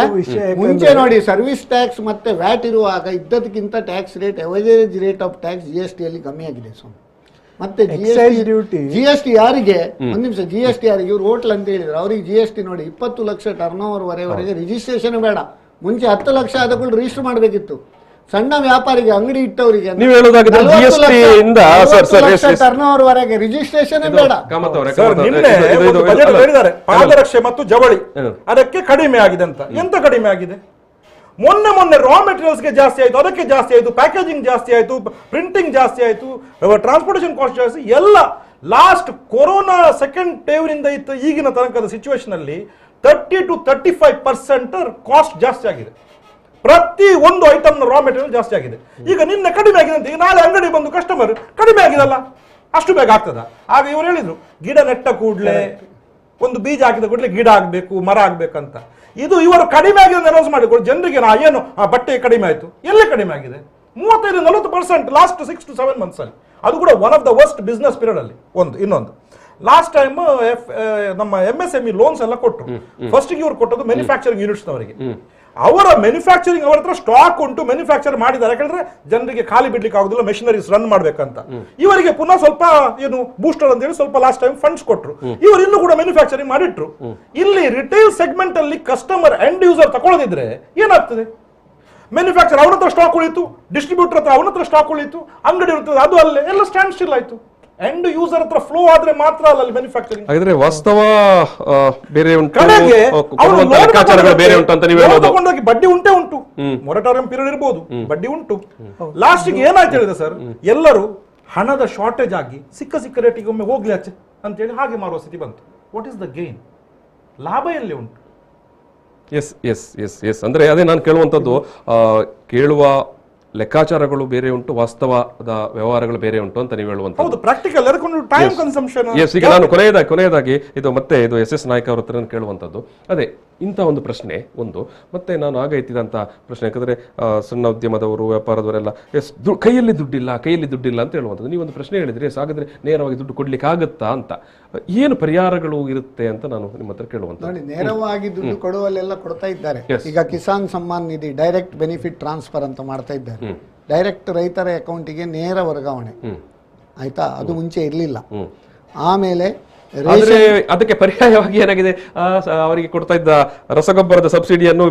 ಮುಂಚೆ ನೋಡಿ ಸರ್ವಿಸ್ ಟ್ಯಾಕ್ಸ್ ಮತ್ತೆ ವ್ಯಾಟ್ ಇರುವಾಗ ಇದ್ದದಕ್ಕಿಂತ tax rate, average rate of tax GST ಅಲ್ಲಿ ಕಮ್ಮಿ ಆಗಿದೆ ಸ್ವಾಮಿ. ಮತ್ತೆ GST ಯಾರಿಗೆ, ಒಂದ್ ನಿಮಿಷ, GST ಯಾರಿಗೆ, ಇವ್ರು ಹೋಟ್ಲ್ ಅಂತ ಹೇಳಿದ್ರು, ಅವ್ರಿಗೆ GST ನೋಡಿ 20 ಲಕ್ಷ ಟರ್ನ್ ಓವರ್ ವರೆಗೆ ರಿಜಿಸ್ಟ್ರೇಷನ್ ಬೇಡ. ಮುಂಚೆ 10 ಲಕ್ಷ ಆದಗಳು ರಿಜಿಸ್ಟರ್ ಮಾಡಬೇಕಿತ್ತು. ಸಣ್ಣ ವ್ಯಾಪಾರಿಗೆ, ಅಂಗಡಿ ಇಟ್ಟವರಿಗೆ ಟರ್ನ್ ಓವರ್ ವರೆಗೆ ರಿಜಿಸ್ಟ್ರೇಷನ್ ಬೇಡ. ಪಾದರಕ್ಷೆ ಮತ್ತು ಜವಳಿ ಅದಕ್ಕೆ ಕಡಿಮೆ ಆಗಿದೆ ಅಂತ. ಎಂತ ಕಡಿಮೆ ಆಗಿದೆ? ಮೊನ್ನೆ ರಾ ಮೆಟೀರಿಯಲ್ಸ್ಗೆ ಜಾಸ್ತಿ ಆಯ್ತು, ಅದಕ್ಕೆ ಜಾಸ್ತಿ ಆಯ್ತು, ಪ್ಯಾಕೇಜಿಂಗ್ ಜಾಸ್ತಿ ಆಯ್ತು, ಪ್ರಿಂಟಿಂಗ್ ಜಾಸ್ತಿ ಆಯ್ತು, ಟ್ರಾನ್ಸ್ಪೋರ್ಟೇಷನ್ ಕಾಸ್ಟ್ ಜಾಸ್ತಿ, ಎಲ್ಲ ಲಾಸ್ಟ್ ಕೊರೋನಾ ಸೆಕೆಂಡ್ ವೇವ್ನಿಂದ ಇತ್ತು ಈಗಿನ ತನಕದ ಸಿಚುವೇಶನ್ ಅಲ್ಲಿ 30 to 35% ಕಾಸ್ಟ್ ಜಾಸ್ತಿ ಆಗಿದೆ. ಪ್ರತಿ ಒಂದು ಐಟಮ್ ರಾ ಮೆಟೀರಿಯಲ್ ಜಾಸ್ತಿ ಆಗಿದೆ. ಈಗ ನಿನ್ನೆ ಕಡಿಮೆ ಆಗಿದೆ ಅಂತ, ಈಗ ನಾಳೆ ಅಂಗಡಿ ಬಂದು ಕಸ್ಟಮರ್ ಕಡಿಮೆ ಆಗಿದಲ್ಲ, ಅಷ್ಟು ಬೇಗ ಆಗ್ತದ? ಆಗ ಇವರು ಹೇಳಿದ್ರು, ಗಿಡ ನೆಟ್ಟ ಕೂಡಲೇ, ಒಂದು ಬೀಜ ಹಾಕಿದ ಕೂಡಲೇ ಗಿಡ ಆಗ್ಬೇಕು, ಮರ ಆಗ್ಬೇಕಂತ. ಇದು ಇವರು ಕಡಿಮೆ ಆಗಿದೆ ಅನೌನ್ಸ್ ಮಾಡಿಕೊಡು ಜನರಿಗೆ. ಏನು ಆ ಬಟ್ಟೆ ಕಡಿಮೆ ಆಯ್ತು, ಎಲ್ಲೇ ಕಡಿಮೆ ಆಗಿದೆ? 35-40% ಲಾಸ್ಟ್ 6 to 7 months ಅಲ್ಲಿ. ಅದು ಕೂಡ one of the worst business period ಅಲ್ಲಿ. ಇನ್ನೊಂದು ಲಾಸ್ಟ್ ಟೈಮ್ ನಮ್ಮ MSME ಲೋನ್ಸ್ ಎಲ್ಲ ಕೊಟ್ಟರು. ಫಸ್ಟ್ ಇವ್ರು ಕೊಟ್ಟದ್ದು ಮ್ಯಾನುಫ್ಯಾಕ್ಚರಿಂಗ್ ಯೂನಿಟ್ಸ್ ಅವರಿಗೆ. ಅವರ ಮ್ಯಾನುಫ್ಯಾಕ್ಚರಿಂಗ್ ಅವರ ಹತ್ರ ಸ್ಟಾಕ್ ಉಂಟು, ಮ್ಯಾನುಫ್ಯಾಕ್ಚರ್ ಮಾಡಿದ್ದಾರೆ. ಯಾಕಂದ್ರೆ ಜನರಿಗೆ ಖಾಲಿ ಬಿಡ್ಲಿಕ್ಕೆ ಆಗುದಿಲ್ಲ, ಮೆಷಿನರೀಸ್ ರನ್ ಮಾಡ್ಬೇಕಂತ. ಇವರಿಗೆ ಪುನಃ ಸ್ವಲ್ಪ ಏನು ಬೂಸ್ಟರ್ ಅಂತ ಹೇಳಿ ಸ್ವಲ್ಪ ಲಾಸ್ಟ್ ಟೈಮ್ ಫಂಡ್ಸ್ ಕೊಟ್ಟರು. ಇವರು ಇನ್ನೂ ಕೂಡ ಮ್ಯಾನುಫ್ಯಾಕ್ಚರಿಂಗ್ ಮಾಡಿಟ್ರು. ಇಲ್ಲಿ ರಿಟೇಲ್ ಸೆಗ್ಮೆಂಟ್ ಅಲ್ಲಿ ಕಸ್ಟಮರ್ ಎಂಡ್ ಯೂಸರ್ ತಗೊಳ್ಳದಿದ್ರೆ ಏನಾಗ್ತದೆ? ಮ್ಯಾನುಫ್ಯಾಕ್ಚರ್ ಅವನ ಹತ್ರ ಸ್ಟಾಕ್ ಉಳಿತು, ಡಿಸ್ಟ್ರಿಬ್ಯೂಟರ್ ಹತ್ರ ಅವನ ಹತ್ರ ಸ್ಟಾಕ್ ಉಳಿತು, ಅಂಗಡಿ ಇರ್ತದೆ ಅದು ಅಲ್ಲೇ ಎಲ್ಲ ಸ್ಟ್ಯಾಂಡ್ ಸ್ಟಿಲ್ ಆಯ್ತು. ಎಂಡ್ ಯೂಸರ್ ಹತ್ರ ಫ್ಲೋ ಆದ್ರೆ ಮಾತ್ರ ಅಲ್ಲ ಮ್ಯಾನುಫ್ಯಾಕ್ಚರಿಂಗ್. ಹಾಗಾದ್ರೆ ವಾಸ್ತವ ಬೇರೆ ಉಂಟು, ಬೇರೆ ಉಂಟು ಅಂತ ನೀವು ಹೇಳೋದು. ಬಡ್ಡಿ ಉಂಟೇ ಉಂಟು, ಮೊರಟೋರಿಯಂ ಪೀರಿಯಡ್ ಇರಬಹುದು, ಬಡ್ಡಿ ಉಂಟು. ಲಾಸ್ಟಿಗೆ ಏನಾಯ್ತು ಹೇಳಿದೆ ಸರ್, ಎಲ್ಲರೂ ಹಣದ ಶಾರ್ಟೇಜ್ ಆಗಿ ಸಿಕ್ಕ ರೇಟಿಗೆ ಒಮ್ಮೆ ಹೋಗ್ಲಿ ಆಚೆ ಅಂತೇಳಿ ಹಾಗೆ ಮಾರುವ ಸ್ಥಿತಿ ಬಂತು. What is the gain? ಲಾಭ ಎಲ್ಲಿ ಉಂಟು? ಎಸ್ ಅಂದ್ರೆ ಅದೇ ನಾನು ಕೇಳುವಂಥದ್ದು, ಕೇಳುವ ಲೆಕ್ಕಾಚಾರಗಳು ಬೇರೆ ಉಂಟು, ವಾಸ್ತವದ ವ್ಯವಹಾರಗಳು ಬೇರೆ ಉಂಟು ಅಂತ ನೀವು ಹೇಳುವಂಥದ್ದು. Practical time consumption. ಈಗ ನಾನು ಕೊನೆಯದಾಗಿ ಇದು SS ನಾಯ್ಕ ಅವ್ರ ಹತ್ರ ಕೇಳುವಂಥದ್ದು ಅದೇ ಇಂಥ ಒಂದು ಪ್ರಶ್ನೆ ಒಂದು. ಮತ್ತೆ ನಾನು ಆಗ ಎತ್ತಿದಂಥ ಪ್ರಶ್ನೆ, ಯಾಕಂದರೆ ಸಣ್ಣ ಉದ್ಯಮದವರು, ವ್ಯಾಪಾರದವರೆಲ್ಲ ಕೈಯಲ್ಲಿ ದುಡ್ಡಿಲ್ಲ ಅಂತ ಹೇಳುವಂಥದ್ದು. ನೀವೊಂದು ಪ್ರಶ್ನೆ ಹೇಳಿದ್ರೆ, ಹಾಗಾದ್ರೆ ನೇರವಾಗಿ ದುಡ್ಡು ಕೊಡ್ಲಿಕ್ಕೆ ಆಗುತ್ತಾ ಅಂತ, ಏನು ಪರಿಹಾರಗಳು ಇರುತ್ತೆ ಅಂತ ನಾನು ನಿಮ್ಮ ಹತ್ರ ಕೇಳುವಂಥದ್ದು. ನೋಡಿ, ನೇರವಾಗಿ ದುಡ್ಡು ಕೊಡುವಲ್ಲೆಲ್ಲ ಕೊಡ್ತಾ ಇದ್ದಾರೆ. ಈಗ Kisan Samman Nidhi direct benefit transfer ಅಂತ ಮಾಡ್ತಾ ಇದ್ದಾರೆ. ಡೈರೆಕ್ಟ್ ರೈತರ ಅಕೌಂಟಿಗೆ ನೇರ ವರ್ಗಾವಣೆ, ಆಯ್ತಾ? ಅದು ಮುಂಚೆ ಇರಲಿಲ್ಲ. ಆಮೇಲೆ ಅದಕ್ಕೆ ಪರ್ಯಾಯವಾಗಿ ಏನಾಗಿದೆ, ಅವರಿಗೆ ಕೊಡ್ತಾ ಇದ್ದ ರಸಗೊಬ್ಬರದ ಸಬ್ಸಿಡಿಯನ್ನು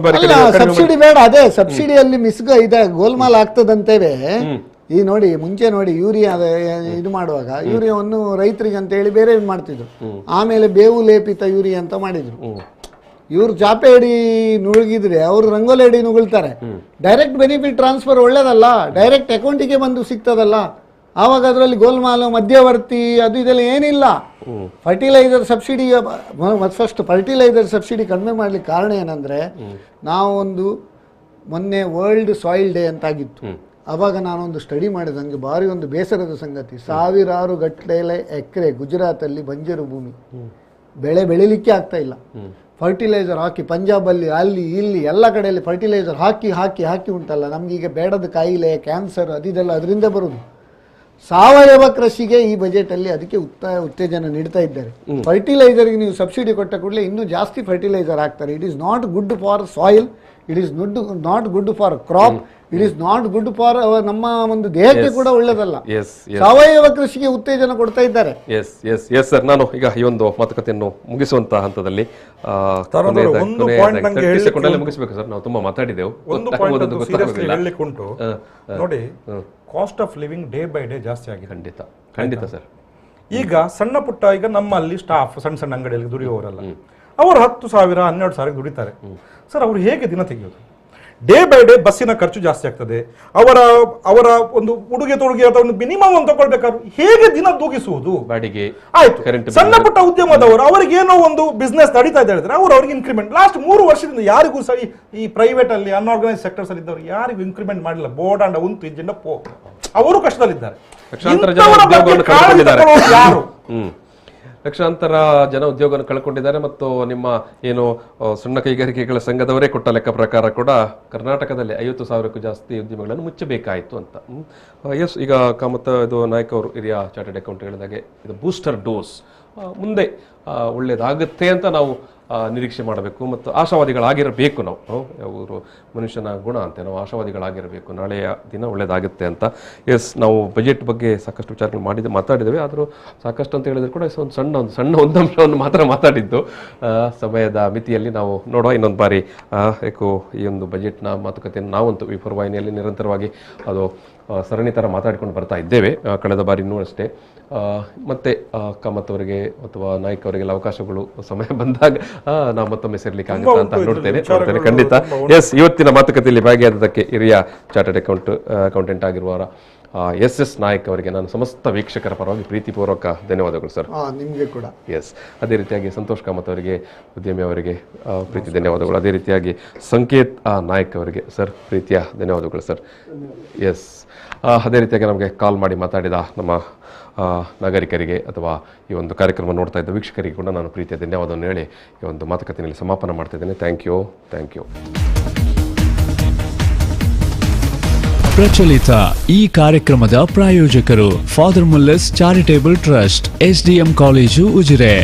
ಸಬ್ಸಿಡಿ ಬೇಡ, ಅದೇ ಸಬ್ಸಿಡಿಯಲ್ಲಿ ಇದೆ, ಗೋಲ್ಮಾಲ್ ಆಗ್ತದಂತೇವೆ. ಈ ನೋಡಿ, ಮುಂಚೆ ನೋಡಿ ಯೂರಿಯಾ ಇದು ಮಾಡುವಾಗ ಯೂರಿಯಾವನ್ನು ರೈತರಿಗೆ ಅಂತ ಹೇಳಿ ಬೇರೆ ಮಾಡ್ತಿದ್ರು. ಆಮೇಲೆ ಬೇವು ಲೇಪಿತ ಯೂರಿಯಾ ಅಂತ ಮಾಡಿದ್ರು. ಇವ್ರು ಚಾಪೆ ಅಡಿ ನುಗ್ಗಿದ್ರೆ ಅವರು ರಂಗೋಲಿ ಅಡಿ ನುಗ್ಳ್ತಾರೆ. ಡೈರೆಕ್ಟ್ ಬೆನಿಫಿಟ್ ಟ್ರಾನ್ಸ್ಫರ್ ಒಳ್ಳೇದಲ್ಲ, ಡೈರೆಕ್ಟ್ ಅಕೌಂಟಿಗೆ ಬಂದು ಸಿಗ್ತದಲ್ಲ. ಆವಾಗ ಅದರಲ್ಲಿ ಗೋಲ್ಮಾಲು, ಮಧ್ಯವರ್ತಿ, ಅದು ಇದೆಲ್ಲ ಏನಿಲ್ಲ. Fertiliser subsidy, first fertiliser subsidy ಕಡಿಮೆ ಮಾಡ್ಲಿಕ್ಕೆ ಕಾರಣ ಏನಂದ್ರೆ, ನಾವೊಂದು ಮೊನ್ನೆ ವರ್ಲ್ಡ್ ಸಾಯಿಲ್ ಡೇ ಅಂತಾಗಿತ್ತು. ಆವಾಗ ನಾನೊಂದು ಸ್ಟಡಿ ಮಾಡಿದೆ, ನನಗೆ ಭಾರಿ ಒಂದು ಬೇಸರದ ಸಂಗತಿ. ಸಾವಿರಾರು ಗಟ್ಟಲೆ ಎಕರೆ ಗುಜರಾತಲ್ಲಿ ಬಂಜರು ಭೂಮಿ, ಬೆಳೆ ಬೆಳಿಲಿಕ್ಕೆ ಆಗ್ತಾ ಇಲ್ಲ. ಫರ್ಟಿಲೈಸರ್ ಹಾಕಿ ಪಂಜಾಬಲ್ಲಿ, ಅಲ್ಲಿ ಇಲ್ಲಿ ಎಲ್ಲ ಕಡೆಯಲ್ಲಿ ಫರ್ಟಿಲೈಸರ್ ಹಾಕಿ ಉಂಟಲ್ಲ, ನಮಗೀಗ ಬೇಡದ ಕಾಯಿಲೆ, ಕ್ಯಾನ್ಸರ್, ಅದಿದೆಲ್ಲ ಅದರಿಂದ ಬರುವುದು. ಸಾವಯವ ಕೃಷಿಗೆ ಈ ಬಜೆಟ್ ಅಲ್ಲಿ ಅದಕ್ಕೆ ಉತ್ತೇಜನ ನೀಡ್ತಾ ಇದ್ದಾರೆ. ಫರ್ಟಿಲೈಸರ್ಗೆ ನೀವು ಸಬ್ಸಿಡಿ ಕೊಟ್ಟ ಕೂಡಲೇ ಇನ್ನೂ ಜಾಸ್ತಿ ಫರ್ಟಿಲೈಸರ್ ಹಾಕ್ತಾರೆ. It is not good for soil, it is not good for crop, it is not good for ನಮ್ಮ ಒಂದು ದೇಹಕ್ಕೆ ಕೂಡ ಒಳ್ಳೆದಲ್ಲ. ಸಾವಯವ ಕೃಷಿಗೆ ಉತ್ತೇಜನ ಕೊಡ್ತಾ ಇದ್ದಾರೆ. ಎಸ್ ಸರ್, ನಾನು ಈಗ ಈ ಒಂದು ಮಾತುಕತೆಯನ್ನು ಮುಗಿಸುವಂತಹ ಹಂತದಲ್ಲಿ ಮುಗಿಸಬೇಕು ಸರ್. ನಾವು ತುಂಬಾ ಮಾತಾಡಿದೆವು. ನೋಡಿ, cost of living day by day ಜಾಸ್ತಿ ಆಗಿದೆ. ಖಂಡಿತ ಸರ್. ಈಗ ಸಣ್ಣ ಪುಟ್ಟ, ಈಗ ನಮ್ಮಲ್ಲಿ ಸ್ಟಾಫ್ ಸಣ್ಣ ಅಂಗಡಿಯಲ್ಲಿ ದುಡಿಯುವವರಲ್ಲ, ಅವರು 10,000 12,000 ದುಡಿತಾರೆ ಸರ್. ಅವರು ಹೇಗೆ ದಿನ ತೆಗೆಯೋದು? ಡೇ ಬೈ ಡೇ ಬಸ್ಸಿನ ಖರ್ಚು ಜಾಸ್ತಿ ಆಗ್ತದೆ. ಅವರ ಒಂದು ಉಡುಗೆ ತೊಡುಗೆ ಅಥವಾ ಒಂದು ಮಿನಿಮಮ್ ಅಂತ ತಗೊಳ್ಬೇಕಾದ್ರು ಹೇಗೆ ದಿನ ತೂಗಿಸುವುದು? ಬಾಡಿಗೆ ಆಯ್ತು. ಸಣ್ಣ ಪುಟ್ಟ ಉದ್ಯಮದವರು ಅವರಿಗೆ ಏನೋ ಒಂದು ಬಿಸ್ನೆಸ್ ನಡೀತಾ ಇದೆ ಹೇಳಿದ್ರೆ ಅವ್ರಿಗೆ ಇನ್ಕ್ರಿಮೆಂಟ್ ಲಾಸ್ಟ್ 3 ವರ್ಷದಿಂದ ಯಾರಿಗೂ ಸಹ ಈ ಪ್ರೈವೇಟ್ ಅಲ್ಲಿ ಅನ್ಆರ್ಗನೈಸ್ ಸೆಕ್ಟರ್ಸ್ ಅಲ್ಲಿ ಇದ್ದವರು ಯಾರಿಗೂ ಇನ್ಕ್ರಿಮೆಂಟ್ ಮಾಡಿಲ್ಲ. ಬೋರ್ಡ್ ಅಂಡ್ ಉಂಟು ಇಂಜಿನ್ ಅವರು ಕಷ್ಟದಲ್ಲಿದ್ದಾರೆ. ಯಾರು ಲಕ್ಷಾಂತರ ಜನ ಉದ್ಯೋಗವನ್ನು ಕಳ್ಕೊಂಡಿದ್ದಾರೆ ಮತ್ತು ನಿಮ್ಮ ಏನು ಸಣ್ಣ ಕೈಗಾರಿಕೆಗಳ ಸಂಘದವರೇ ಕೊಟ್ಟ ಲೆಕ್ಕ ಪ್ರಕಾರ ಕೂಡ ಕರ್ನಾಟಕದಲ್ಲಿ 50,000ಕ್ಕೂ ಜಾಸ್ತಿ ಉದ್ಯಮಗಳನ್ನು ಮುಚ್ಚಬೇಕಾಯಿತು ಅಂತ. ಎಸ್, ಈಗ ಕಾಮತ್ ಇದು ನಾಯಕ್ ಅವರು ಹಿರಿಯ ಚಾರ್ಟೆಡ್ ಅಕೌಂಟ್ ಹೇಳಿದಾಗೆ ಇದು ಬೂಸ್ಟರ್ ಡೋಸ್ ಮುಂದೆ ಒಳ್ಳೇದಾಗುತ್ತೆ ಅಂತ ನಾವು ನಿರೀಕ್ಷೆ ಮಾಡಬೇಕು ಮತ್ತು ಆಶಾವಾದಿಗಳಾಗಿರಬೇಕು. ನಾವು ಅವರು ಮನುಷ್ಯನ ಗುಣ ಅಂತೆ, ನಾವು ಆಶಾವಾದಿಗಳಾಗಿರಬೇಕು, ನಾಳೆಯ ದಿನ ಒಳ್ಳೇದಾಗುತ್ತೆ ಅಂತ. ಎಸ್, ನಾವು ಬಜೆಟ್ ಬಗ್ಗೆ ಸಾಕಷ್ಟು ವಿಚಾರಗಳು ಮಾತಾಡಿದ್ದೇವೆ. ಆದರೂ ಸಾಕಷ್ಟು ಅಂತ ಹೇಳಿದ್ರೆ ಕೂಡ ಒಂದು ಸಣ್ಣ ಅಂಶವನ್ನು ಮಾತ್ರ ಮಾತಾಡಿದ್ದು. ಸಮಯದ ಮಿತಿಯಲ್ಲಿ ನಾವು ನೋಡುವ ಇನ್ನೊಂದು ಬಾರಿ ಯಾಕೋ ಈ ಒಂದು ಬಜೆಟ್ನ ಮಾತುಕತೆಯನ್ನು ನಾವಂತೂ V4 ವಾಹಿನಿಯಲ್ಲಿ ನಿರಂತರವಾಗಿ ಅದು ಸರಣಿ ಥರ ಮಾತಾಡಿಕೊಂಡು ಬರ್ತಾ ಇದ್ದೇವೆ. ಕಳೆದ ಬಾರಿನೂ ಅಷ್ಟೇ. ಮತ್ತೆ ಕಾಮತ್ ಅವರಿಗೆ ಅಥವಾ ನಾಯ್ಕ್ ಅವರಿಗೆಲ್ಲ ಅವಕಾಶಗಳು ಸಮಯ ಬಂದಾಗ ನಾವು ಮತ್ತೊಮ್ಮೆ ಸೇರ್ಲಿಕ್ಕೆ ಆಗುತ್ತೆ ಅಂತ ನೋಡ್ತೇನೆ ಖಂಡಿತ. ಎಸ್, ಇವತ್ತಿನ ಮಾತುಕತೆಯಲ್ಲಿ ಭಾಗಿಯಾದದಕ್ಕೆ ಹಿರಿಯ ಚಾರ್ಟೆಡ್ ಅಕೌಂಟೆಂಟ್ ಆಗಿರುವವರ SS ನಾಯಕ್ ಅವರಿಗೆ ನಾನು ಸಮಸ್ತ ವೀಕ್ಷಕರ ಪರವಾಗಿ ಪ್ರೀತಿಪೂರ್ವಕ ಧನ್ಯವಾದಗಳು ಸರ್. ನಿಮಗೆ ಕೂಡ. ಎಸ್, ಅದೇ ರೀತಿಯಾಗಿ ಸಂತೋಷ್ ಕಾಮತ್ ಅವರಿಗೆ, ಉದ್ಯಮಿ ಅವರಿಗೆ ಪ್ರೀತಿ ಧನ್ಯವಾದಗಳು. ಅದೇ ರೀತಿಯಾಗಿ ಸಂಕೇತ್ ನಾಯಕ್ ಅವರಿಗೆ ಸರ್ ಪ್ರೀತಿಯ ಧನ್ಯವಾದಗಳು ಸರ್. ಎಸ್, ಅದೇ ರೀತಿಯಾಗಿ ನಮಗೆ ಕಾಲ್ ಮಾಡಿ ಮಾತಾಡಿದ ನಮ್ಮ ನಾಗರಿಕರಿಗೆ ಅಥವಾ ಈ ಒಂದು ಕಾರ್ಯಕ್ರಮ ನೋಡ್ತಾ ಇದ್ದ ವೀಕ್ಷಕರಿಗೆ ಕೂಡ ನಾನು ಪ್ರೀತಿಯ ಧನ್ಯವಾದವನ್ನು ಹೇಳಿ ಈ ಒಂದು ಮಾತುಕತೆಯಲ್ಲಿ ಸಮಾಪನ ಮಾಡ್ತಾ ಇದ್ದೇನೆ. Thank you. ಪ್ರಚಲಿತ ಈ ಕಾರ್ಯಕ್ರಮದ ಪ್ರಾಯೋಜಕರು Father Muller's charitable trust, SDM college Ujire.